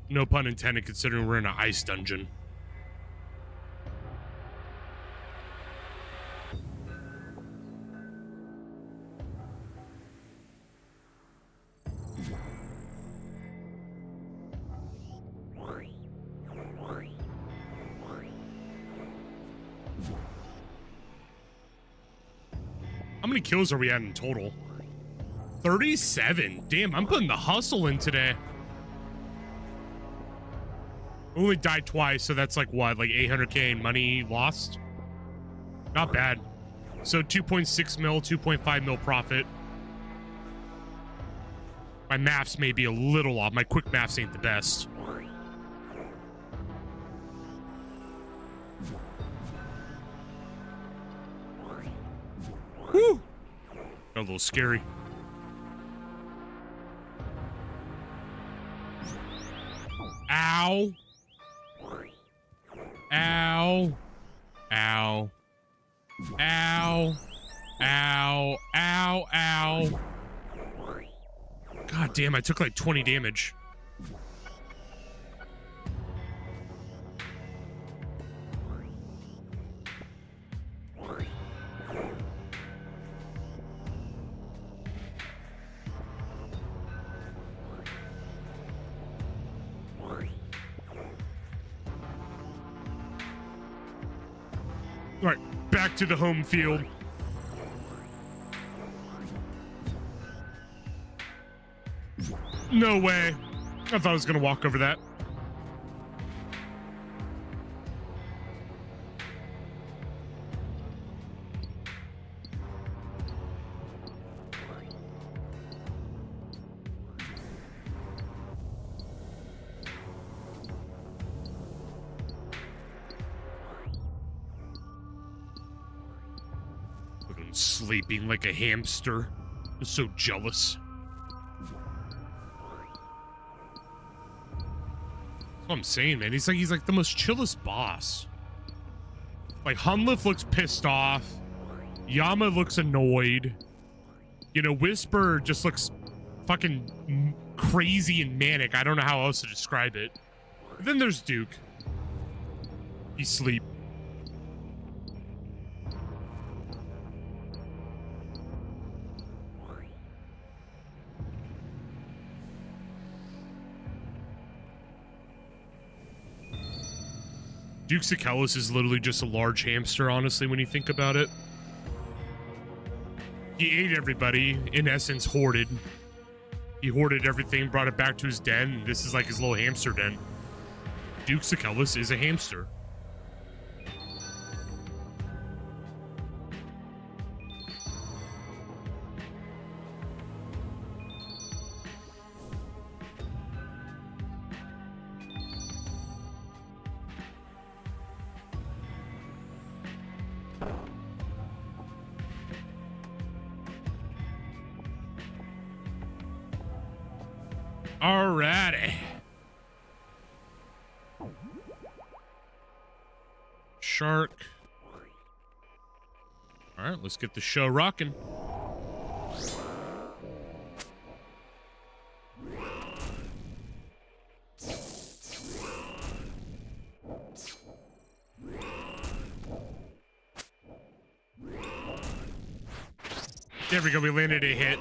No pun intended, considering we're in an ice dungeon. How many kills are we at in total? 37. Damn, I'm putting the hustle in today. Only died twice, so that's like what? Like 800k in money lost? Not bad. So 2.6 mil, 2.5 mil profit. My maths may be a little off. My quick maths ain't the best. Woo! Got a little scary. Ow. Ow. Ow. Ow. Ow. Ow. Ow. God damn, I took like 20 damage. All right, back to the home field. No way. I thought I was gonna walk over that. Look at him sleeping like a hamster. I'm so jealous. That's what I'm saying, man. He's like the most chillest boss. Like, Hunlif looks pissed off. Yama looks annoyed. You know, Whisper just looks fucking crazy and manic. I don't know how else to describe it. But then there's Duke. He's asleep. Duke Sikelis is literally just a large hamster, honestly, when you think about it. He ate everybody, in essence, hoarded. He hoarded everything, brought it back to his den, and this is like his little hamster den. Duke Sikelis is a hamster. Alrighty. Shark. Alright, let's get the show rocking. There we go. We landed a hit.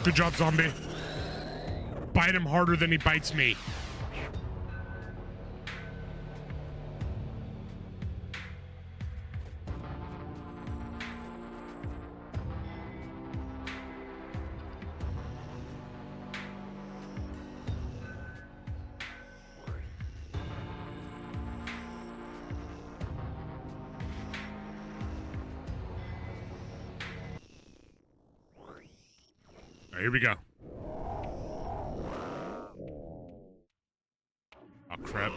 Good job, zombie. Bite him harder than he bites me. All right, here we go. Oh, crap.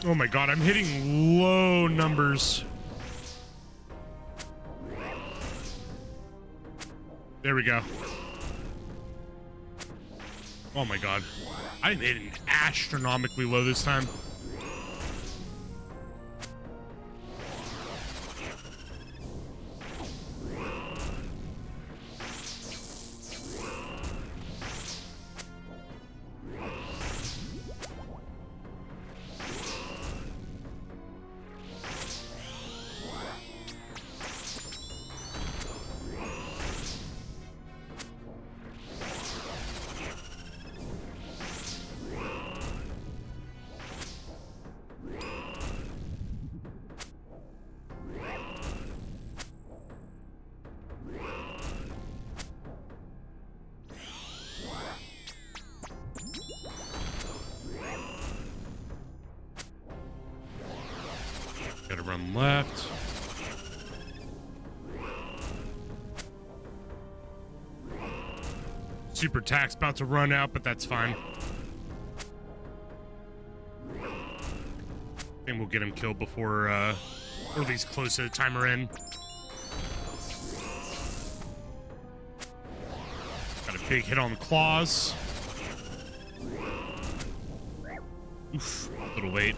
Oh my god, I'm hitting low numbers. There we go. Oh my god. I'm hitting astronomically low this time. Gotta run left. Super attack's about to run out, but that's fine. I think we'll get him killed before, or at least close to the timer end. Got a big hit on the claws. Oof, a little late.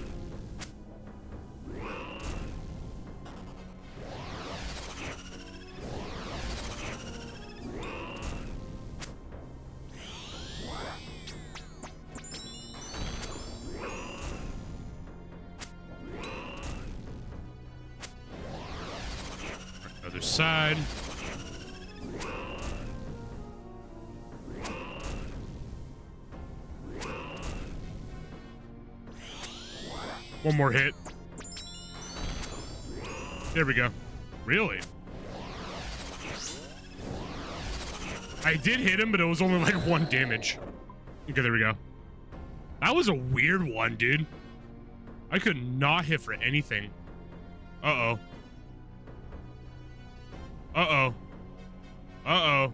Other side. One more hit. There we go. Really? I did hit him, but it was only like 1 damage. Okay, there we go. That was a weird one, dude. I could not hit for anything. Uh-oh. Uh-oh. Uh-oh.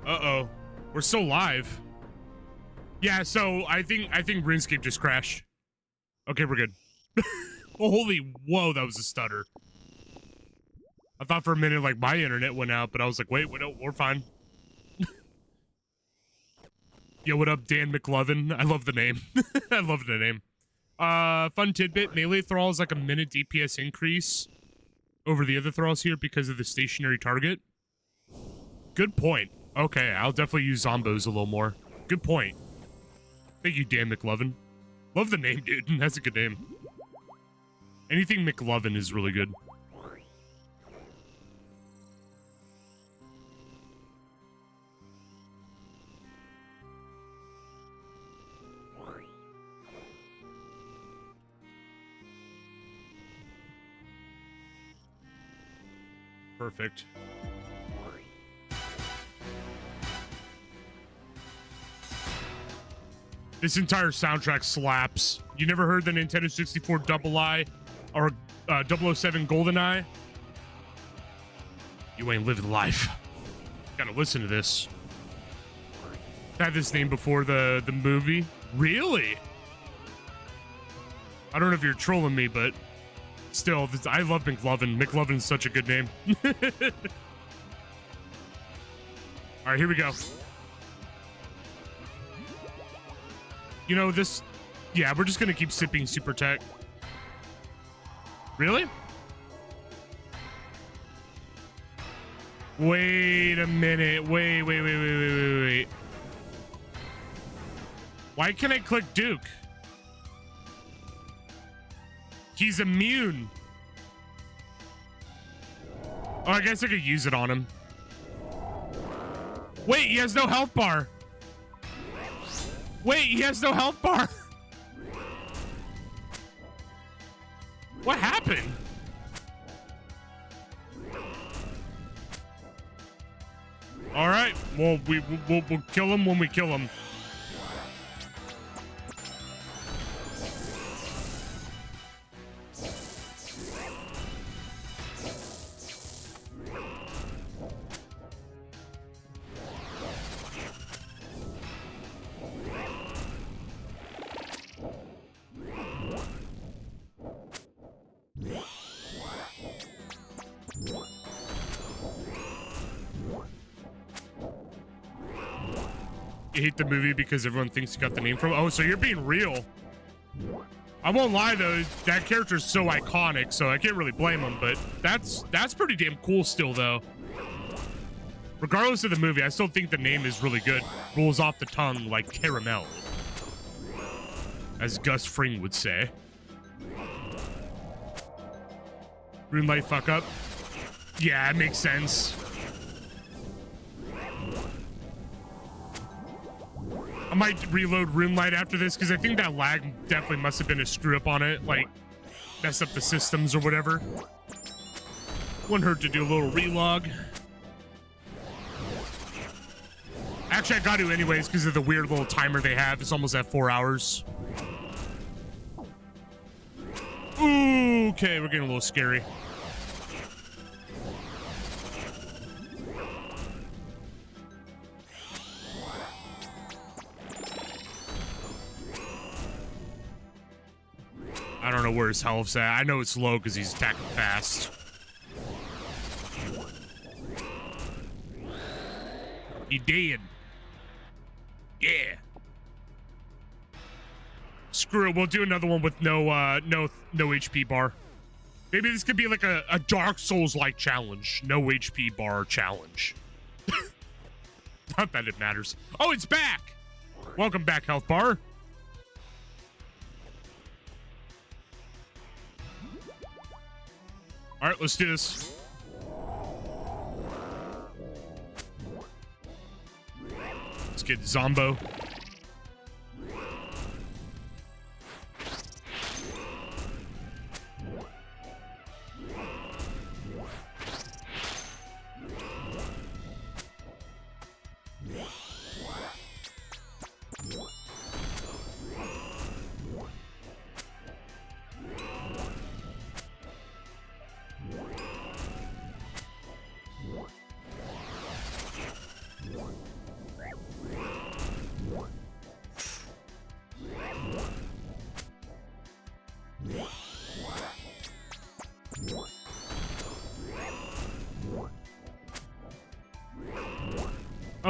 Uh-oh. We're still live. Yeah, so I think RuneScape just crashed. Okay, we're good. Holy, whoa, that was a stutter. I thought for a minute, like, my internet went out, but I was like, wait, no, we're fine. Yo, what up, Dan McLovin? I love the name. I love the name. Fun tidbit, melee thrall is like a minute DPS increase over the other thralls here because of the stationary target. Good point. Okay, I'll definitely use zombos a little more. Good point. Thank you, Dan McLovin. Love the name, dude. That's a good name. Anything McLovin is really good. Perfect. This entire soundtrack slaps. You never heard the Nintendo 64 Double I or 007 GoldenEye? You ain't living life. Gotta listen to this. I had this name before the movie. Really? I don't know if you're trolling me, but still, I love McLovin. McLovin's such a good name. All right, here we go. You know, this... Yeah, we're just gonna keep sipping Super Tech. Really? Wait a minute. Wait. Why can't I click Duke? He's immune. Oh, I guess I could use it on him. Wait, he has no health bar. Wait, he has no health bar. What happened? All right. Well, we'll kill him when we kill him. You hate the movie because everyone thinks you got the name from. Oh, so you're being real. I won't lie though, that character's so iconic, so I can't really blame him, but that's pretty damn cool still though. Regardless of the movie, I still think the name is really good. Rolls off the tongue like caramel, as Gus Fring would say. Runelight fuck up. Yeah, it makes sense. I might reload Runelight after this, because I think that lag definitely must have been a screw up on it, like, mess up the systems or whatever. Wouldn't hurt to do a little relog. Actually, I got to anyways, because of the weird little timer they have. It's almost at 4 hours. Ooh, okay, we're getting a little scary. I don't know where his health's at. I know it's low because he's attacking fast. He dead. Yeah. Screw it. We'll do another one with no HP bar. Maybe this could be like a Dark Souls-like challenge. No HP bar challenge. Not that it matters. Oh, it's back. Welcome back, health bar. All right, let's do this. Let's get Zombo.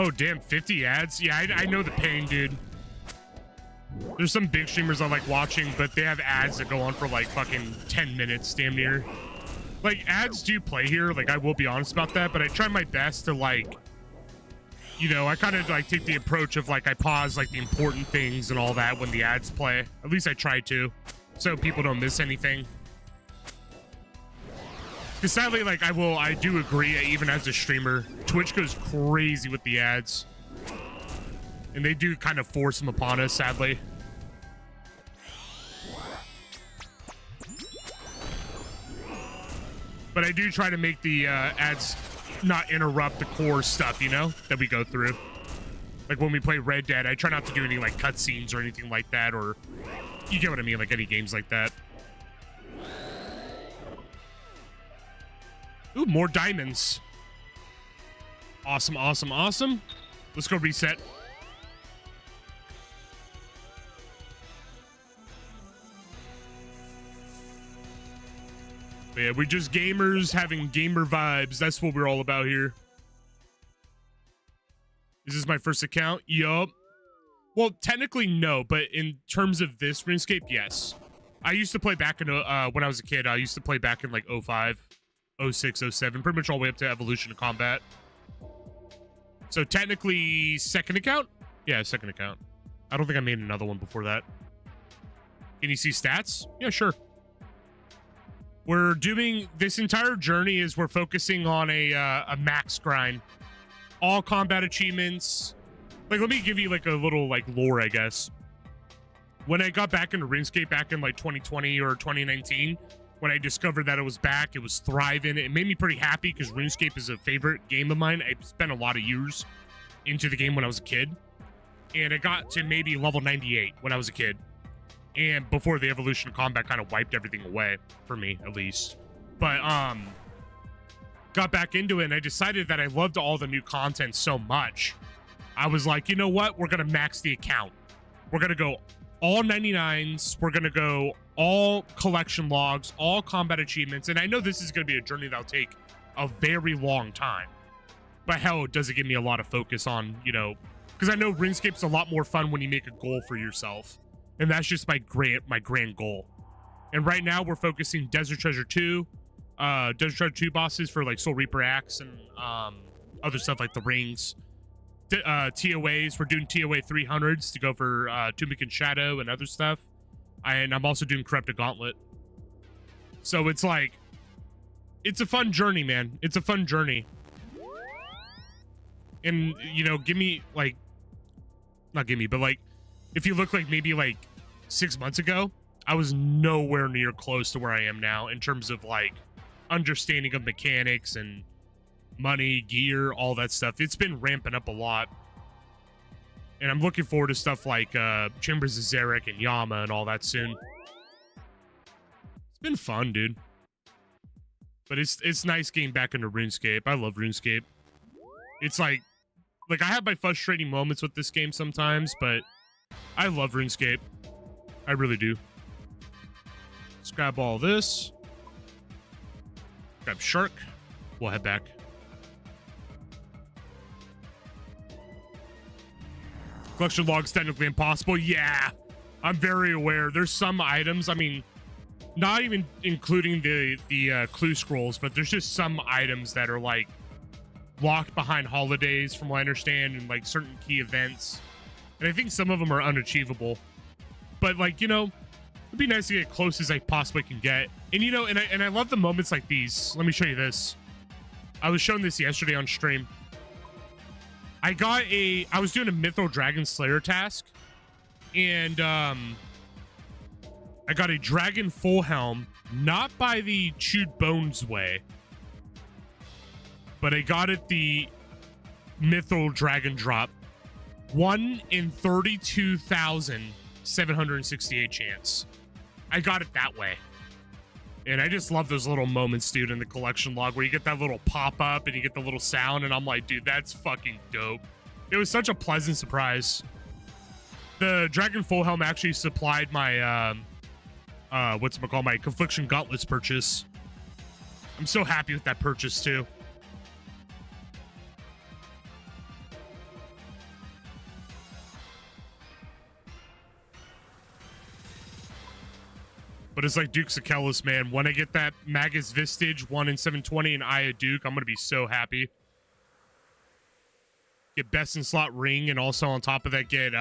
Oh, damn, 50 ads? Yeah, I know the pain, dude. There's some big streamers I like watching, but they have ads that go on for like fucking 10 minutes, damn near. Like, ads do play here, like, I will be honest about that, but I try my best to, like, you know, I kind of, like, take the approach of, like, I pause, like, the important things and all that when the ads play. At least I try to, so people don't miss anything. Because sadly, like, I do agree, even as a streamer, Twitch goes crazy with the ads. And they do kind of force them upon us, sadly. But I do try to make the ads not interrupt the core stuff, you know, that we go through. Like when we play Red Dead, I try not to do any like cutscenes or anything like that, or you get what I mean, like any games like that. Ooh, more diamonds. Awesome, awesome, awesome. Let's go reset. But yeah, we're just gamers having gamer vibes. That's what we're all about here. Is this my first account? Yup. Well, technically no, but in terms of this RuneScape, yes. I used to play back in when I was a kid. I used to play back in like 05, 06, 07, pretty much all the way up to Evolution of Combat. So technically second account? Yeah, second account. I don't think I made another one before that. Can you see stats? Yeah, sure. We're doing this entire journey is we're focusing on a max grind. All combat achievements. Like, let me give you like a little like lore, I guess. When I got back into RuneScape back in like 2020 or 2019, when I discovered that it was back, it was thriving. It made me pretty happy because RuneScape is a favorite game of mine. I spent a lot of years into the game when I was a kid. And I got to maybe level 98 when I was a kid. And before the Evolution of Combat kind of wiped everything away, for me, at least. But, got back into it, and I decided that I loved all the new content so much. I was like, you know what? We're going to max the account. We're going to go all 99s. We're going to go all collection logs, all combat achievements. And I know this is going to be a journey that'll take a very long time. But hell, does it give me a lot of focus on, you know... Because I know RuneScape's a lot more fun when you make a goal for yourself. And that's just my grand goal. And right now we're focusing Desert Treasure 2, Desert Treasure 2 bosses for like Soul Reaper Axe and other stuff like the rings. TOAs, we're doing TOA 300s to go for Tunic and Shadow and other stuff. And I'm also doing Corrupted Gauntlet. So it's like, it's a fun journey, man. It's a fun journey. And, you know, give me like, not give me, but like, if you look like maybe like 6 months ago, I was nowhere near close to where I am now in terms of like understanding of mechanics and money, gear, all that stuff. It's been ramping up a lot. And I'm looking forward to stuff like Chambers of Zarek and Yama and all that soon. It's been fun, dude. But it's nice getting back into RuneScape. I love RuneScape. It's like I have my frustrating moments with this game sometimes, but I love RuneScape. I really do. Let's grab all this. Grab Shark. We'll head back. Collection log's technically impossible. Yeah, I'm very aware. There's some items, I mean, not even including the clue scrolls, but there's just some items that are like locked behind holidays, from what I understand, and like certain key events. And I think some of them are unachievable. But like, you know, it'd be nice to get as close as I possibly can get. And you know, and I love the moments like these. Let me show you this. I was showing this yesterday on stream. I was doing a Mythril Dragon Slayer task, and I got a Dragon Full Helm, not by the Chewed Bones way, but I got it the Mythril Dragon Drop. 1 in 32,768 chance. I got it that way. And I just love those little moments, dude, in the collection log where you get that little pop-up and you get the little sound, and I'm like, dude, that's fucking dope. It was such a pleasant surprise. The Dragon Full Helm actually supplied my, my Confliction Gauntlets purchase. I'm so happy with that purchase, too. But it's like Duke's Achilles, man. When I get that Magus Vistage 1 in 720 and Eye of Duke, I'm going to be so happy. Get Best in Slot Ring, and also on top of that, get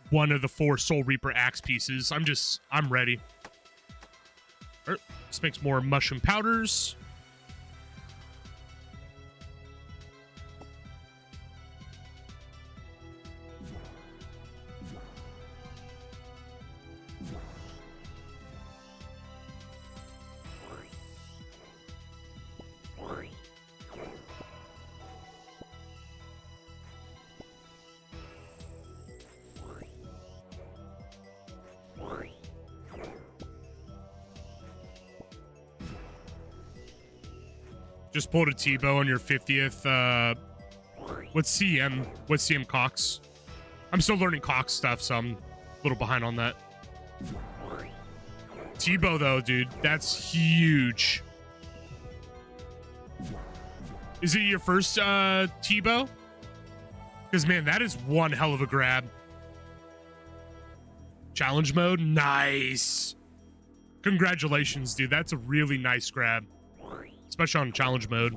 one of the 4 Soul Reaper Axe pieces. I'm ready. This makes more mushroom powders. Just pulled a T-bow on your 50th. What's CM? What's CM Cox? I'm still learning Cox stuff, so I'm a little behind on that. T-bow, though, dude. That's huge. Is it your first T-bow? Because, man, that is one hell of a grab. Challenge mode? Nice. Congratulations, dude. That's a really nice grab. Especially on challenge mode.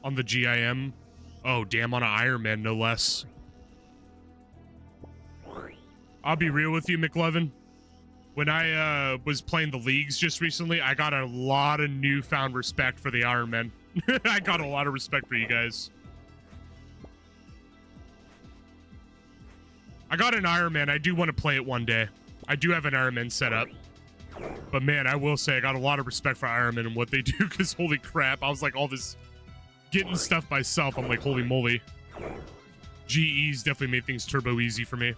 On the GIM. Oh, damn, on an Iron Man, no less. I'll be real with you, McLovin. When I was playing the leagues just recently, I got a lot of newfound respect for the Iron Man. I got a lot of respect for you guys. I got an Iron Man. I do want to play it one day. I do have an Iron Man set up. But man, I will say I got a lot of respect for Iron Man and what they do, because holy crap, I was like all this getting stuff myself. I'm like, holy moly. GE's definitely made things turbo easy for me.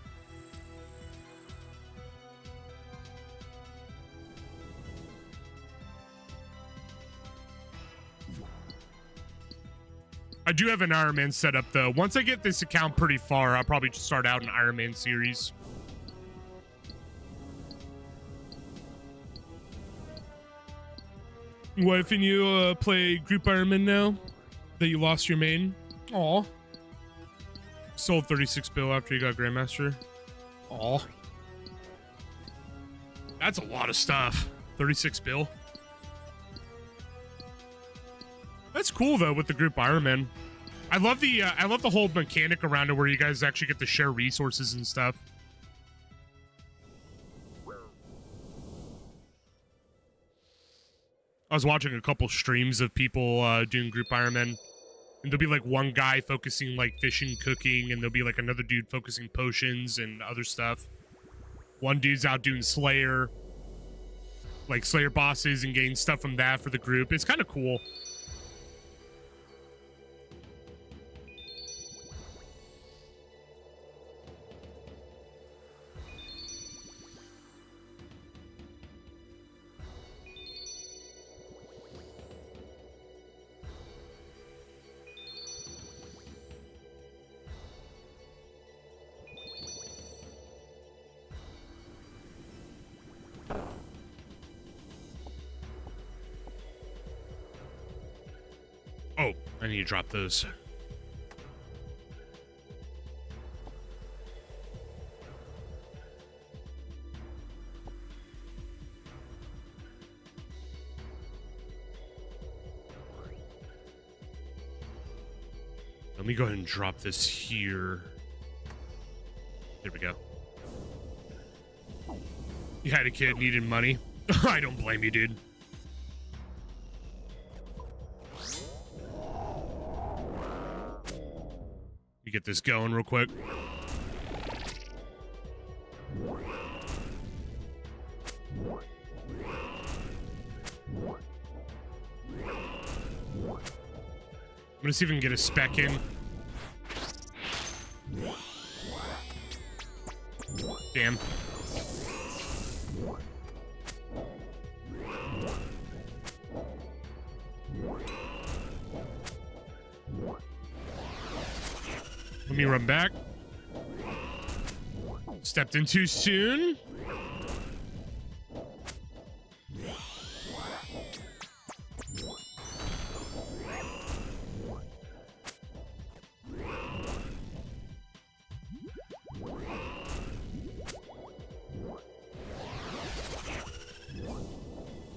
I do have an Iron Man set up though. Once I get this account pretty far, I'll probably just start out an Iron Man series. Wife and you play Group Iron Man now that you lost your main? Aw. Sold 36 bill after you got Grandmaster. Aw. That's a lot of stuff. 36 bill. That's cool though with the Group Iron Man. I love the whole mechanic around it where you guys actually get to share resources and stuff. I was watching a couple streams of people doing Group Iron Man, and there'll be like one guy focusing like fishing, cooking, and there'll be like another dude focusing potions and other stuff. One dude's out doing Slayer, like Slayer bosses and getting stuff from that for the group. It's kind of cool. Oh, I need to drop those. Let me go ahead and drop this here. There we go. You had a kid, needed money. I don't blame you, dude. Let me get this going real quick. I'm gonna see if we can get a spec in. Damn. Let me run back. Stepped in too soon.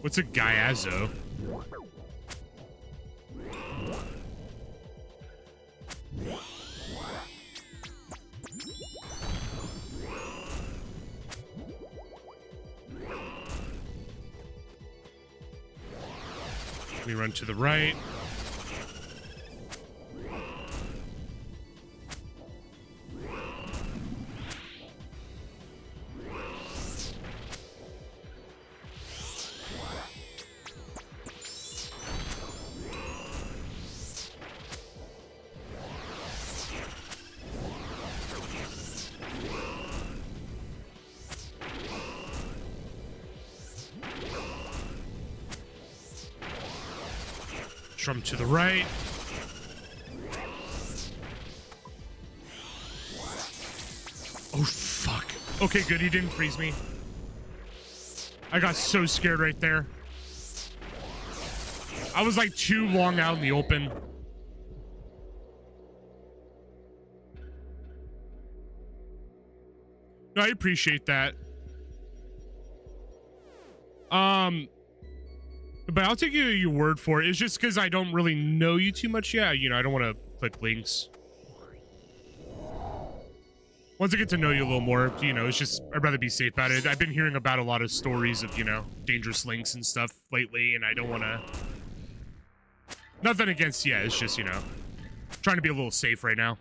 What's a Gyazo? We run to the right. From to the right. Oh, fuck. Okay, good. He didn't freeze me. I got so scared right there. I was like too long out in the open. No, I appreciate that. But I'll take your word for it. It's just because I don't really know you too much. Yeah, you know, I don't want to click links. Once I get to know you a little more, you know, it's just, I'd rather be safe about it. I've been hearing about a lot of stories of, you know, dangerous links and stuff lately, and I don't want to... Nothing against, yeah, it's just, you know, trying to be a little safe right now.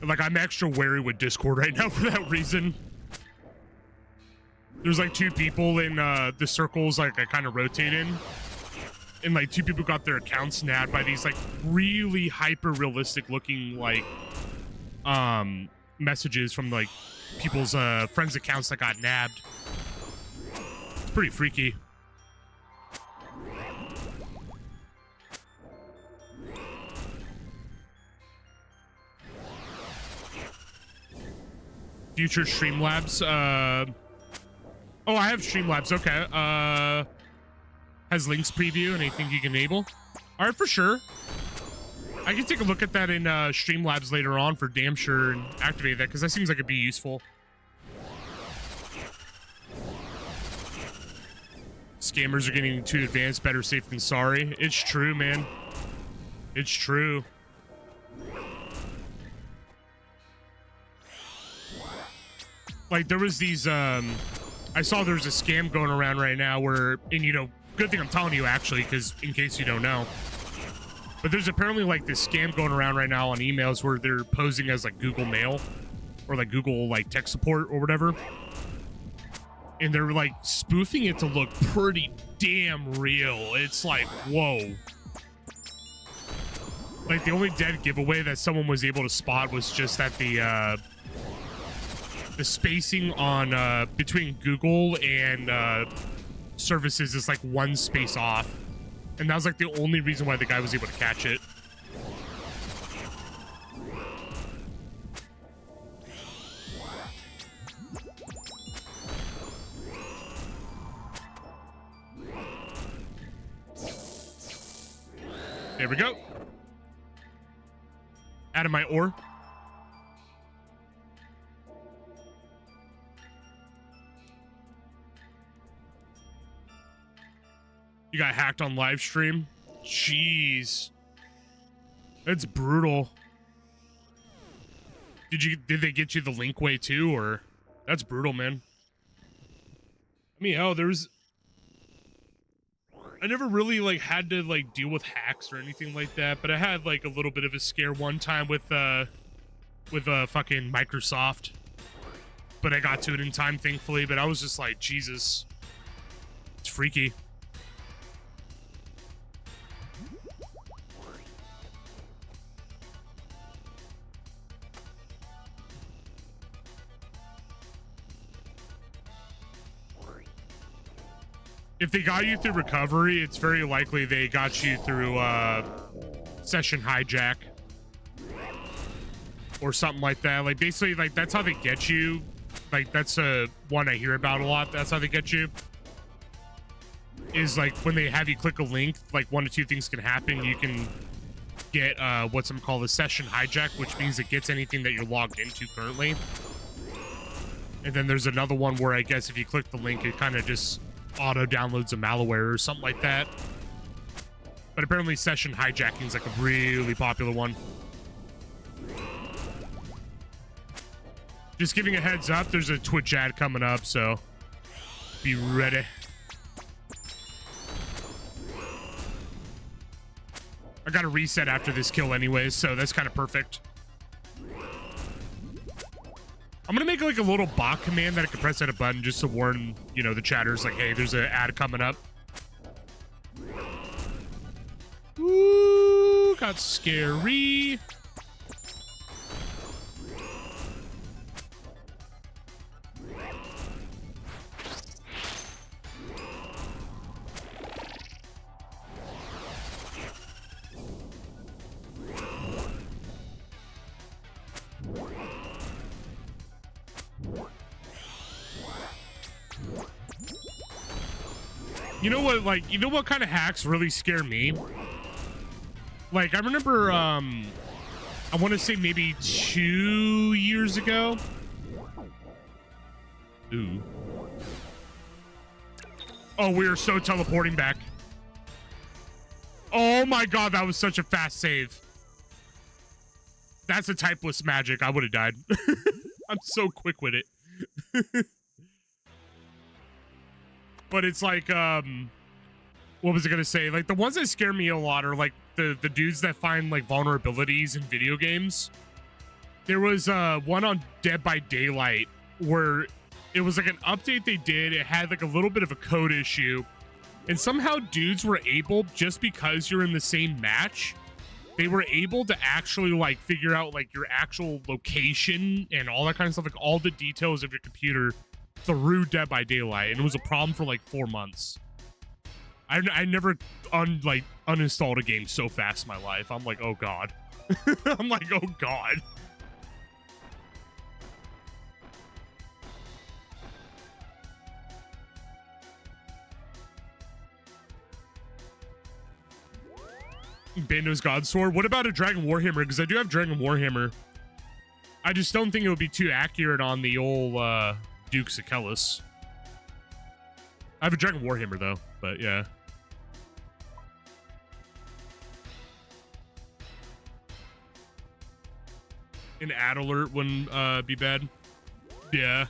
Like, I'm extra wary with Discord right now for that reason. There's like 2 people in the circles like I kind of rotate in. And like 2 people got their accounts nabbed by these like really hyper realistic looking like messages from like people's friends' accounts that got nabbed. It's pretty freaky. Future Streamlabs. Oh, I have Streamlabs. Okay. Has links preview. Anything you can enable? All right, for sure. I can take a look at that in Streamlabs later on for damn sure and activate that because that seems like it'd be useful. Scammers are getting too advanced. Better safe than sorry. It's true, man. It's true. Like, there was these, I saw there's a scam going around right now where, and you know, good thing I'm telling you actually, because in case you don't know, but there's apparently like this scam going around right now on emails where they're posing as like Google Mail or like Google like tech support or whatever. And they're like spoofing it to look pretty damn real. It's like, whoa. Like the only dead giveaway that someone was able to spot was just that the spacing on between Google and services is like 1 space off, and that was like the only reason why the guy was able to catch it. There we go. Out of my ore. You got hacked on live stream? Jeez. That's brutal. Did they get you the link way too, or? That's brutal, man. I mean, hell, I never really like had to like deal with hacks or anything like that, but I had like a little bit of a scare one time with fucking Microsoft. But I got to it in time, thankfully, but I was just like, Jesus. It's freaky. If they got you through recovery, it's very likely they got you through session hijack or something like that. Like basically, like that's how they get you. Like that's one I hear about a lot. That's how they get you. Is like when they have you click a link, like 1 to 2 things can happen. You can get what's called a session hijack, which means it gets anything that you're logged into currently. And then there's another one where I guess if you click the link, it kind of just auto downloads a malware or something like that. But apparently session hijacking is like a really popular one. Just giving a heads up, there's a Twitch ad coming up, so be ready. I got to reset after this kill anyways, so that's kind of perfect. I'm gonna make like a little bot command that I can press at a button just to warn, you know, the chatters like, hey, there's an ad coming up. Ooh, got scary. You know what, like, you know what kind of hacks really scare me? Like, I remember, I want to say maybe 2 years ago. Ooh. Oh, we are so teleporting back. Oh my god, that was such a fast save. That's a typeless magic. I would have died. I'm so quick with it. But it's like, what was I gonna say? Like, the ones that scare me a lot are like the dudes that find like vulnerabilities in video games. There was one on Dead by Daylight where it was like an update they did. It had like a little bit of a code issue, and somehow dudes were able, just because you're in the same match, they were able to actually like figure out like your actual location and all that kind of stuff, like all the details of your computer through Dead by Daylight, and it was a problem for like 4 months. I never uninstalled a game so fast in my life. I'm like, oh god. I'm like, oh god. Bando's God Sword. What about a Dragon Warhammer? Because I do have Dragon Warhammer. I just don't think it would be too accurate on the old Dukes of Kellis. I have a Dragon Warhammer though, but yeah. An ad alert wouldn't be bad. Yeah.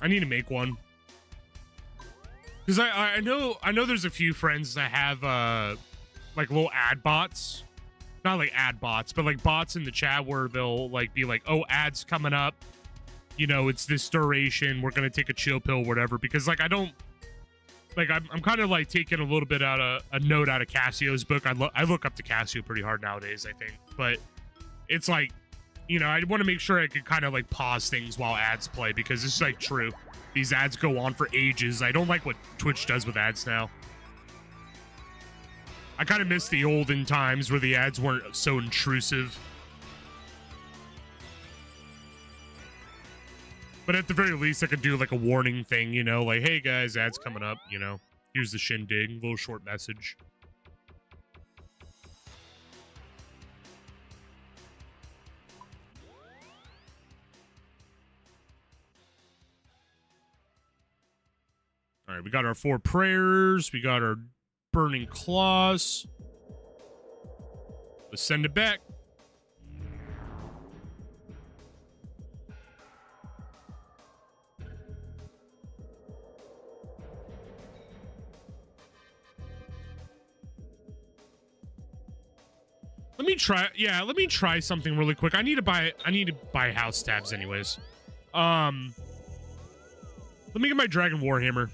I need to make one. Because I know there's a few friends that have like little ad bots. Not like ad bots, but like bots in the chat where they'll like be like, oh, ads coming up. You know, it's this duration. We're gonna take a chill pill, whatever. Because like I don't like I'm kind of like taking a little bit out of a note out of Cassio's book. I look up to Cassio pretty hard nowadays, I think. But it's like, you know, I want to make sure I could kind of like pause things while ads play, because it's like true. These ads go on for ages. I don't like what Twitch does with ads now. I kind of miss the olden times where the ads weren't so intrusive. But at the very least, I could do like a warning thing, you know, like, hey guys, ads coming up, you know, here's the shindig, little short message. All right, we got our 4 prayers. We got our burning claws. Let's send it back. Let me try something really quick. I need to buy house tabs anyways. Let me get my Dragon Warhammer.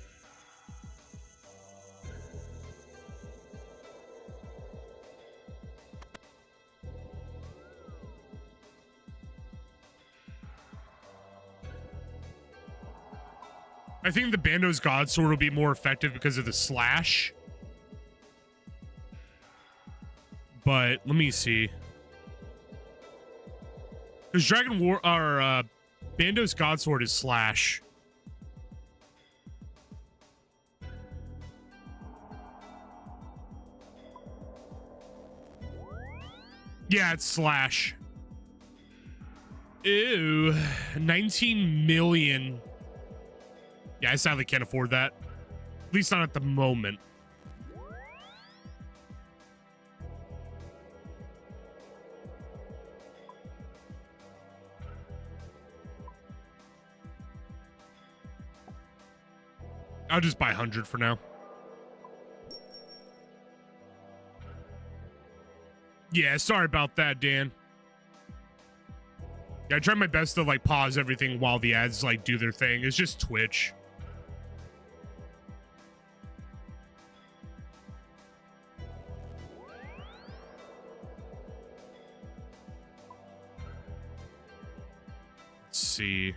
I think the Bando's God Sword will be more effective because of the slash. But let me see. Because Bando's God Sword is slash. Yeah, it's slash. Ew, 19 million. Yeah, I sadly can't afford that. At least not at the moment. I'll just buy 100 for now. Yeah, sorry about that, Dan. Yeah, I try my best to like pause everything while the ads like do their thing. It's just Twitch. Let's see.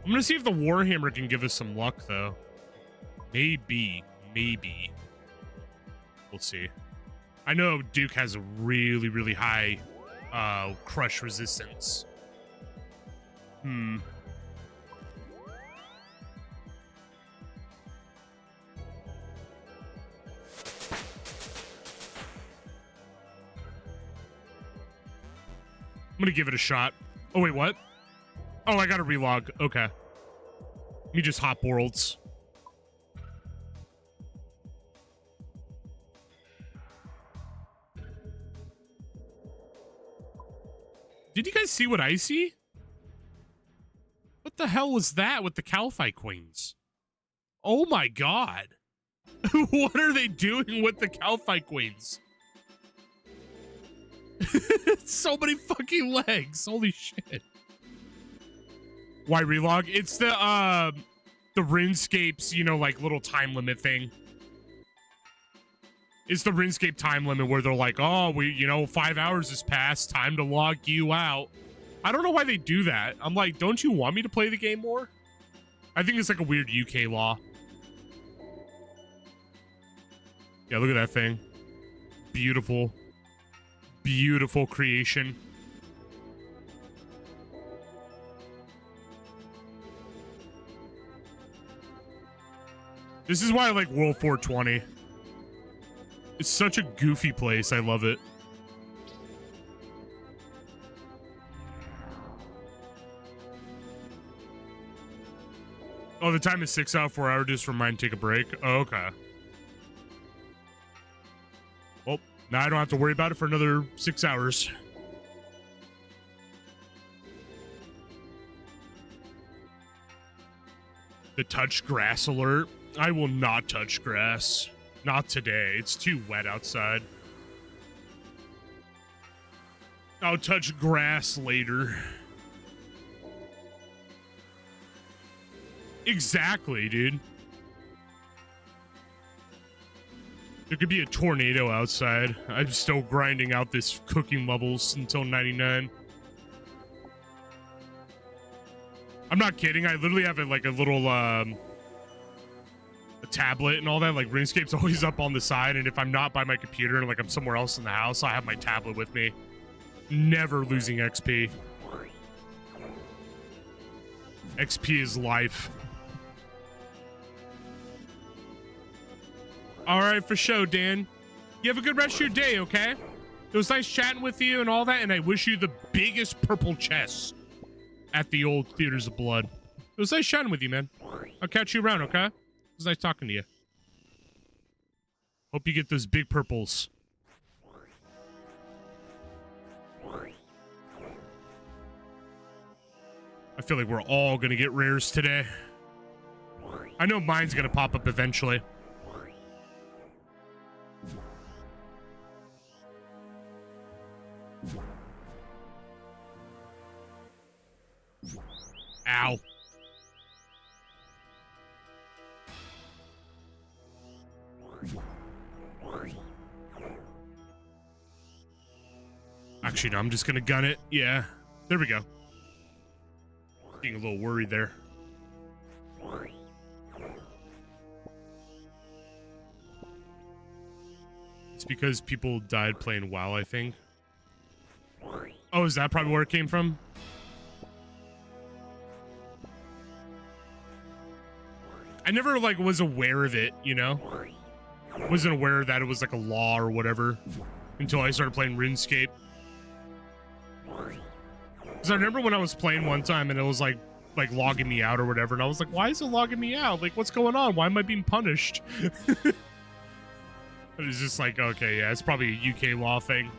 I'm gonna see if the Warhammer can give us some luck, though. Maybe. We'll see. I know Duke has a really, really high crush resistance. I'm gonna give it a shot. Oh, wait, what? Oh, I gotta relog. Okay. Let me just hop worlds. Did you guys see what I see? What the hell was that with the Calphi Queens? Oh my god. What are they doing with the Calphi Queens? So many fucking legs. Holy shit. Why relog? It's the RuneScape's, you know, like little time limit thing. It's the RuneScape time limit where they're like, oh, 5 hours has passed, time to log you out. I don't know why they do that. I'm like, don't you want me to play the game more? I think it's like a weird UK law. Yeah, look at that thing. Beautiful. Beautiful creation. This is why I like World 420. It's such a goofy place. I love it. Oh, the time is 6 out, 4 hours. Just remind, take a break. Oh, okay. Well, now I don't have to worry about it for another 6 hours. The touch grass alert. I will not touch grass. Not today. It's too wet outside. I'll touch grass later. Exactly, dude. There could be a tornado outside. I'm still grinding out this cooking levels until 99. I'm not kidding. I literally have a little a tablet and all that. Like RuneScape's always up on the side, and if I'm not by my computer and like I'm somewhere else in the house, I have my tablet with me. Never losing XP. XP is life. All right, for sure, Dan. You have a good rest of your day, okay? It was nice chatting with you and all that, and I wish you the biggest purple chests at the old Theaters of Blood. It was nice chatting with you, man. I'll catch you around, okay? It was nice talking to you. Hope you get those big purples. I feel like we're all gonna get rares today. I know mine's gonna pop up eventually. Ow. Actually, no, I'm just gonna gun it. Yeah, there we go. Getting a little worried there. It's because people died playing WoW, I think. Oh, is that probably where it came from? I never, was aware of it, you know? Wasn't aware that it was, like, a law or whatever. until I started playing RuneScape. Because I remember when I was playing one time and it was like logging me out or whatever, and I was like, why is it logging me out? Like, what's going on? Why am I being punished? It was just like, okay, yeah, it's probably a UK law thing.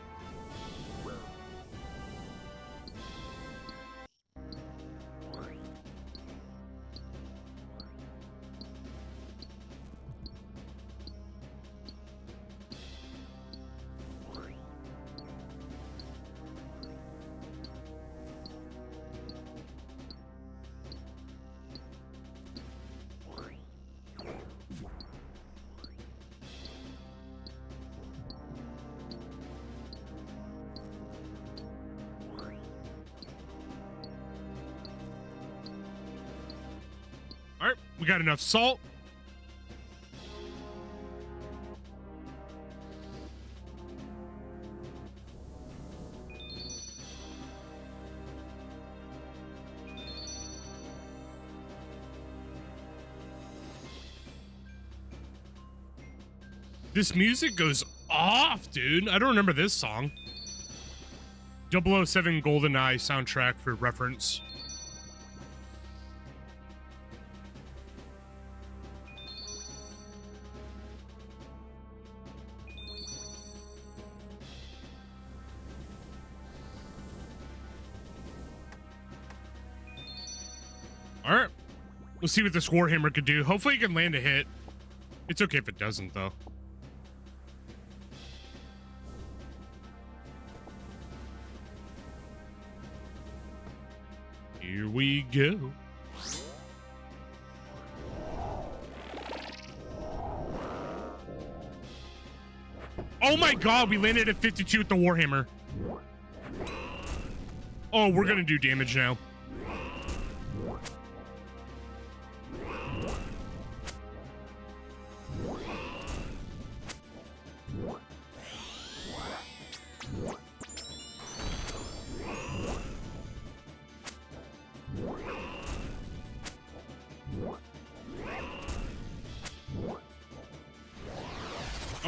Alright, we got enough salt. This music goes off, dude. I don't remember this song. 007 GoldenEye soundtrack for reference. Alright. We'll see what this Warhammer could do. Hopefully it can land a hit. It's okay if it doesn't, though. Here we go. Oh my god, we landed at 52 with the Warhammer. Oh, we're gonna do damage now.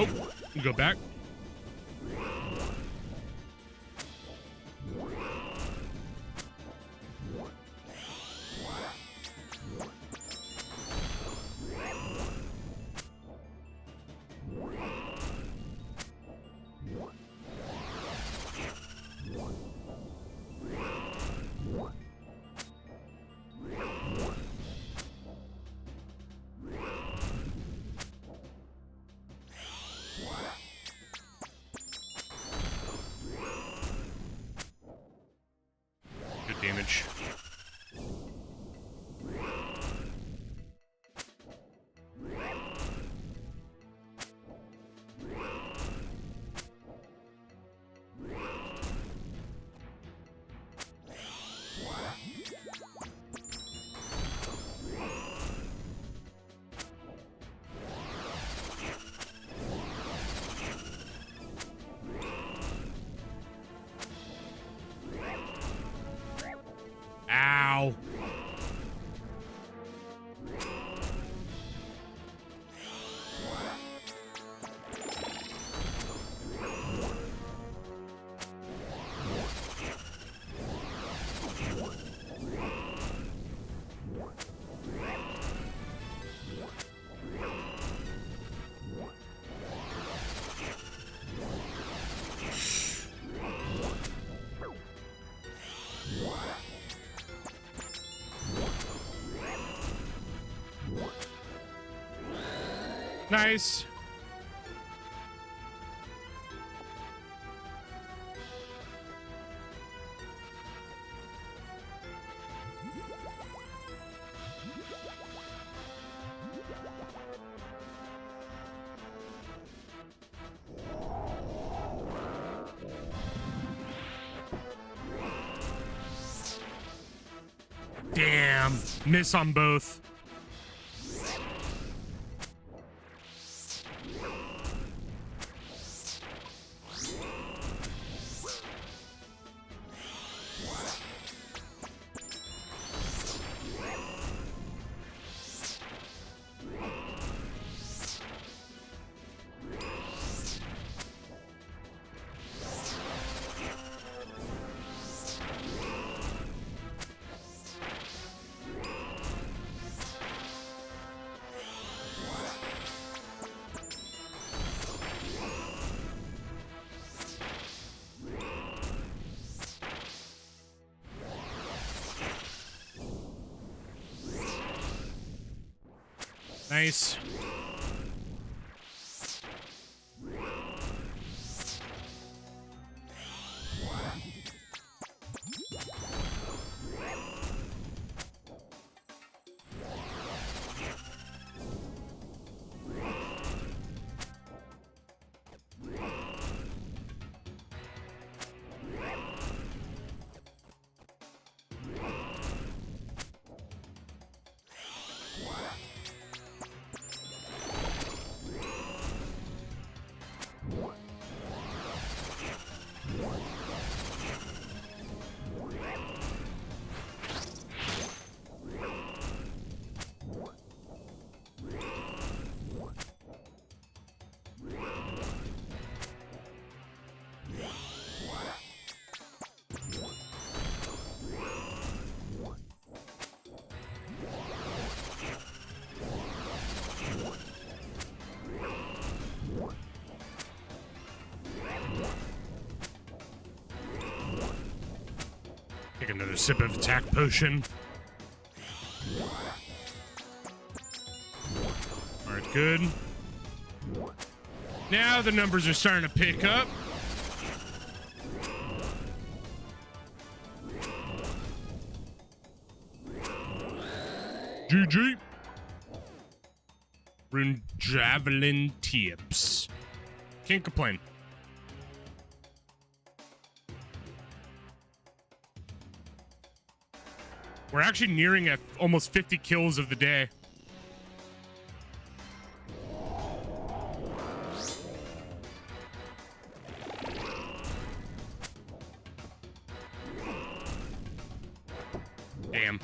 Oh, we go back. Damage. Ow. Nice. Damn. Miss on both. Nice. Take another sip of attack potion. Alright, good. Now the numbers are starting to pick up. GG. Rune Javelin Tips. Can't complain. We're actually nearing at almost 50 kills of the day. Damn.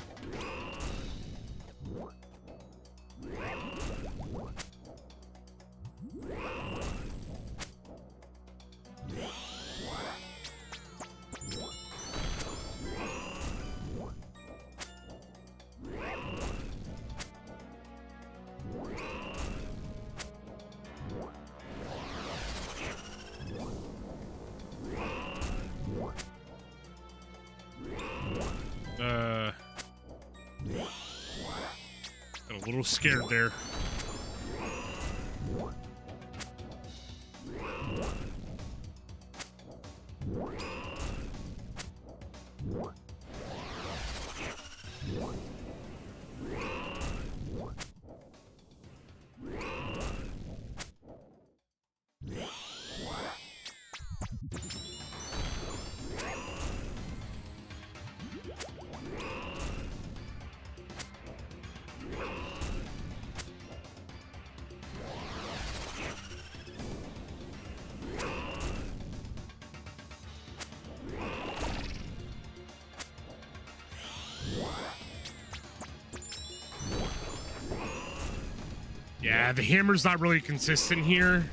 Got a little scared there. Yeah, the hammer's not really consistent here.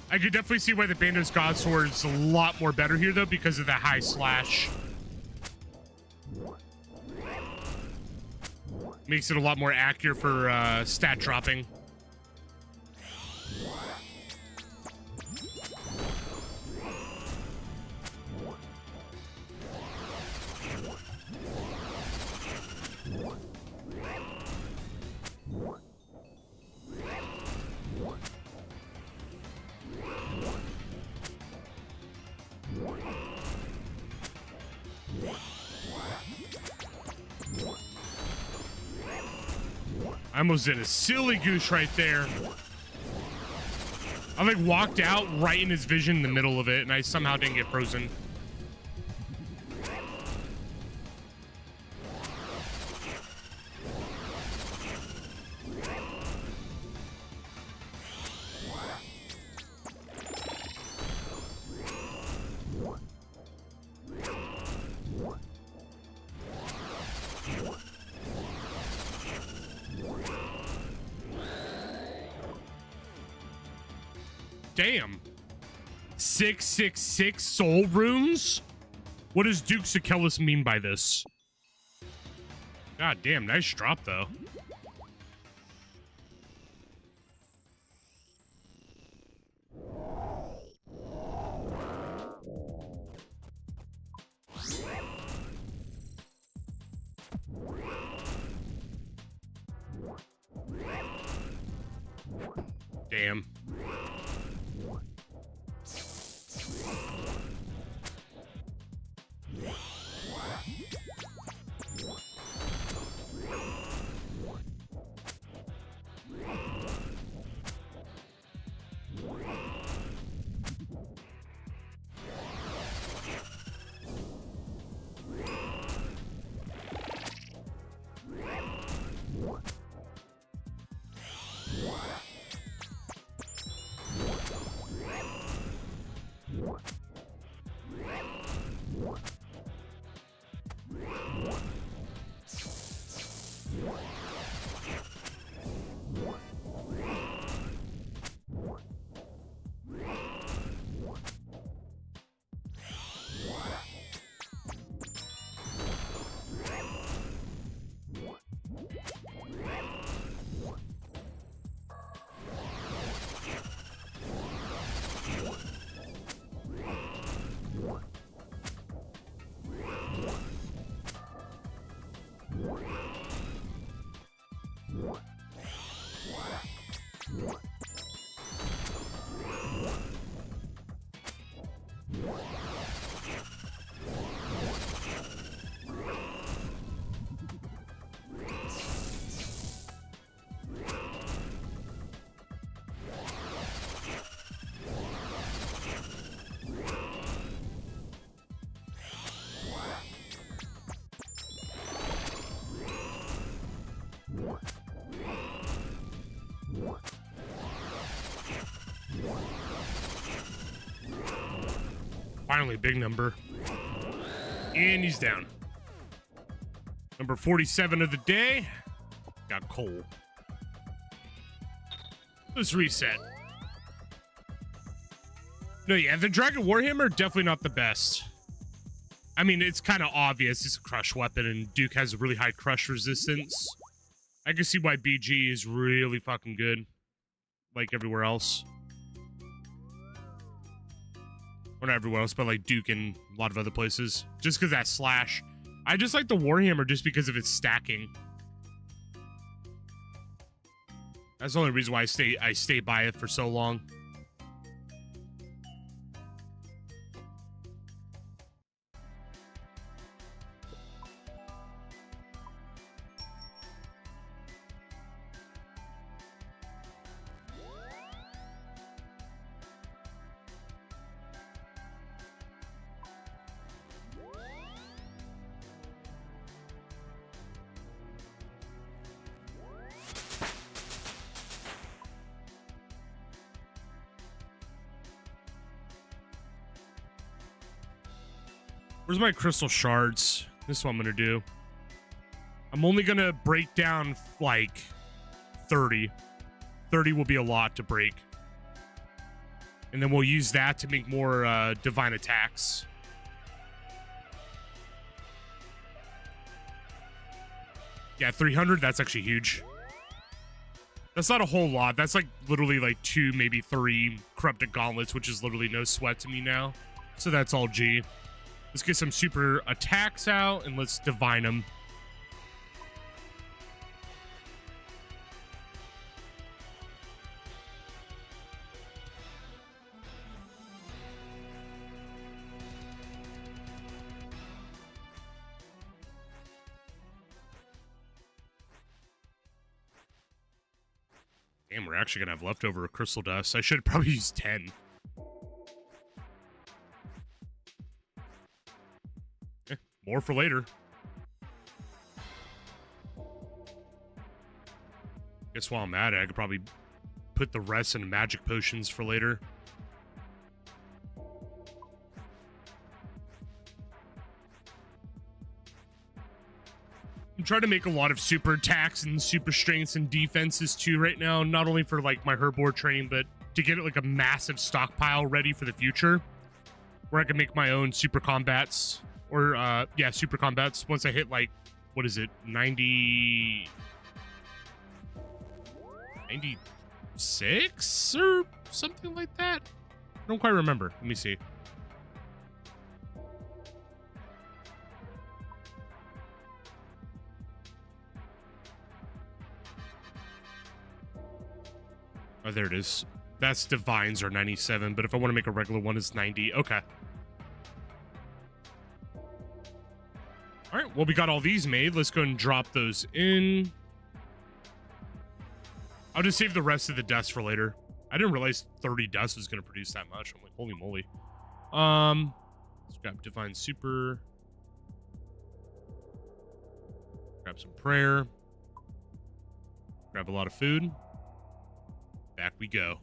I could definitely see why the Bandos Godsword's a lot more better here, though, because of the high slash. Makes it a lot more accurate for stat dropping. I almost did a silly goose right there. I like walked out right in his vision in the middle of it, and I somehow didn't get frozen. Damn. 666 soul runes? What does Duke Sakellus mean by this? God damn, nice drop though. Damn. Finally, big number. And he's down. Number 47 of the day. Got Cole. Let's reset. No, yeah, the Dragon Warhammer, definitely not the best. I mean, it's kind of obvious. It's a crush weapon, and Duke has a really high crush resistance. I can see why BG is really fucking good. Like everywhere else. Or not everywhere else, but like Duke and a lot of other places. Just because that slash. I just like the Warhammer just because of its stacking. That's the only reason why I stay by it for so long. Where's my crystal shards? This is what I'm gonna do. I'm only gonna break down like 30. 30 will be a lot to break. And then we'll use that to make more divine attacks. Yeah, 300, that's actually huge. That's not a whole lot. That's like literally like 2, maybe 3 corrupted gauntlets, which is literally no sweat to me now. So that's all G. Let's get some super attacks out and let's divine them. Damn, we're actually gonna have leftover crystal dust. I should probably use 10. More for later. Guess while I'm at it, I could probably put the rest in magic potions for later. I'm trying to make a lot of super attacks and super strengths and defenses too right now, not only for like my herboard training, but to get like a massive stockpile ready for the future, where I can make my own super combats. Or, yeah, super combats. Once I hit, like, what is it? 96 or something like that? I don't quite remember. Let me see. Oh, there it is. That's divines are 97, but if I want to make a regular one, it's 90. Okay. All right, well, we got all these made. Let's go and drop those in. I'll just save the rest of the dust for later. I didn't realize 30 dust was going to produce that much. I'm like, holy moly. Let's grab divine super. Grab some prayer. Grab a lot of food. Back we go.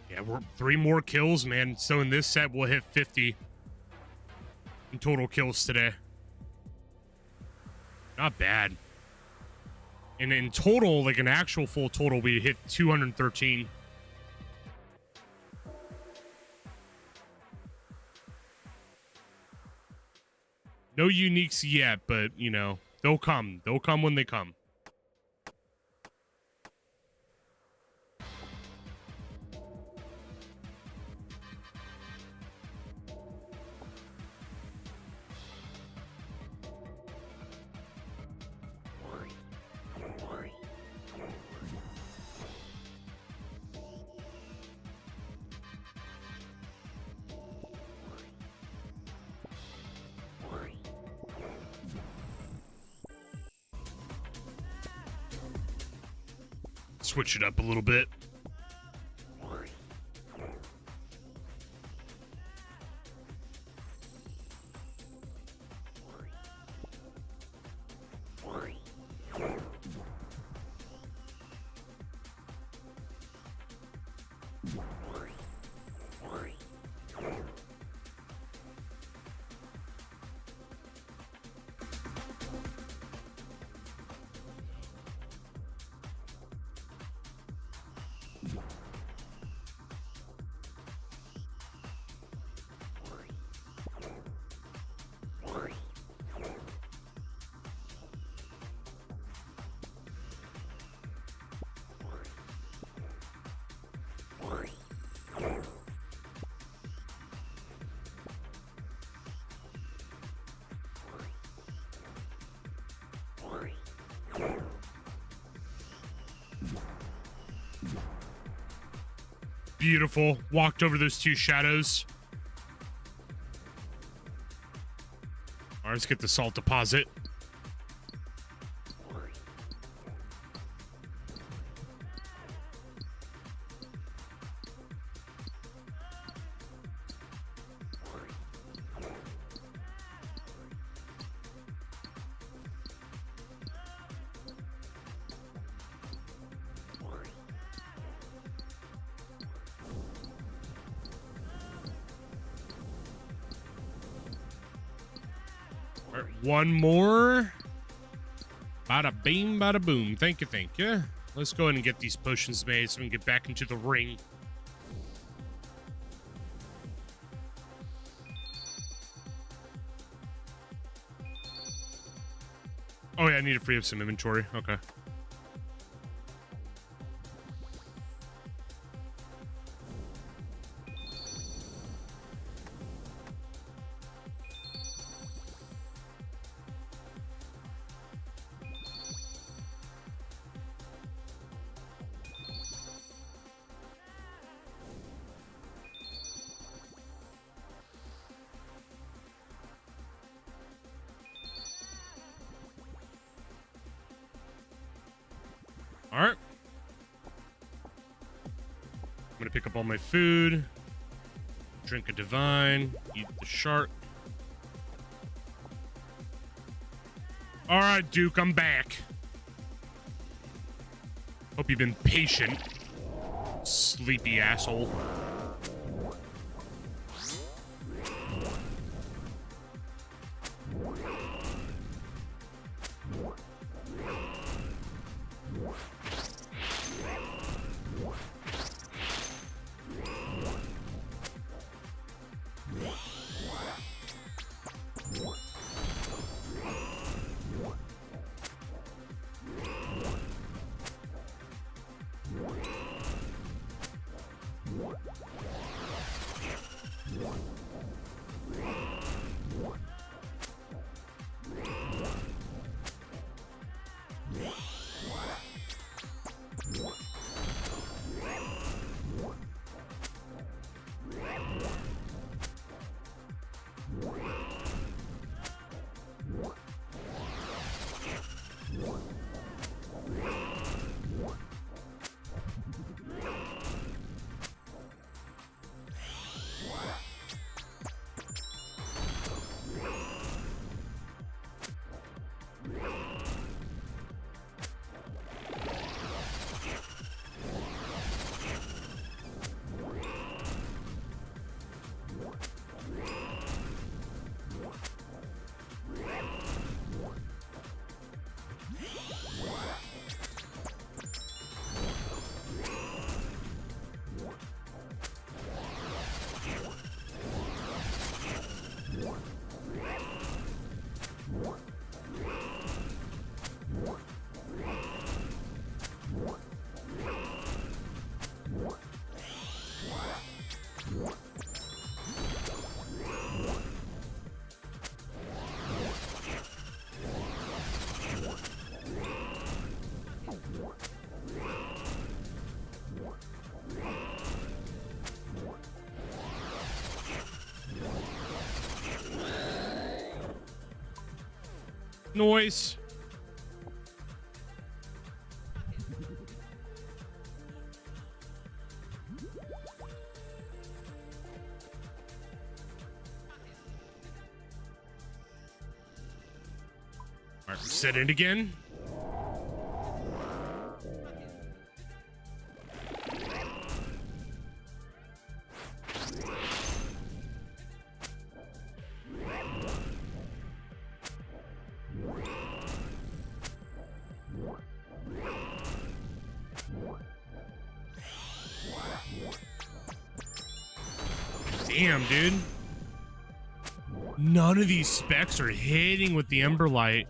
Yeah, we're 3 more kills, man. So in this set, we'll hit 50 in total kills today. Not bad. And in total, like an actual full total, we hit 213. No uniques yet, but, you know, they'll come. They'll come when they come. Switch it up a little bit. Beautiful. Walked over those 2 shadows. All right, let's get the salt deposit. One more. Bada bing, bada boom. Thank you, thank you. Let's go ahead and get these potions made so we can get back into the ring. Oh yeah, I need to free up some inventory. Okay. Alright. I'm gonna pick up all my food. Drink a divine. Eat the shark. Alright, Duke, I'm back. Hope you've been patient. Sleepy asshole. Noise. All right, set it again. Damn, dude. None of these specs are hitting with the Ember Light.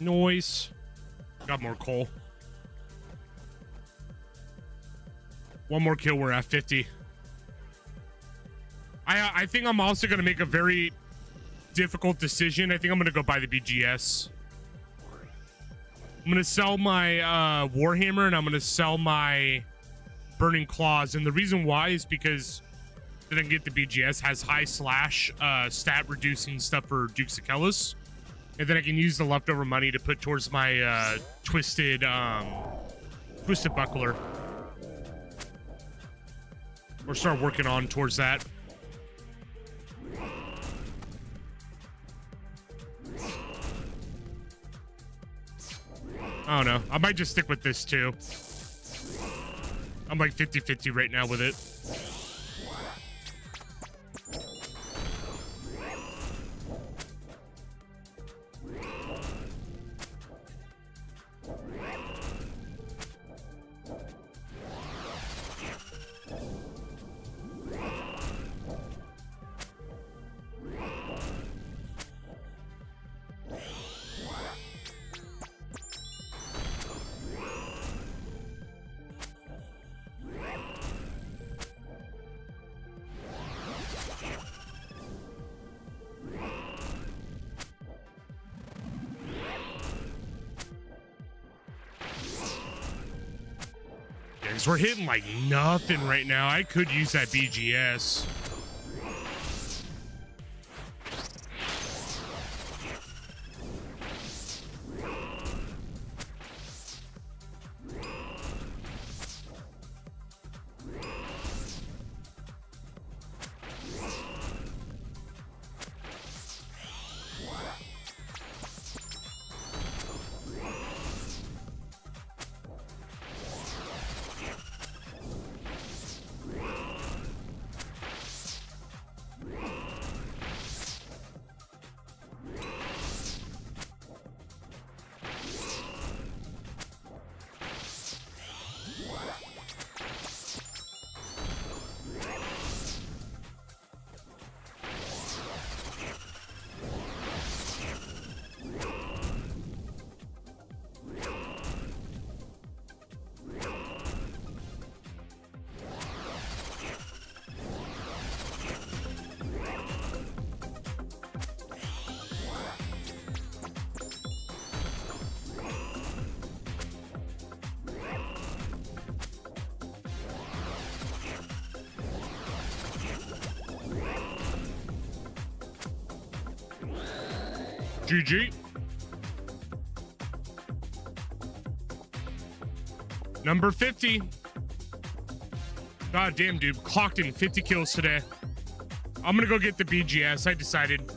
Noise. Got more coal. One more kill, we're at 50. I think I'm also going to make a very difficult decision. I think I'm going to go buy the BGS. I'm going to sell my Warhammer, and I'm going to sell my Burning Claws. And the reason why is because then I can get the BGS, has high slash, stat reducing stuff for Dukes of Kellis. And then I can use the leftover money to put towards my twisted buckler. Or start working on towards that. I don't know. I might just stick with this too. I'm like 50-50 right now with it. We're hitting like nothing right now. I could use that BGS. GG. Number 50. God damn, dude. Clocked in 50 kills today. I'm gonna go get the BGS. I decided.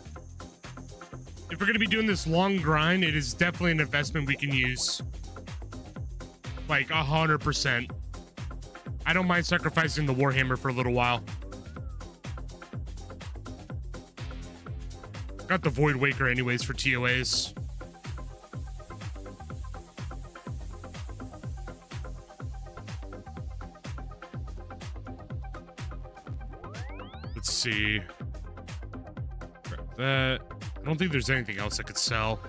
If we're gonna be doing this long grind, it is definitely an investment we can use. Like 100%. I don't mind sacrificing the Warhammer for a little while. Got the Void Waker anyways for TOAs. Let's see. Grab that. I don't think there's anything else I could sell.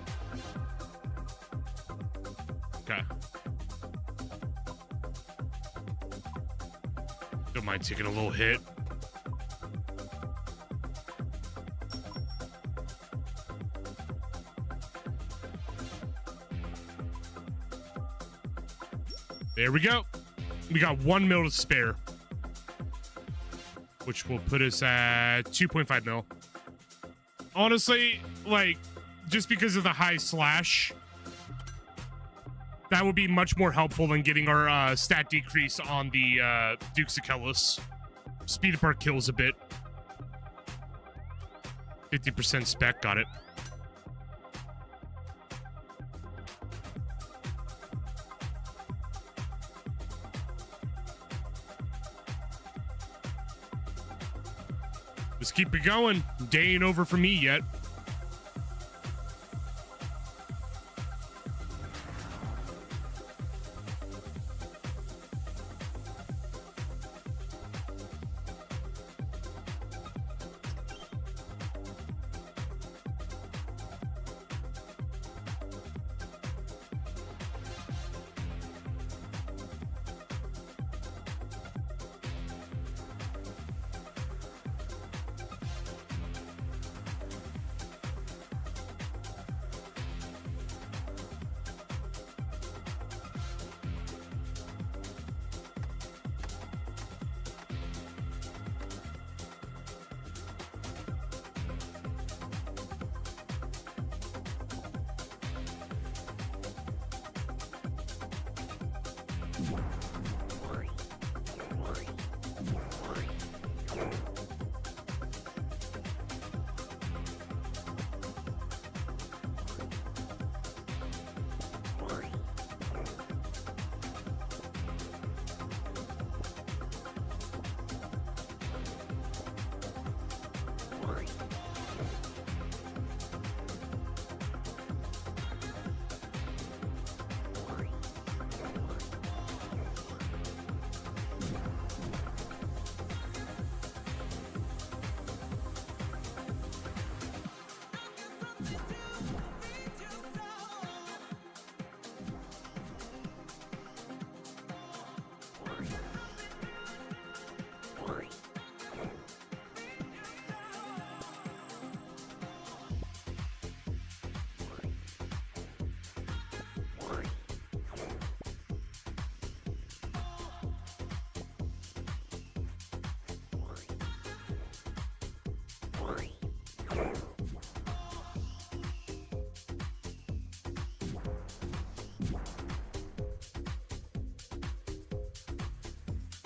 Okay. Don't mind taking a little hit. There we go. We got 1 mil to spare, which will put us at 2.5 mil. Honestly, like, just because of the high slash, that would be much more helpful than getting our stat decrease on the Dukes of Kellis. Speed up our kills a bit. 50% spec, got it. Let's keep it going. Day ain't over for me yet.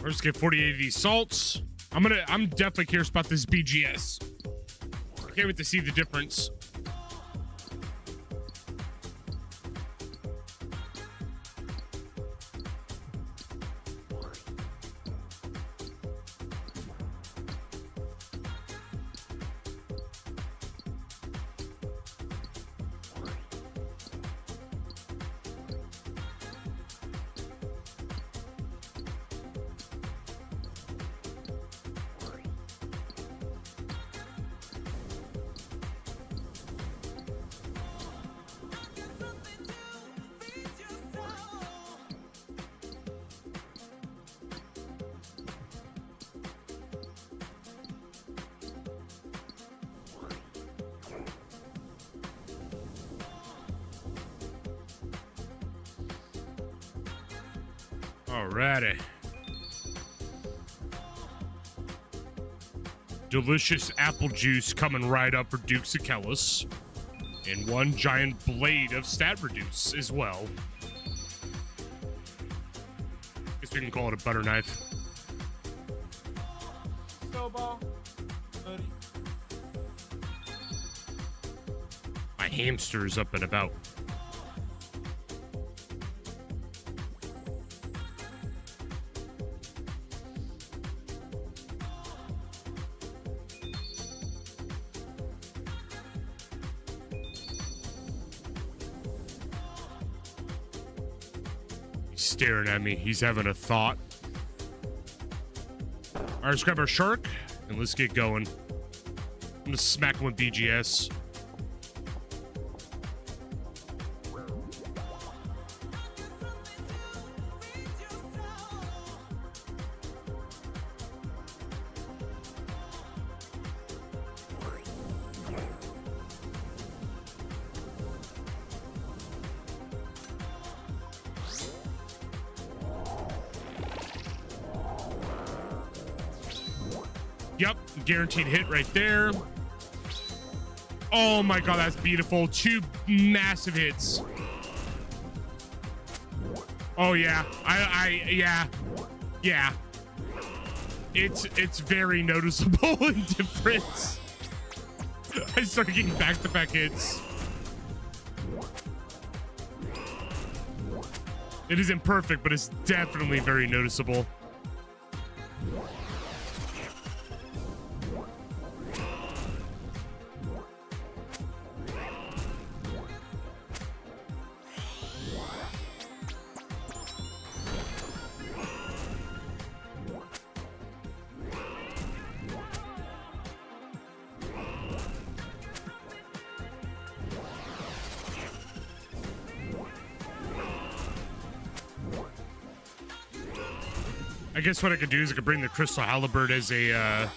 Let's get 48 of these salts. I'm definitely curious about this BGS. I can't wait to see the difference. Alrighty. Delicious apple juice coming right up for Dukes of Kellis. And one giant blade of stat reduce as well. Guess we can call it a butter knife. Snowball, buddy. My hamster's up and about. Staring at me. He's having a thought. All right, let's grab our shark and let's get going. I'm gonna smack him with BGS. Yep, guaranteed hit right there. Oh my god, that's beautiful. 2 massive hits. Oh yeah, yeah. It's very noticeable in difference. I started getting back-to-back hits. It isn't perfect, but it's definitely very noticeable. I guess what I could do is I could bring the crystal halberd as a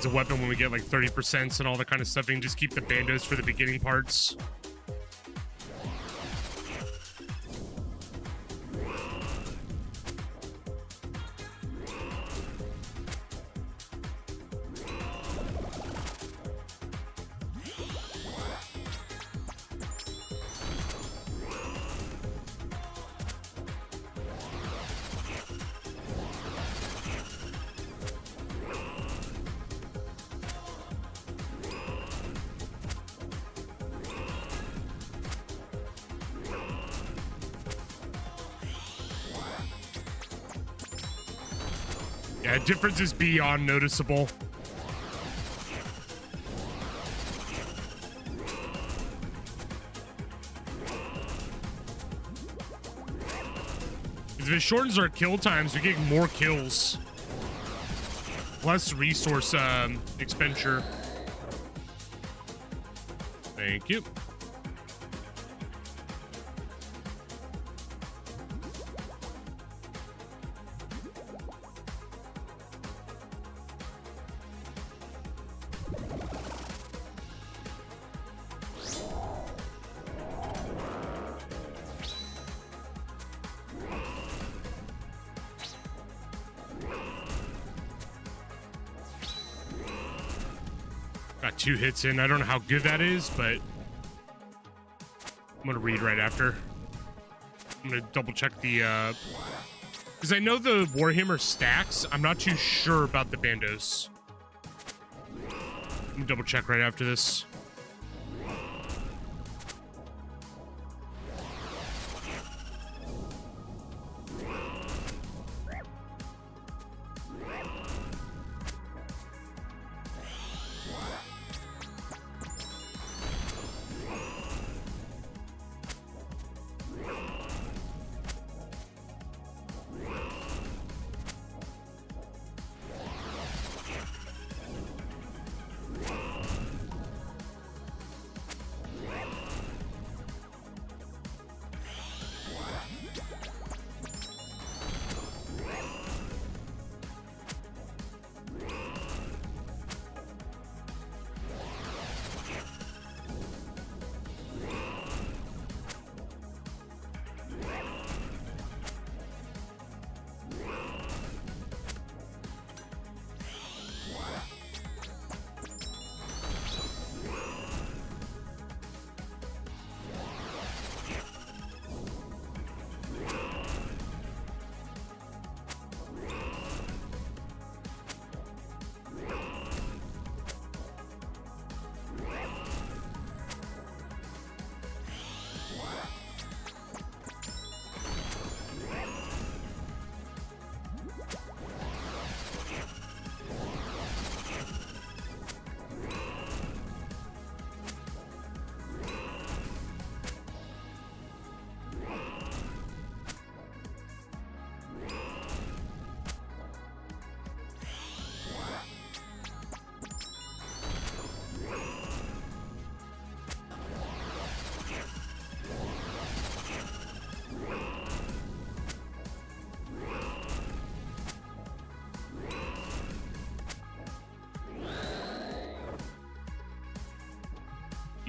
weapon when we get like 30% and all that kind of stuff, and just keep the bandos for the beginning parts. Yeah, difference is beyond noticeable. If it shortens our kill times, we get more kills. Less resource expenditure. Thank you. Got 2 hits in. I don't know how good that is, but I'm gonna read right after. I'm gonna double check the because I know the Warhammer stacks. I'm not too sure about the bandos. I'm gonna double check right after this.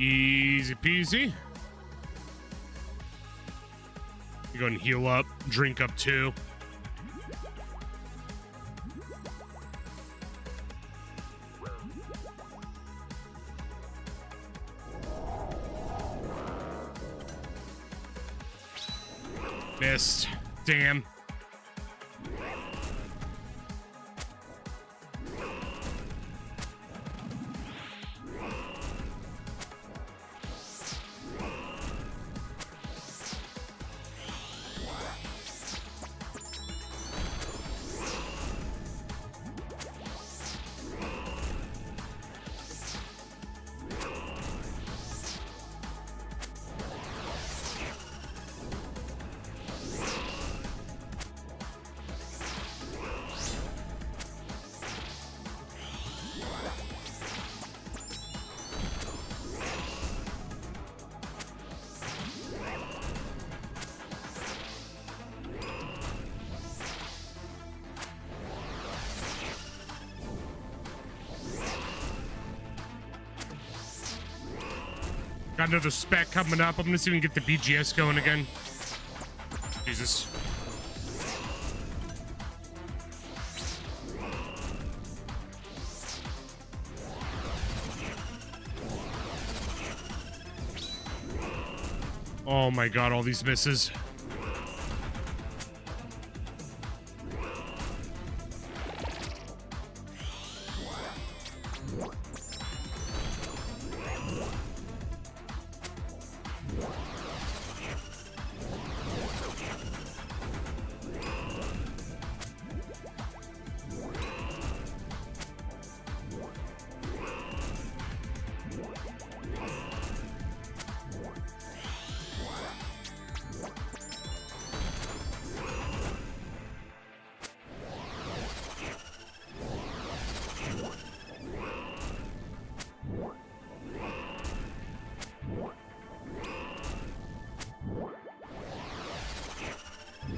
Easy peasy. You go and heal up, drink up too. Missed. Damn. Got another spec coming up. I'm gonna see if we can get the BGS going again. Jesus. Oh my god, all these misses.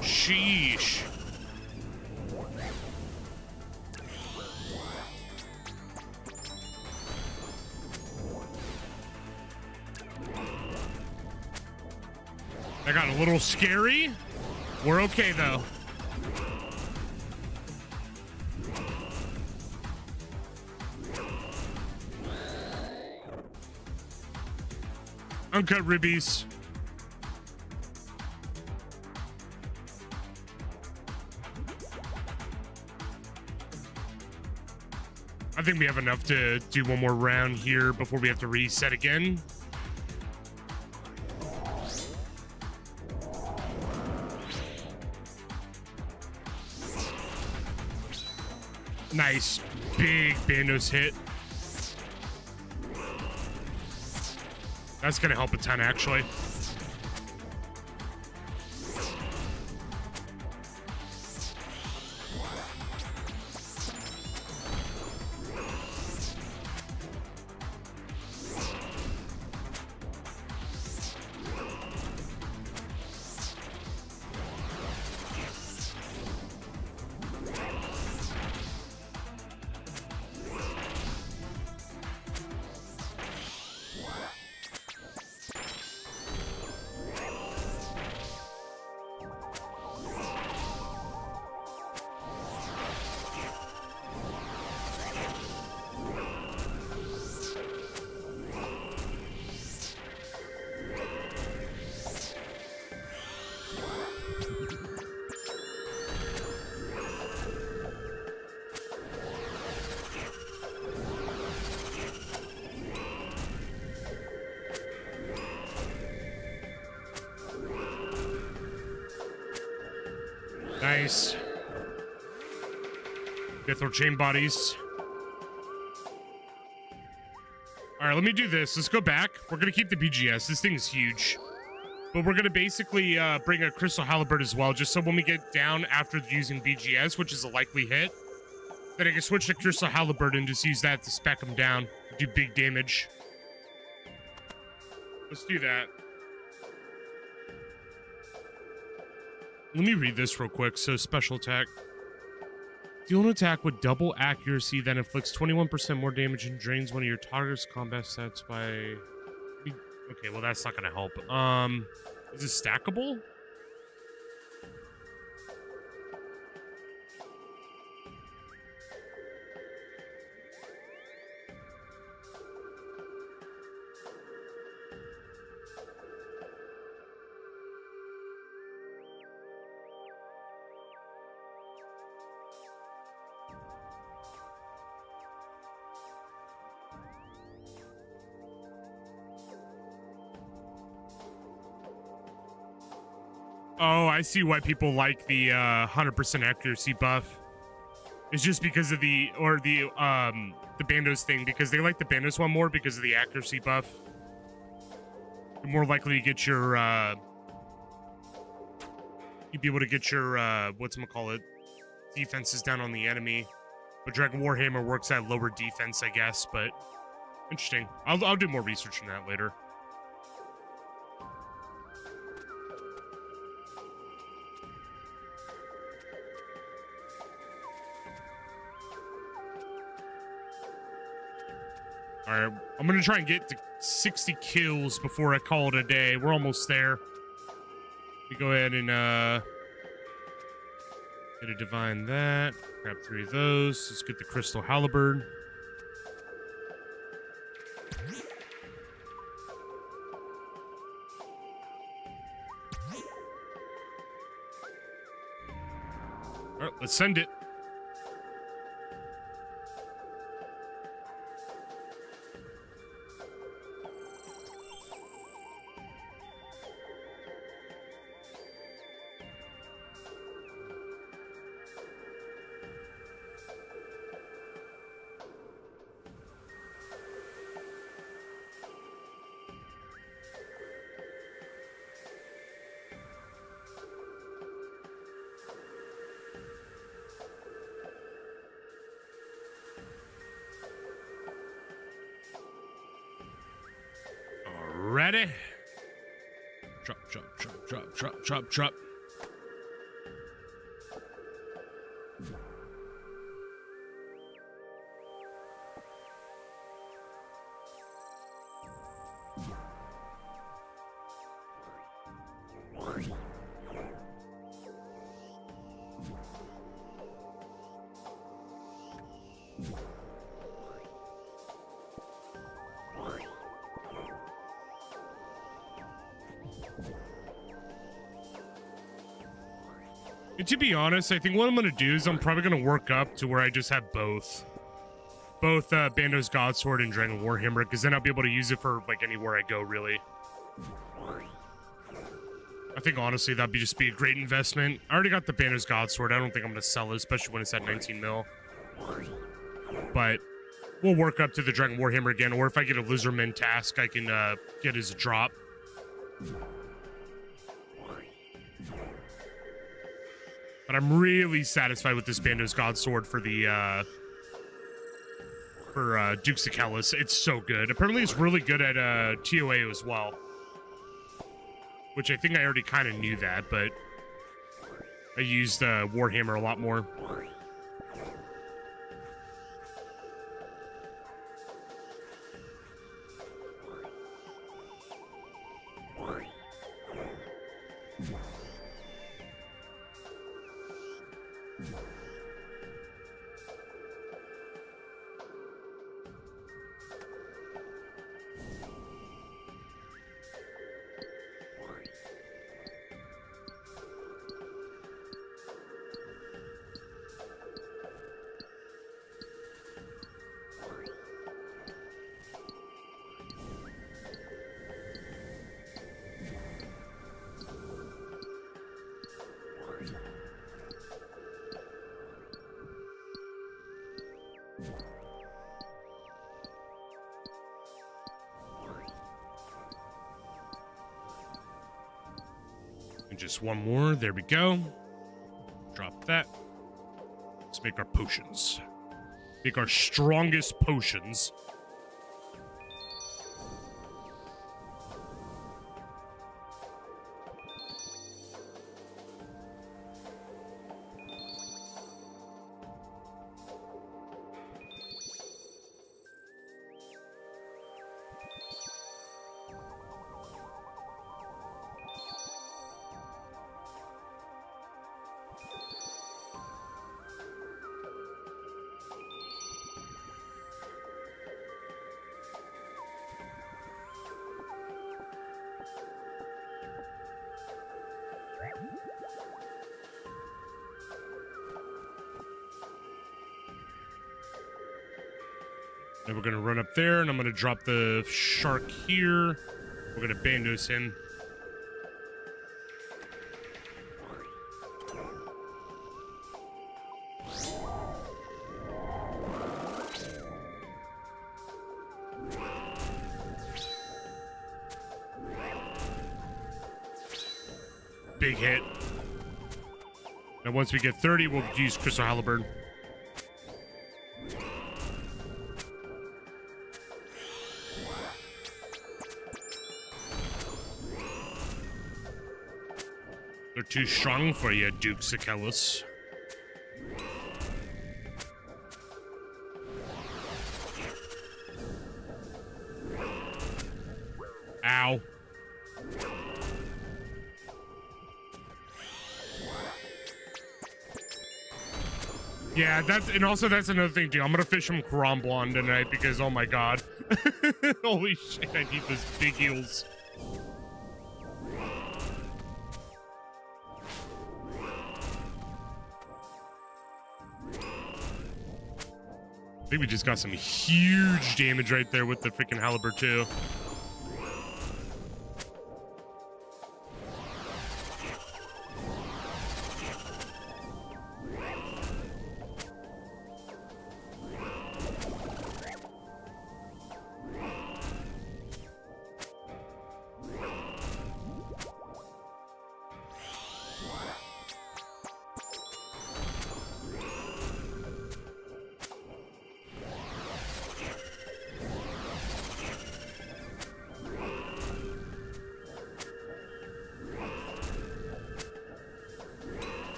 Sheesh. That got a little scary. We're okay though. Uncut ribbies. I think we have enough to do one more round here before we have to reset again. Nice. Big Bandos hit. That's going to help a ton, actually. Nice. Mythril chain bodies. All right, let me do this. Let's go back. We're going to keep the BGS. This thing's huge. But we're going to basically bring a Crystal Halberd as well, just so when we get down after using BGS, which is a likely hit, then I can switch to Crystal Halberd and just use that to spec them down, do big damage. Let's do that. Let me read this real quick. So, special attack. Deal an attack with double accuracy, then inflicts 21% more damage and drains one of your target's combat stats by Okay, well, that's not gonna help. Is this stackable? Oh, I see why people like the 100% accuracy buff. It's just because of the Bandos thing, because they like the Bandos one more because of the accuracy buff. You're more likely to get your you'd be able to get your whatchamacallit, defenses down on the enemy. But Dragon Warhammer works at lower defense, I guess, but interesting. I'll do more research on that later. Alright, I'm gonna try and get to 60 kills before I call it a day. We're almost there. We go ahead and get a divine that. Grab 3 of those. Let's get the crystal halberd. Alright, let's send it. Ready? Drop, drop, drop, drop, drop, drop, drop. And to be honest, I think what I'm going to do is I'm probably going to work up to where I just have both Bandos Godsword and Dragon Warhammer, because then I'll be able to use it for, like, anywhere I go, really. I think, honestly, that'd just be a great investment. I already got the Bandos Godsword. I don't think I'm going to sell it, especially when it's at 19 mil. But we'll work up to the Dragon Warhammer again, or if I get a Lizardman task, I can get as a drop. But I'm really satisfied with this Bandos Godsword for the Dukes of Kellis. It's so good. Apparently it's really good at TOA as well. Which I think I already kind of knew that, but I used Warhammer a lot more. And just one more. There we go. Drop that. Let's make our potions. Make our strongest potions. Then we're gonna run up there, and I'm gonna drop the shark here. We're gonna bandos him. Big hit. Now once we get 30, we'll use Crystal Halberd. They're too strong for you, Duke Sakellus. Ow. Yeah, that's another thing too. I'm gonna fish some Cromblon tonight because oh my god. Holy shit, I need those big heals. I think we just got some huge damage right there with the freaking Halberd too.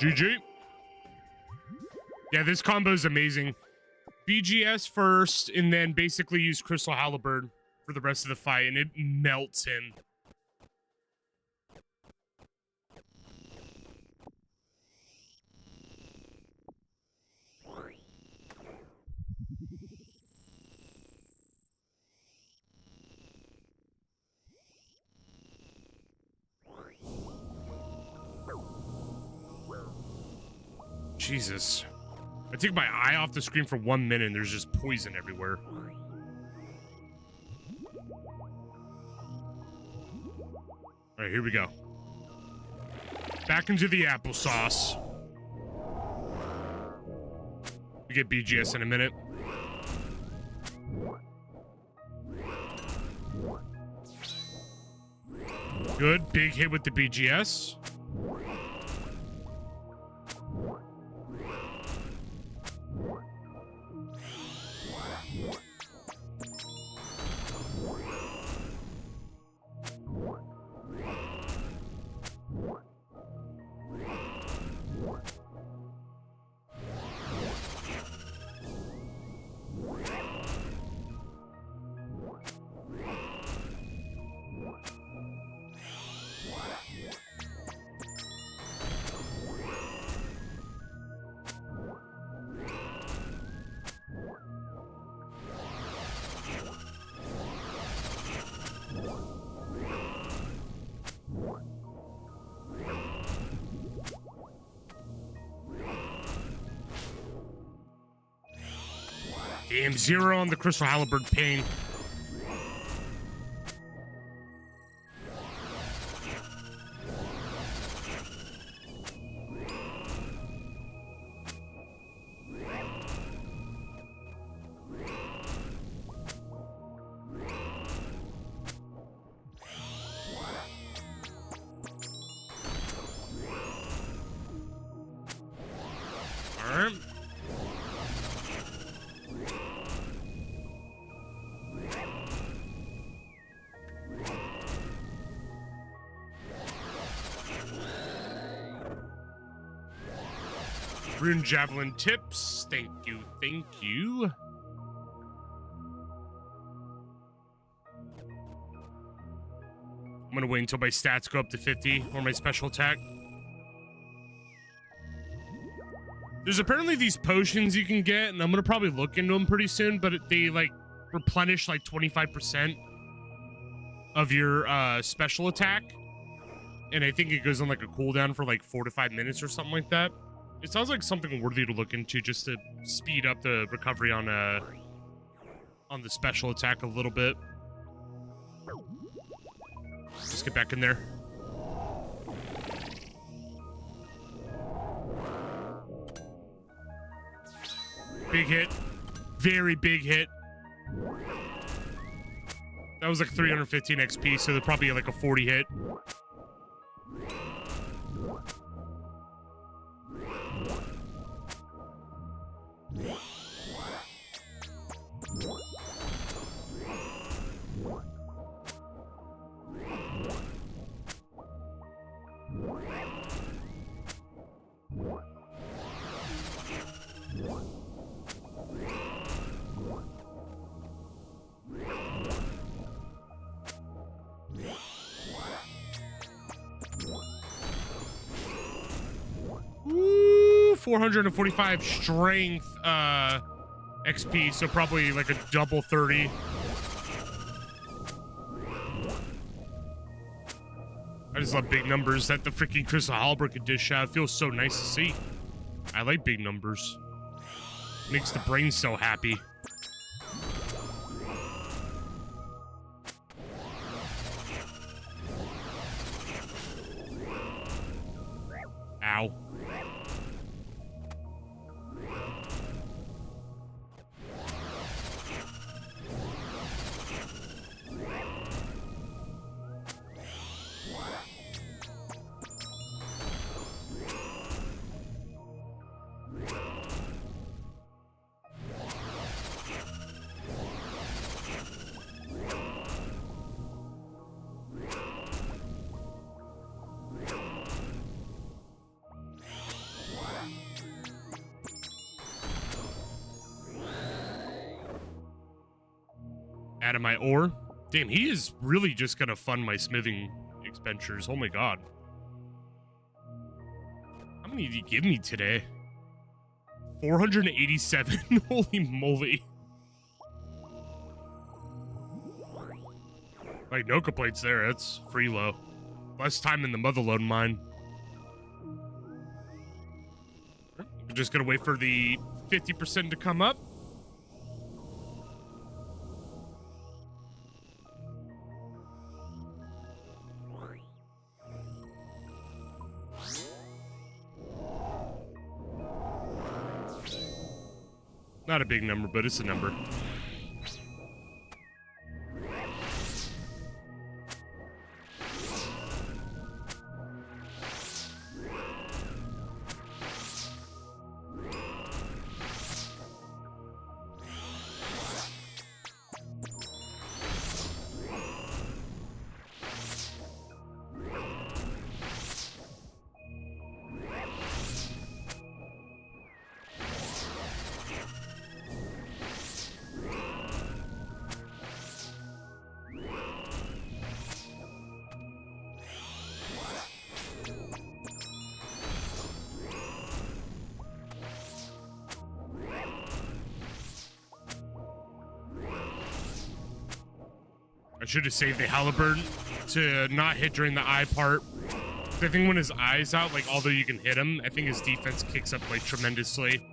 GG. Yeah, this combo is amazing. BGS first, and then basically use Crystal Halberd for the rest of the fight, and it melts him. Jesus. I take my eye off the screen for 1 minute and there's just poison everywhere. Alright, here we go. Back into the applesauce. We get BGS in a minute. Good, big hit with the BGS. Damn, 0 on the Crystal Halberd pain. Alright. Rune Javelin tips. Thank you, thank you. I'm gonna wait until my stats go up to 50 or my special attack. There's apparently these potions you can get, and I'm gonna probably look into them pretty soon, but they like replenish like 25% of your special attack. And I think it goes on like a cooldown for like 4 to 5 minutes or something like that. It sounds like something worthy to look into just to speed up the recovery on the special attack a little bit. Let's get back in there. Big hit. Very big hit. That was like 315 XP, so they're probably like a 40 hit. Ooh, 445 strength XP, so probably like a double 30. I just love big numbers that the freaking Crystal Halberd could dish out. It feels so nice to see. I like big numbers. Makes the brain so happy. Ow. Out of my ore. Damn, he is really just gonna fund my smithing expenditures. Oh my god. How many did he give me today? 487. Holy moly. Like, no complaints there. That's free low. Less time in the motherlode mine. I'm just gonna wait for the 50% to come up. Not a big number, but it's a number. I should have saved the halberd to not hit during the eye part. I think when his eye's out, like, although you can hit him, I think his defense kicks up, like, tremendously.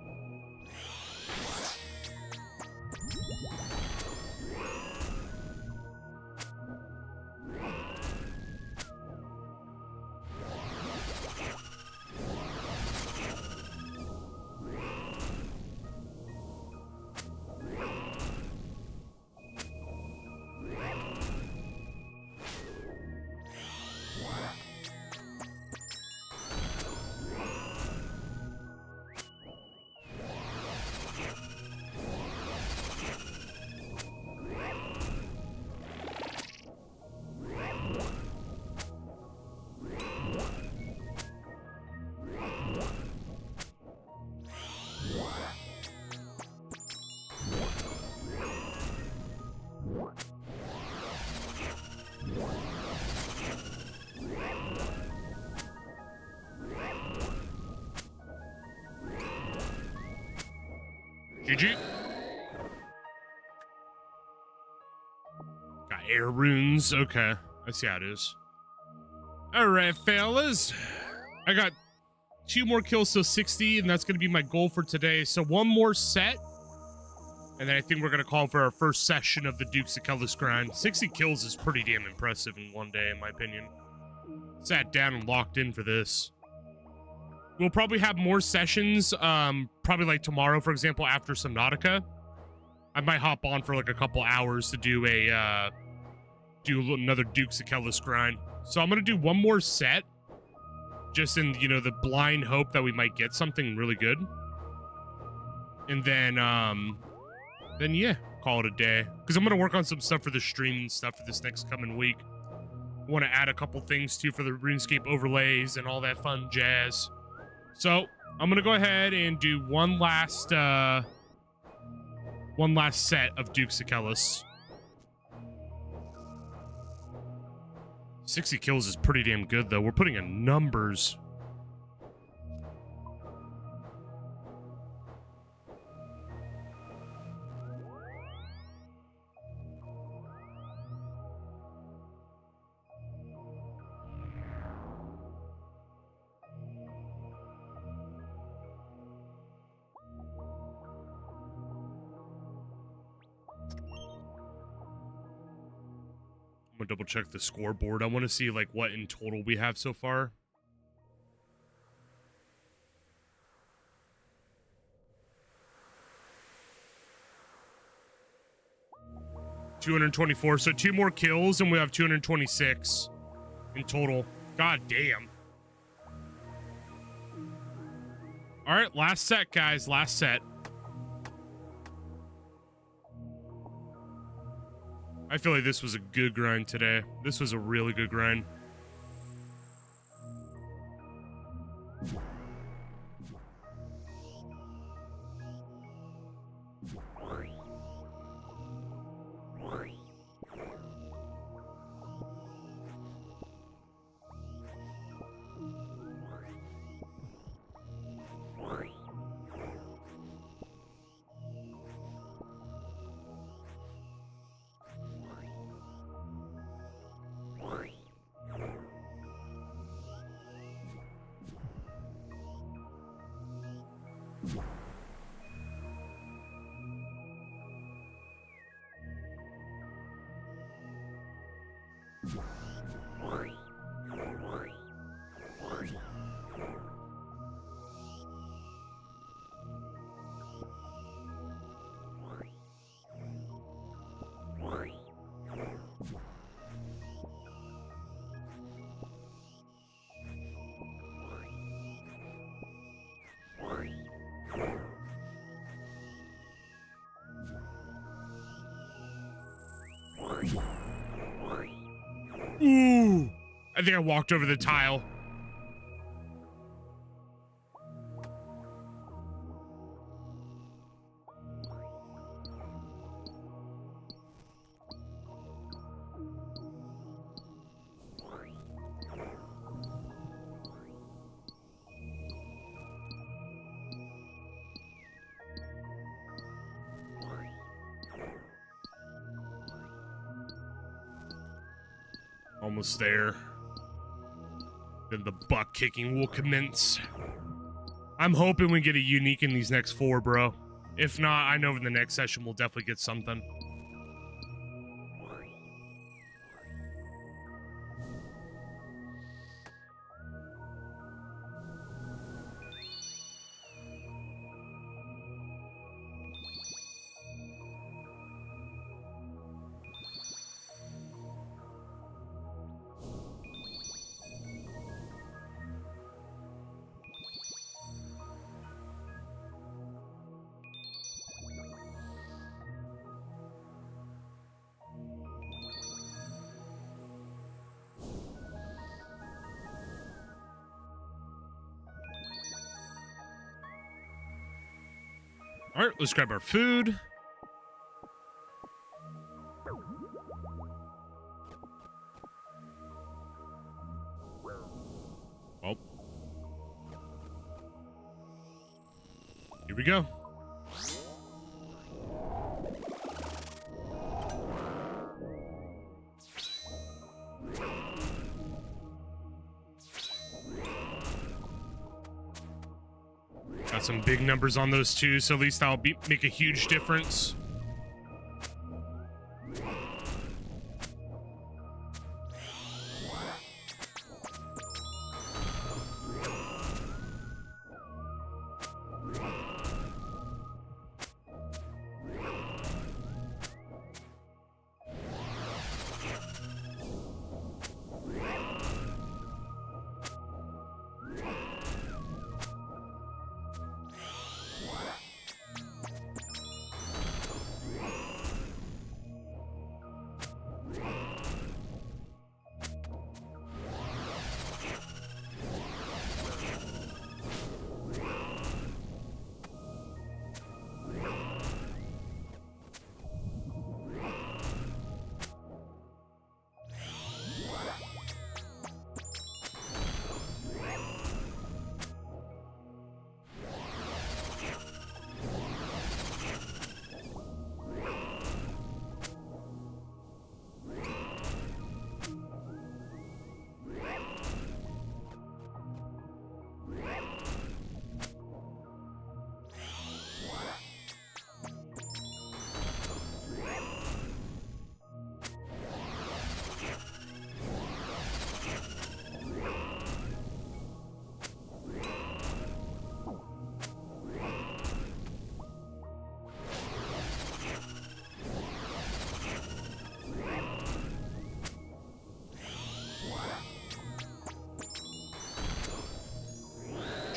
GG. Got air runes. Okay. I see how it is. Alright, fellas. I got 2 more kills, so 60, and that's going to be my goal for today. So 1 more set, and then I think we're going to call for our first session of the Dukes of Kellis grind. 60 kills is pretty damn impressive in 1 day, in my opinion. Sat down and locked in for this. We'll probably have more sessions, probably like tomorrow, for example, after Subnautica. I might hop on for like a couple hours to do another Dukes of Kellis grind. So I'm going to do 1 more set. Just in, you know, the blind hope that we might get something really good. And then yeah, call it a day. Because I'm going to work on some stuff for the stream and stuff for this next coming week. I want to add a couple things, too, for the RuneScape overlays and all that fun jazz. So, I'm going to go ahead and do one last set of Dukes of Kellis. 60 kills is pretty damn good, though. We're putting in numbers. I'm gonna double check the scoreboard. I want to see like what in total we have so far. $224. So 2 more kills and we have 226 in total. God damn. All right, last set, guys. Last set. I feel like this was a good grind today. This was a really good grind. Ooh! I think I walked over the tile. Almost there. Then the butt kicking will commence. I'm hoping we get a unique in these next 4, bro. If not, I know in the next session we'll definitely get something. All right, let's grab our food. Well, here we go. some big numbers on those two, so at least that'll make a huge difference.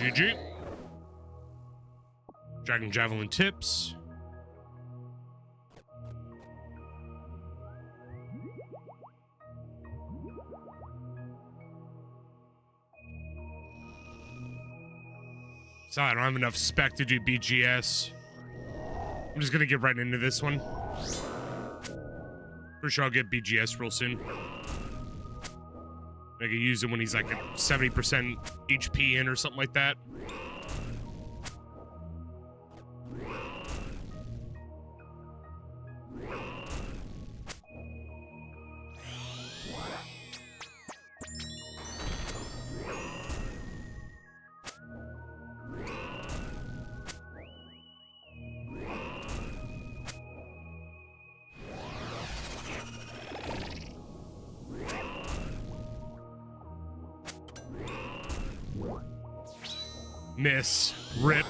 GG. Dragon Javelin tips. So I don't have enough spec to do BGS. I'm just gonna get right into this one. For sure I'll get BGS real soon. I can use him when he's like at 70% HP in or something like that. Miss. Rip.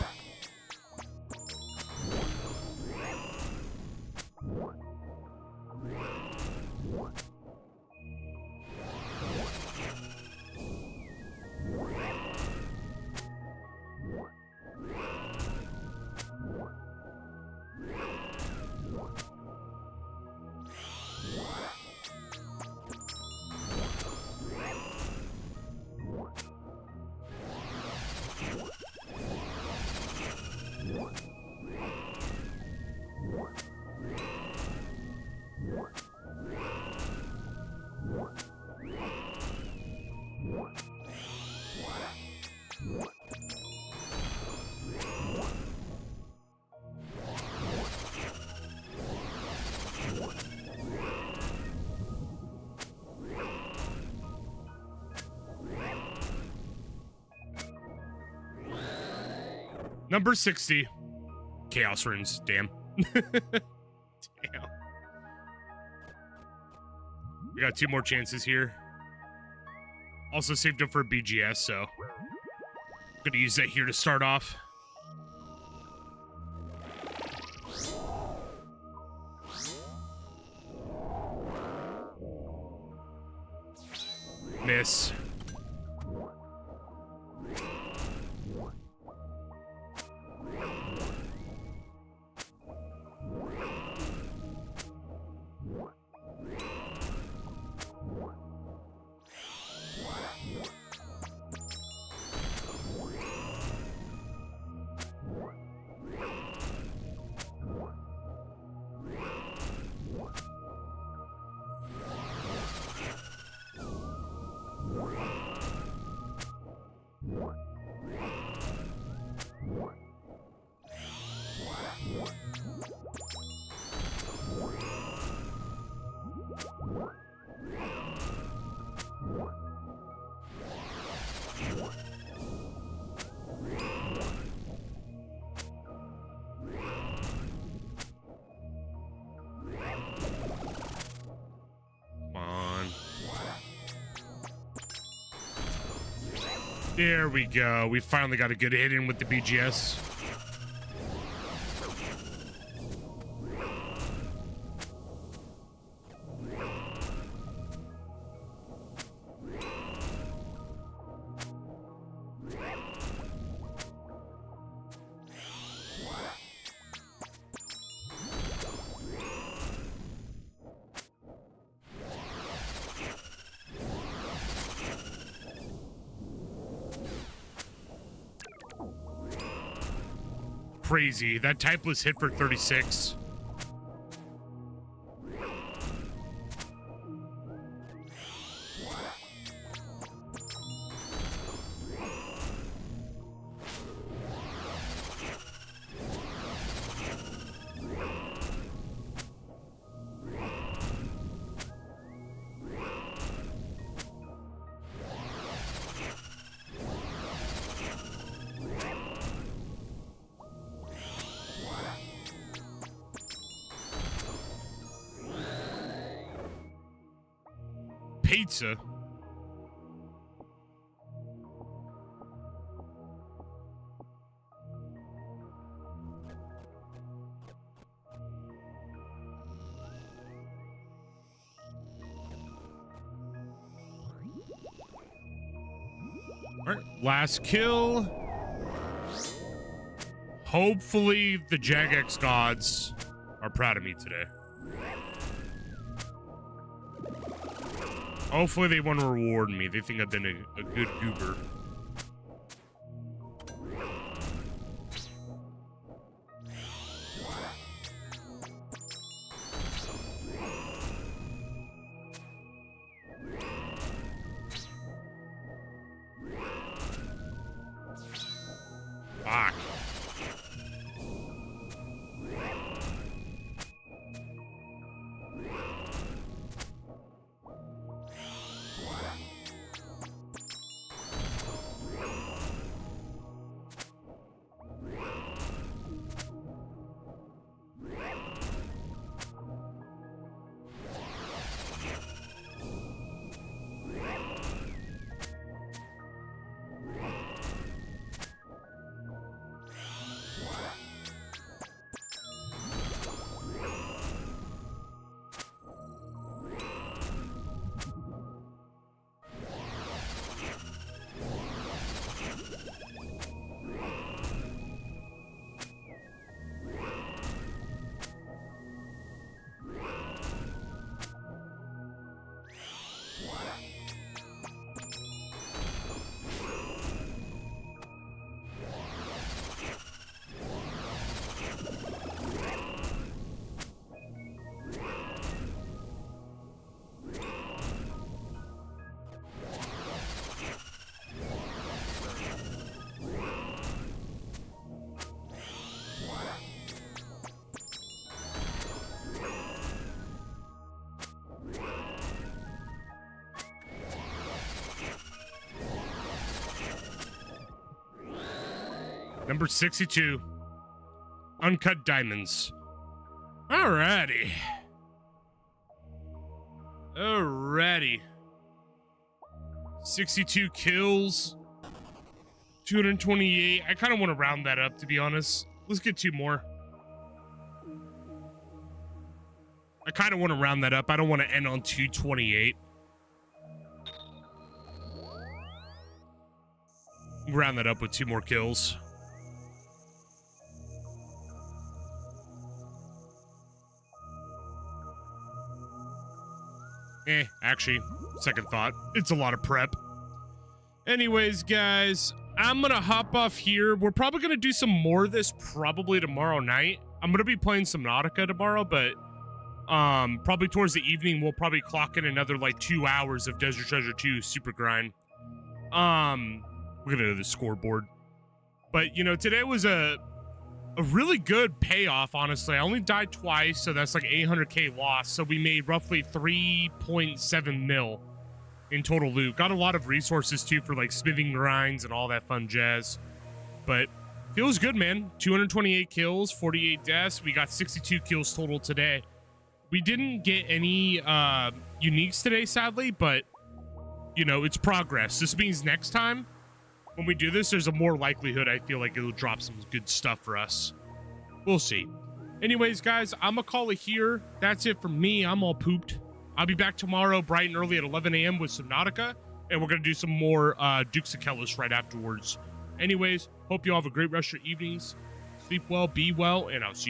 Number 60. Chaos runes. Damn. Damn. We got 2 more chances here. Also saved up for BGS, so gonna use that here to start off. Miss. There we go. We finally got a good hit in with the BGS. Crazy. That typeless hit for 36. Pizza. All right, last kill. Hopefully the Jagex gods are proud of me today. Hopefully they want to reward me. They think I've been a good goober. Fuck. Number 62. Uncut Diamonds. Alrighty. Alrighty. 62 kills. 228. I kind of want to round that up, to be honest. Let's get 2 more. I kind of want to round that up. I don't want to end on 228. Round that up with 2 more kills. Actually, second thought, it's a lot of prep. Anyways, guys, I'm gonna hop off here. We're probably gonna do some more of this probably tomorrow night. I'm gonna be playing some Nautica tomorrow, but probably towards the evening we'll probably clock in another like 2 hours of Desert Treasure 2 super grind. We're gonna do the scoreboard. But you know, today was a really good payoff, honestly. I only died twice, so that's like 800k loss. So we made roughly 3.7 mil in total loot. Got a lot of resources too for like smithing grinds and all that fun jazz. But feels good, man. 228 kills, 48 deaths. We got 62 kills total today. We didn't get any uniques today, sadly, but you know, it's progress. This means next time when we do this, there's a more likelihood I feel like it'll drop some good stuff for us. We'll see. Anyways, guys, I'm gonna call it here. That's it from me. I'm all pooped. I'll be back tomorrow bright and early at 11 a.m. with Subnautica, and we're gonna do some more Dukes of Kellis right afterwards. Anyways, hope you all have a great rest of your evenings. Sleep well, be well, and I'll see you